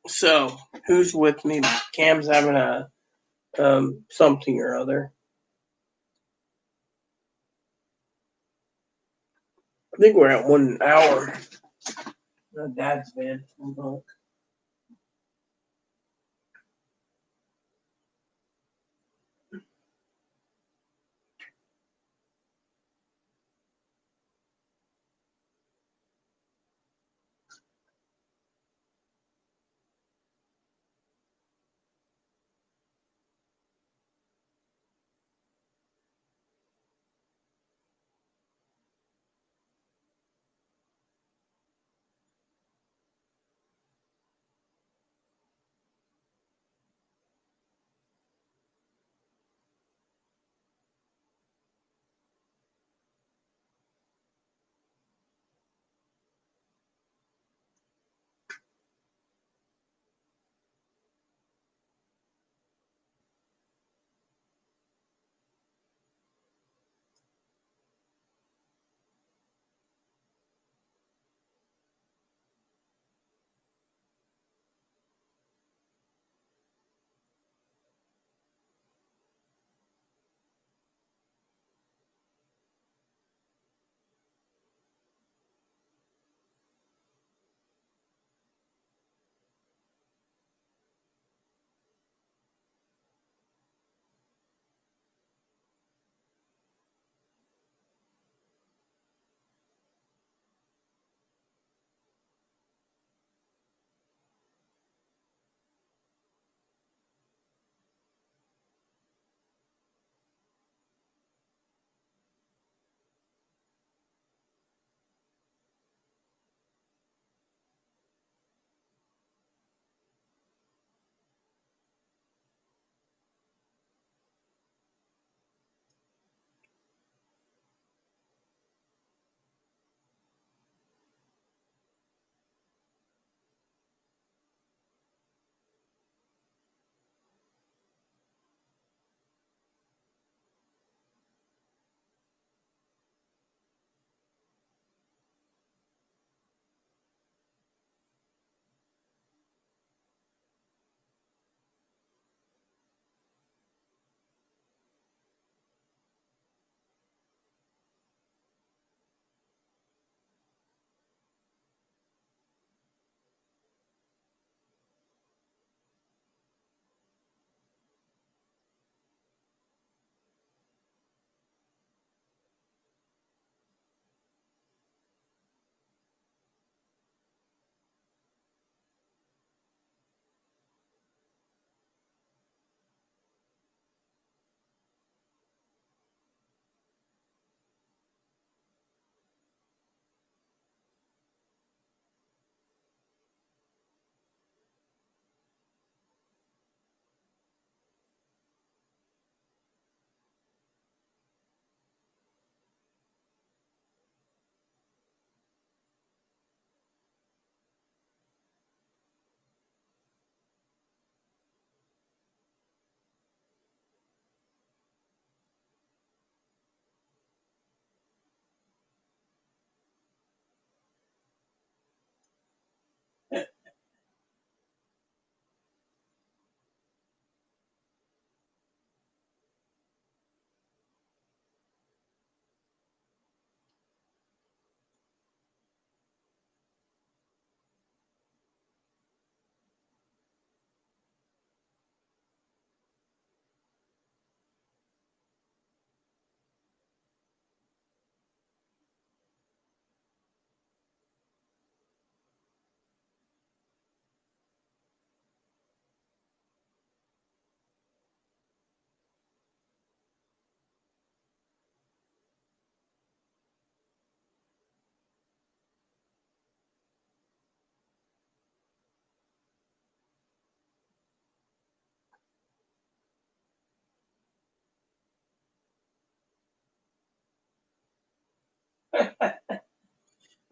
Speaker 1: So, who's with me? Cam's having a something or other. I think we're at 1 hour. Dad's bed.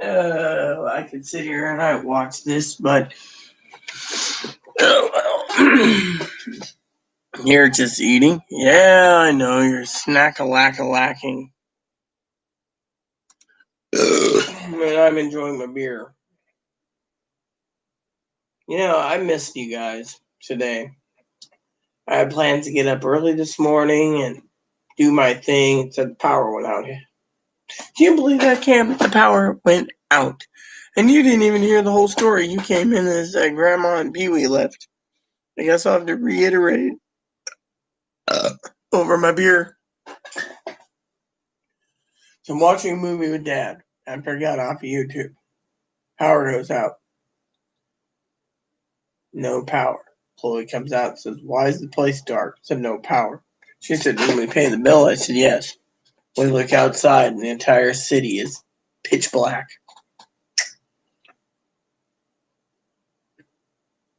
Speaker 1: I could sit here and I watch this, but oh well. You're just eating? Yeah, I know. You're snack-a-lack-a-lacking. And I'm enjoying my beer. I missed you guys today. I had plans to get up early this morning and do my thing. Said the power went out. Do you believe that, Cam? The power went out. And you didn't even hear the whole story. You came in as Grandma and Pee Wee left. I guess I'll have to reiterate over my beer. So I'm watching a movie with Dad after I got off of YouTube. Power goes out. No power. Chloe comes out and says, "Why is the place dark?" I said, "No power." She said, "Didn't we pay the bill?" I said, "Yes." We look outside and the entire city is pitch black.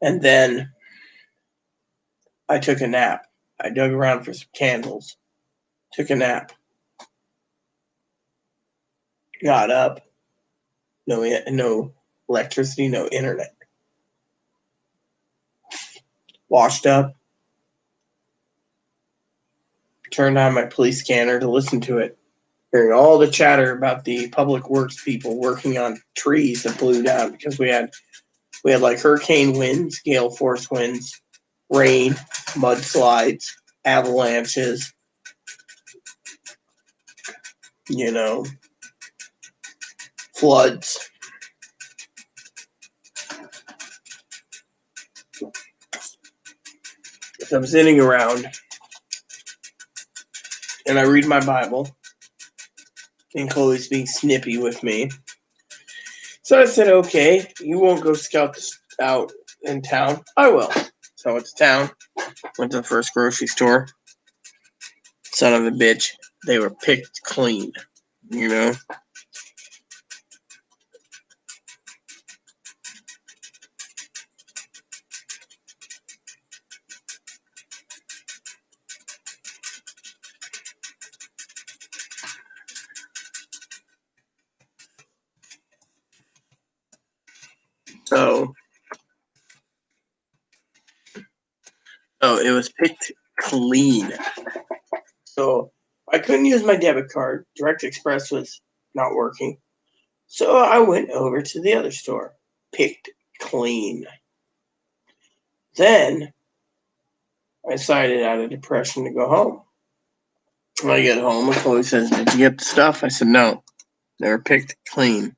Speaker 1: And then I took a nap. I dug around for some candles. Took a nap. Got up. No electricity, no internet. Washed up. Turned on my police scanner to listen to it. Hearing all the chatter about the public works people working on trees that blew down because we had like hurricane winds, gale force winds, rain, mudslides, avalanches, floods. So I'm sitting around and I read my Bible, and Chloe's being snippy with me. So I said, "Okay, you won't go scout this out in town. I will." So I went to town, went to the first grocery store. Son of a bitch, they were picked clean, So it was picked clean. So I couldn't use my debit card. Direct Express was not working. So I went over to the other store. Picked clean. Then I decided out of depression to go home. When I get home, Chloe says, "Did you get the stuff?" I said, "No. They were picked clean."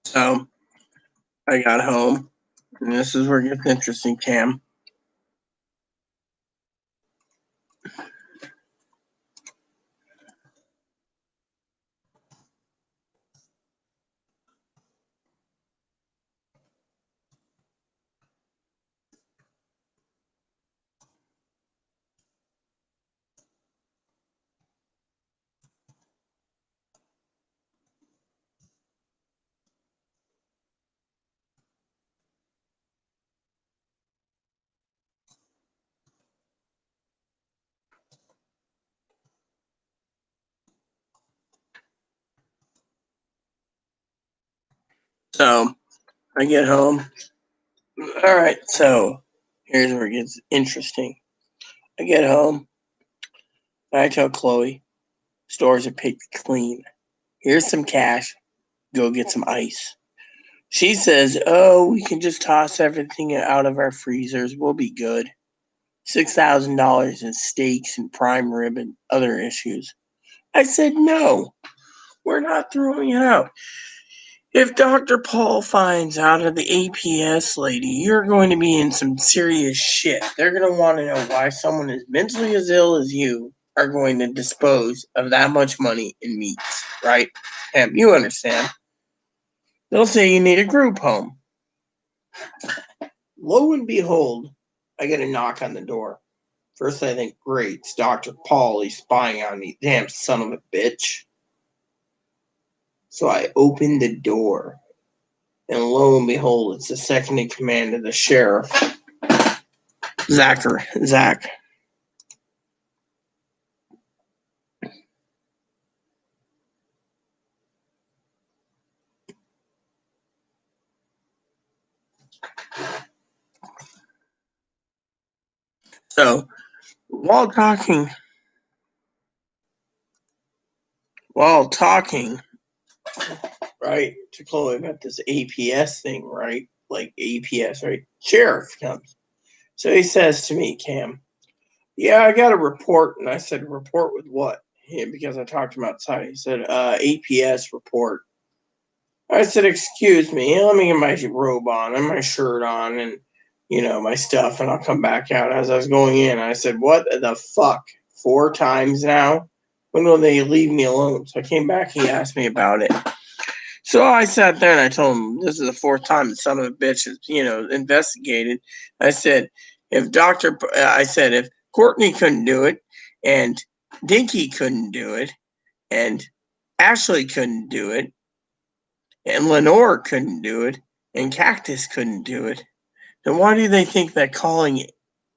Speaker 1: So I got home, and this is where it gets interesting, Cam. So I get home. All right, so here's where it gets interesting. I get home, and I tell Chloe, "Stores are picked clean. Here's some cash. Go get some ice." She says, "Oh, we can just toss everything out of our freezers. We'll be good. $6,000 in steaks and prime rib and other issues." I said, "No, we're not throwing it out. If Dr. Paul finds out of the APS lady, you're going to be in some serious shit. They're going to want to know why someone as mentally as ill as you are going to dispose of that much money in meats, right? And you understand. They'll say you need a group home." lo and behold, I get a knock on the door. First, I think, great, it's Dr. Paul. He's spying on me. Damn son of a bitch. So I open the door, and lo and behold, it's the second in command of the sheriff, Zach. So while talking, right, to Chloe about this APS thing, right? Like APS, right? Sheriff comes. So he says to me, Cam, yeah, I got a report. And I said, report with what? Yeah, because I talked to him outside. He said, APS report. I said, excuse me, let me get my robe on and my shirt on and, my stuff, and I'll come back out. As I was going in, I said, what the fuck? 4 times now? When will they leave me alone? So I came back, he asked me about it. So I sat there and I told him, this is the 4th time the son of a bitch is, investigated. I said, if Courtney couldn't do it, and Dinky couldn't do it, and Ashley couldn't do it, and Lenore couldn't do it, and Cactus couldn't do it, then why do they think that calling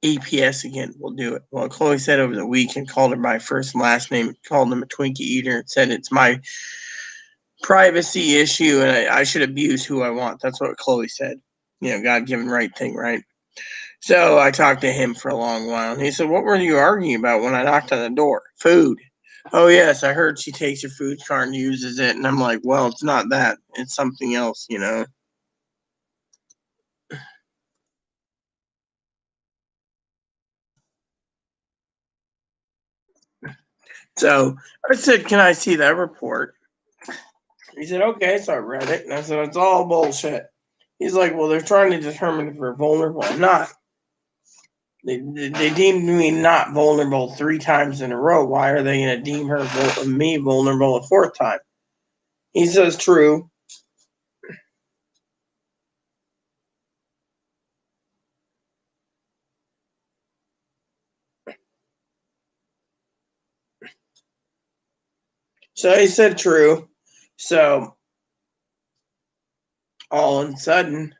Speaker 1: APS again will do it? Well, Chloe said over the weekend, called her by first and last name, called him a Twinkie eater, and said it's my privacy issue and I should abuse who I want. That's what Chloe said. God given right thing, right? So I talked to him for a long while, and he said, what were you arguing about when I knocked on the door? Food. Oh, yes, I heard she takes your food cart and uses it. And I'm like, well, it's not that. It's something else, So I said, can I see that report? He said, okay. So I read it, and I said, it's all bullshit. He's like, well, they're trying to determine if we're vulnerable or not. They deemed me not vulnerable 3 times in a row. Why are they going to deem me vulnerable a 4th time? He says, true. So he said, true. So all of a sudden,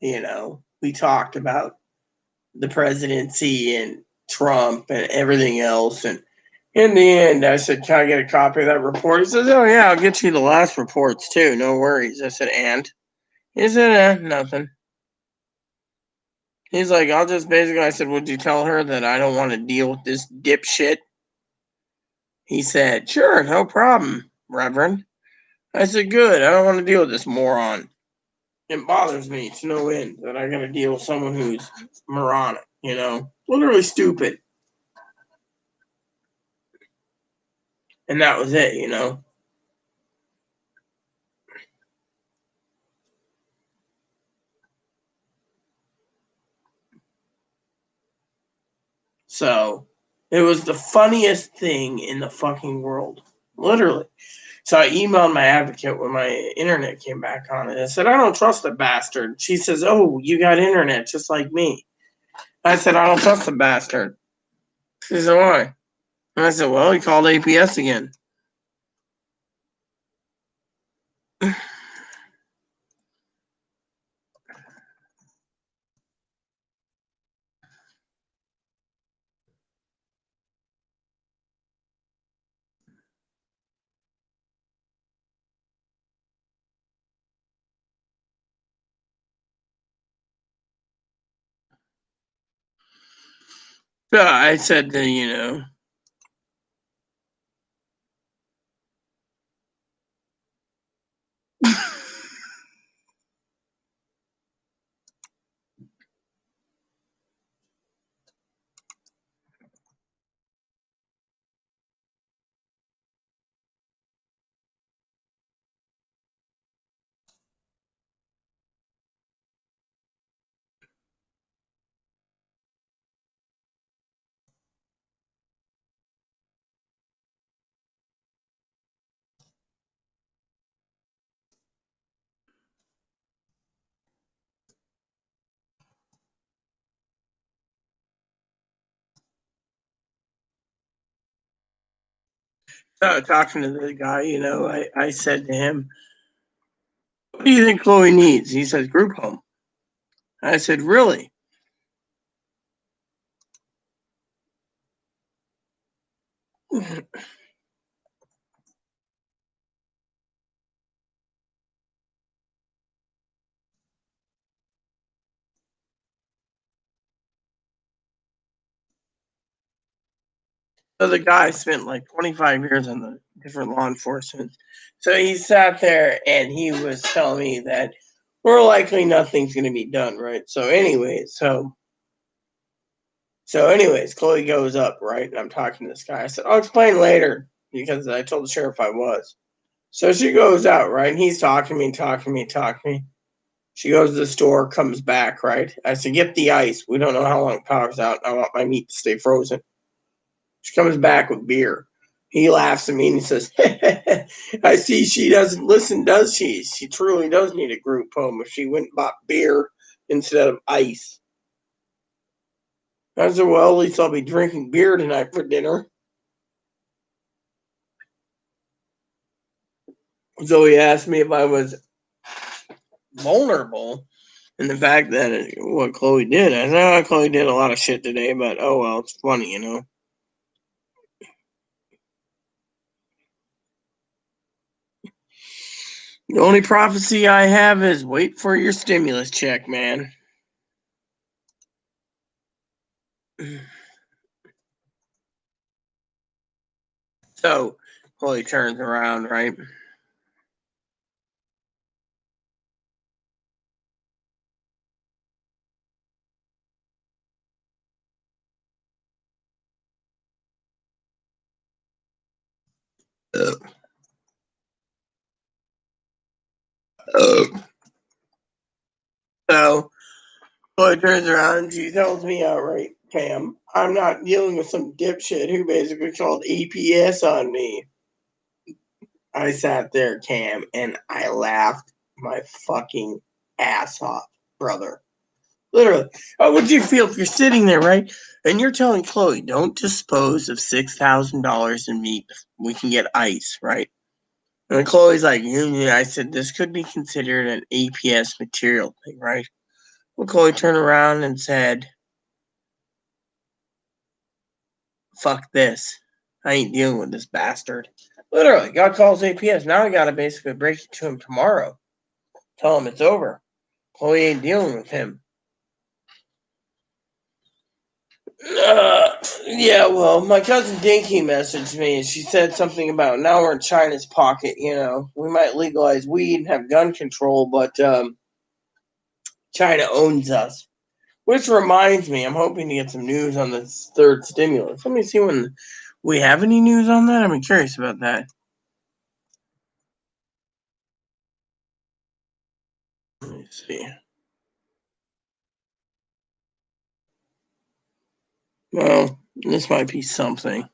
Speaker 1: we talked about the presidency and Trump and everything else. And in the end, I said, can I get a copy of that report? He says, oh, yeah, I'll get you the last reports too. No worries. I said, and? He said, nothing. He's like, I said, would you tell her that I don't want to deal with this dipshit? He said, sure, no problem, Reverend. I said, good, I don't want to deal with this moron. It bothers me to no end that I gotta deal with someone who's moronic, literally stupid. And that was it. So it was the funniest thing in the fucking world. Literally. So I emailed my advocate when my internet came back on it. I said, I don't trust the bastard. She says, oh, you got internet just like me. I said, I don't trust the bastard. She said, why? And I said, well, he called APS again. So I said, Talking to the guy, I said to him, "What do you think Chloe needs?" He says, "Group home." I said, "Really?" So the guy spent like 25 years on the different law enforcement. So he sat there and he was telling me that more likely nothing's going to be done, right? So anyways, Chloe goes up, right? And I'm talking to this guy. I said, "I'll explain later," because I told the sheriff I was. So she goes out, right? And he's talking to me. She goes to the store, comes back, right? I said, "Get the ice. We don't know how long power's out. I want my meat to stay frozen." She comes back with beer. He laughs at me and he says, "I see she doesn't listen, does she? She truly does need a group home if she went and bought beer instead of ice." I said, "Well, at least I'll be drinking beer tonight for dinner." So he asked me if I was vulnerable in the fact that what Chloe did. I said, "Oh, Chloe did a lot of shit today, but oh well, it's funny. The only prophecy I have is wait for your stimulus check, man." So Chloe turns around, right? Uh, uh. So Chloe turns around and she tells me outright, "Cam, I'm not dealing with some dipshit who basically called APS on me." I sat there, Cam, and I laughed my fucking ass off, brother. Literally. How would you feel if you're sitting there, right? And you're telling Chloe, "Don't dispose of $6,000 in meat. We can get ice," right? And Chloe's like, I said, "This could be considered an APS material thing, right?" Well, Chloe turned around and said, "Fuck this. I ain't dealing with this bastard." Literally, God calls APS. Now I gotta basically break it to him tomorrow. Tell him it's over. Chloe ain't dealing with him. Yeah, well, my cousin Dinky messaged me and she said something about now we're in China's pocket. We might legalize weed and have gun control, but China owns us. Which reminds me, I'm hoping to get some news on this third stimulus. Let me see when we have any news on that. I'm curious about that. Let me see. Well, this might be something.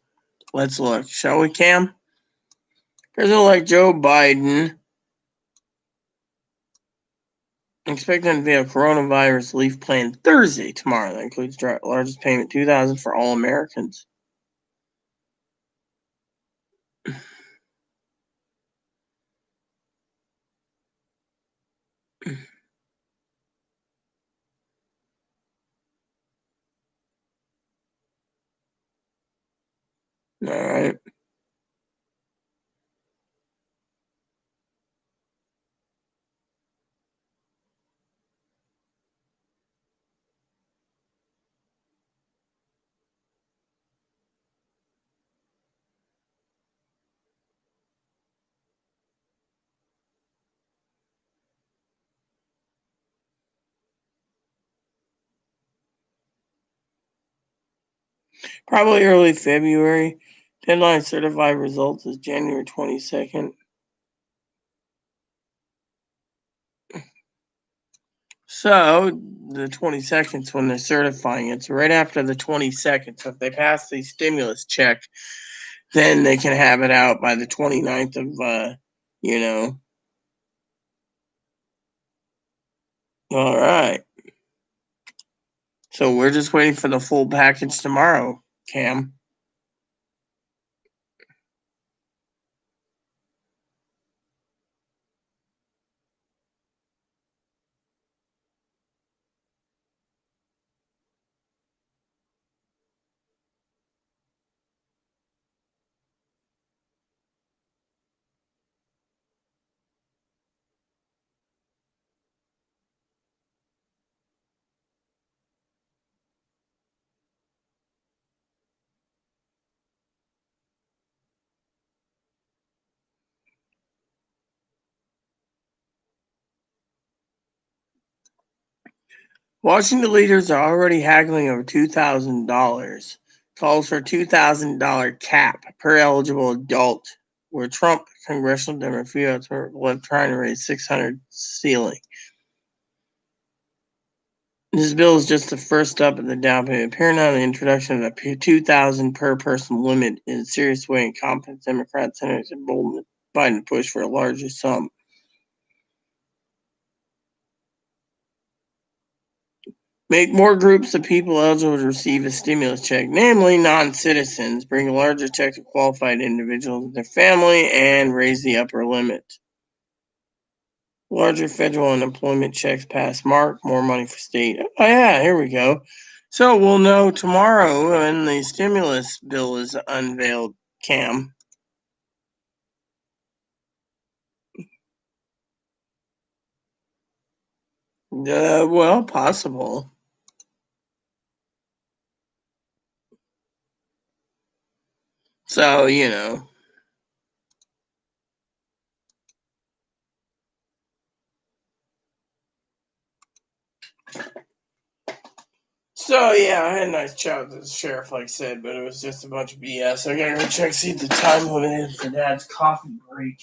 Speaker 1: Let's look, shall we, Cam? President-elect Joe Biden expecting to be a coronavirus relief plan Thursday, tomorrow. That includes largest payment, $2,000 for all Americans. All right. Probably early February. Deadline certified results is January 22nd. So the 22nd is when they're certifying it. So right after the 22nd. So if they pass the stimulus check, then they can have it out by the 29th of, you know. All right. So we're just waiting for the full package tomorrow, Cam. Washington leaders are already haggling over $2,000. Calls for $2,000 cap per eligible adult, where Trump congressional Democrats are left trying to raise $600 ceiling. This bill is just the first step in the down payment. Paramount, the introduction of a $2,000 per person limit in a serious way and competent Democrat senators emboldened Biden to push for a larger sum. Make more groups of people eligible to receive a stimulus check, namely non-citizens. Bring a larger check to qualified individuals and their family, and raise the upper limit. Larger federal unemployment checks pass mark. More money for state. Oh yeah, here we go. So we'll know tomorrow when the stimulus bill is unveiled, Cam. Well, possible. So, you know. So, yeah, I had a nice chat with the sheriff, like I said, but it was just a bunch of BS. I gotta go check, see if the time limit is for Dad's coffee break.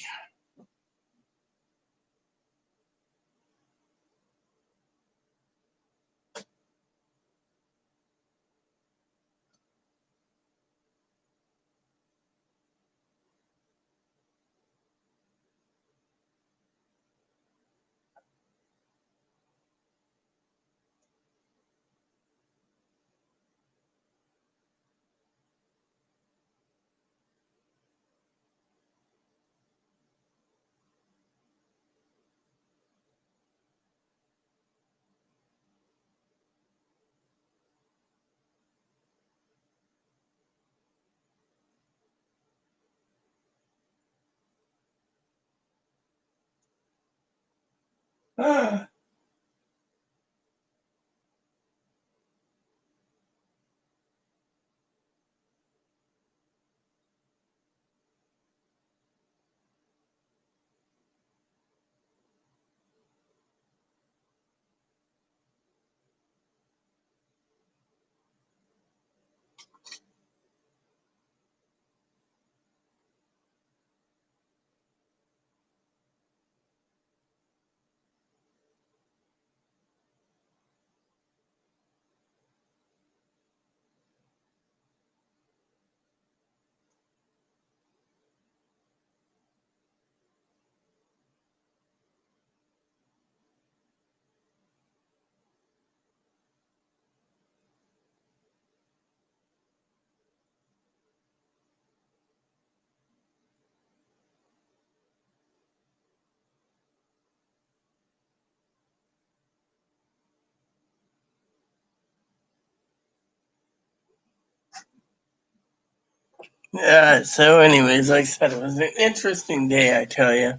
Speaker 1: Yeah, so anyways, like I said, it was an interesting day, I tell you.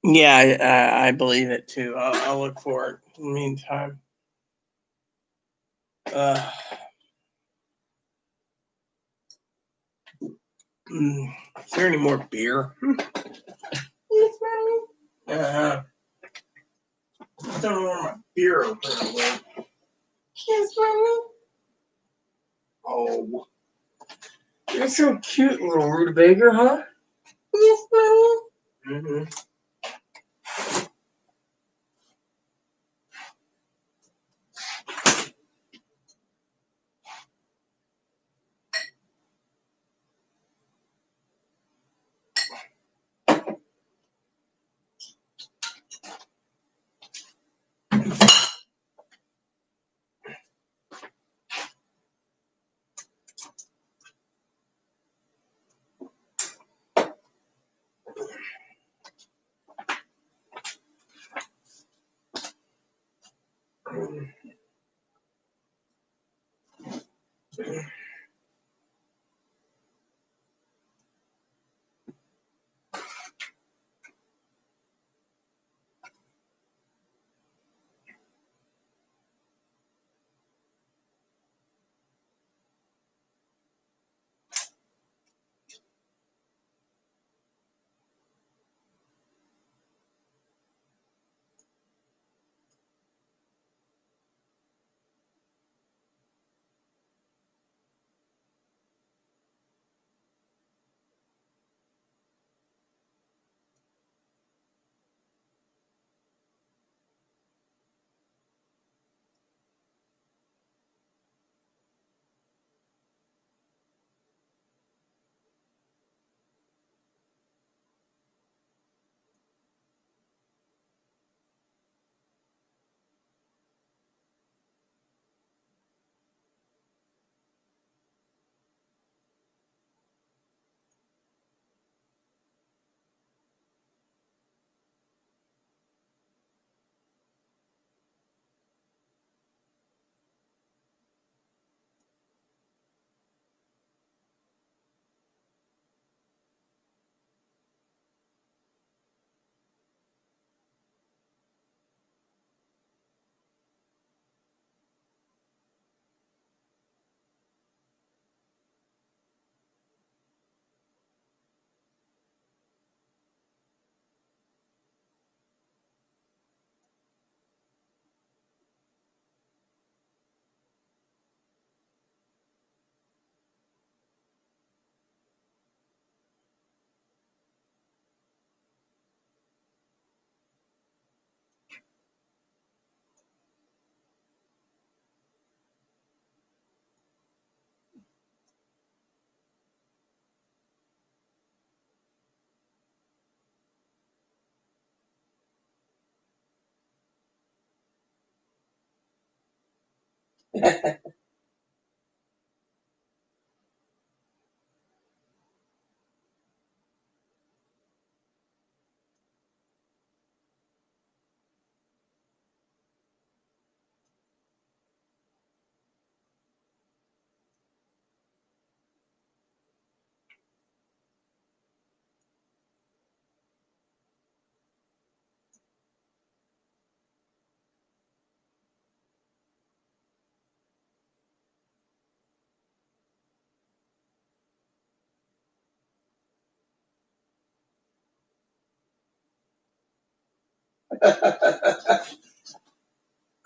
Speaker 1: Yeah, I believe it too. I'll look for it in the meantime. Is there any more beer? Yes, Mommy. Uh-huh. I don't know where my beer opener went. Yes, Mommy. Oh. You're so cute, little rutabaga, huh? Yes, Mommy. Mm-hmm.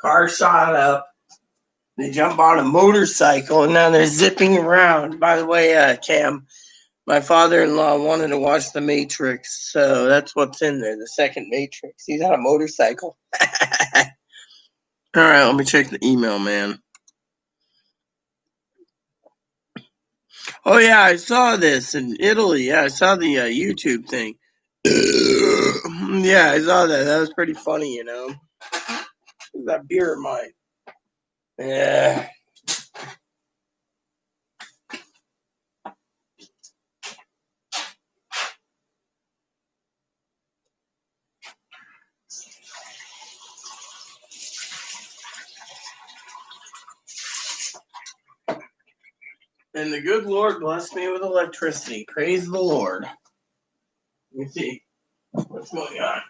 Speaker 1: Car shot up. They jump on a motorcycle and now they're zipping around. By the way, Cam, my father-in-law wanted to watch The Matrix, so that's what's in there, the second Matrix. He's on a motorcycle. All right, let me check the email, man. Oh, yeah, I saw this in Italy. Yeah, I saw the YouTube thing. Yeah, I saw that. That was pretty funny, you know. That beer of mine. Yeah. And the good Lord blessed me with electricity. Praise the Lord. Let me see what's going on.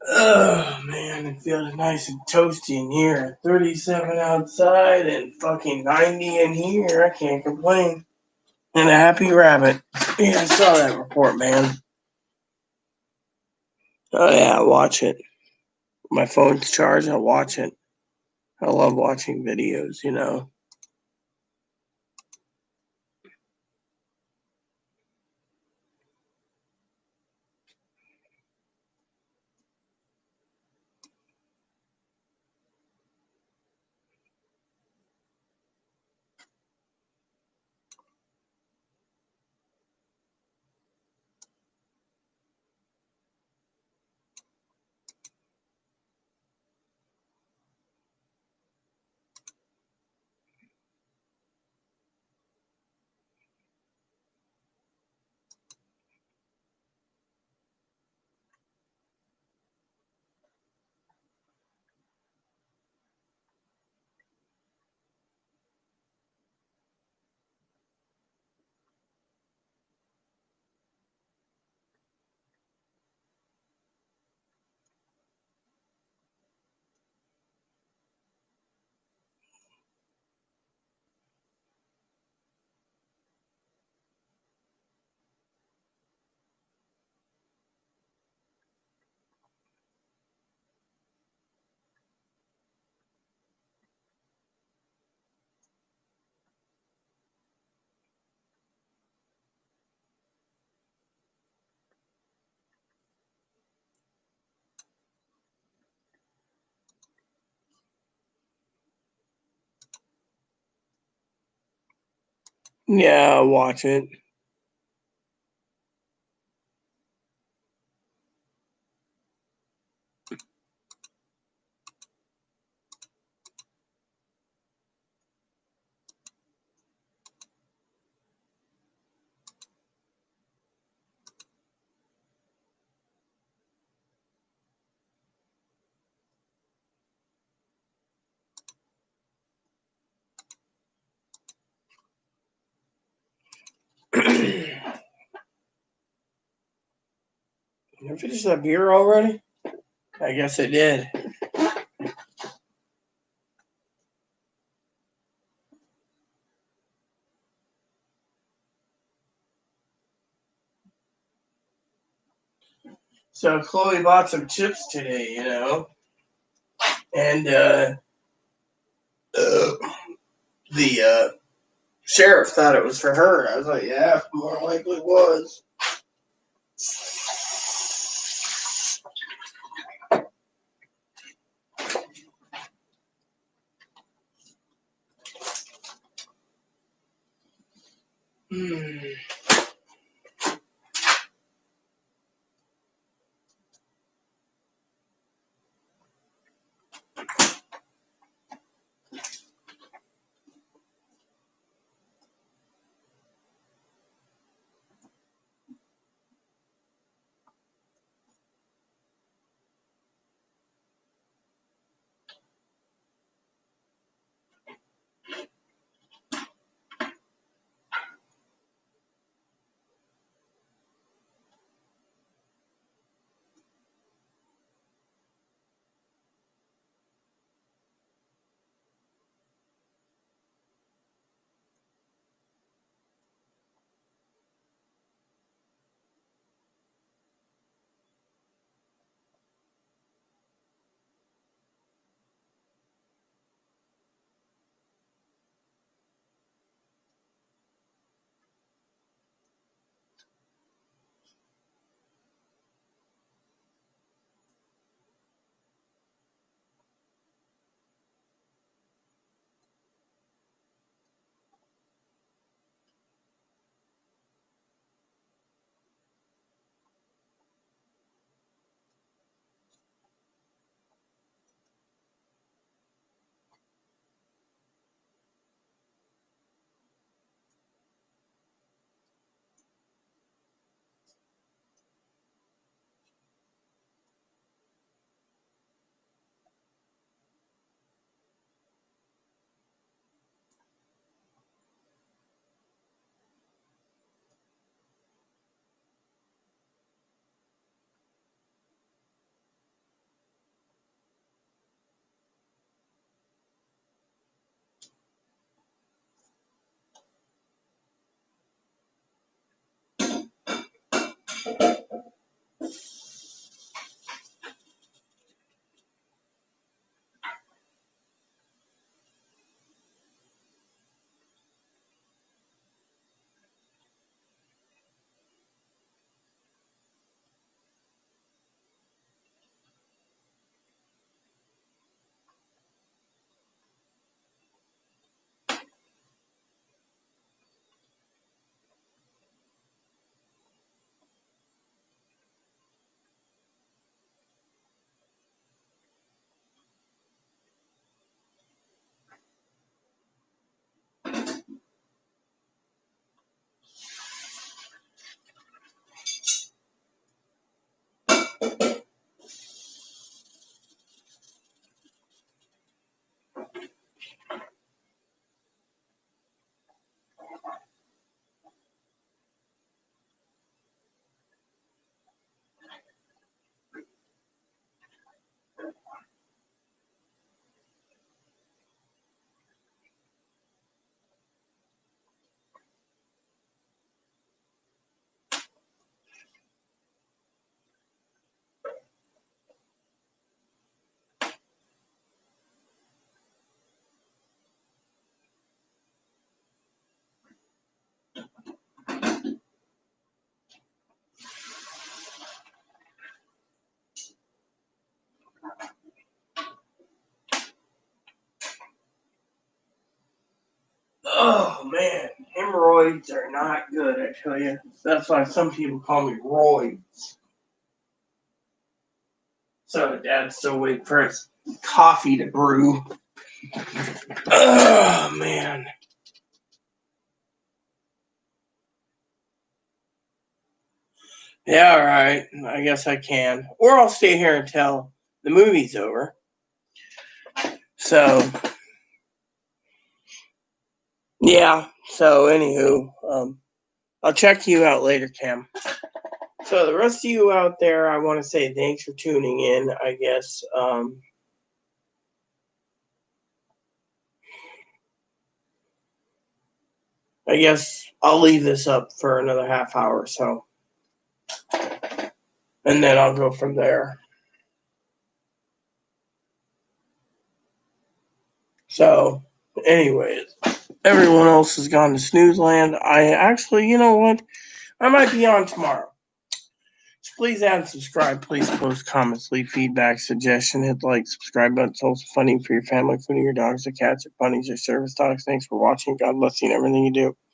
Speaker 1: Oh man, it feels nice and toasty in here. 37 outside and fucking 90 in here. I can't complain. And a happy rabbit. Yeah, I saw that report, man. Oh yeah, watch it. My phone's charged, I'll watch it. I love watching videos, you know. Yeah, I'll watch it. Did I finish that beer already? I guess I did. So Chloe bought some chips today, and the sheriff thought it was for her. I was like, yeah, more likely was. Hmm. Oh man, hemorrhoid roids are not good, I tell you. That's why some people call me roids. So Dad's still waiting for his coffee to brew. Oh, man. Yeah, all right. I guess I can. Or I'll stay here until the movie's over. So, yeah. So, anywho, I'll check you out later, Cam. So, the rest of you out there, I want to say thanks for tuning in, I guess. I guess I'll leave this up for another half hour or so. And then I'll go from there. So, anyways, everyone else has gone to snooze land. I actually, you know what? I might be on tomorrow. So please add and subscribe. Please post comments, leave feedback, suggestion, hit the like, subscribe button. It's also funding for your family, including your dogs or cats or bunnies or service dogs. Thanks for watching. God bless you in everything you do.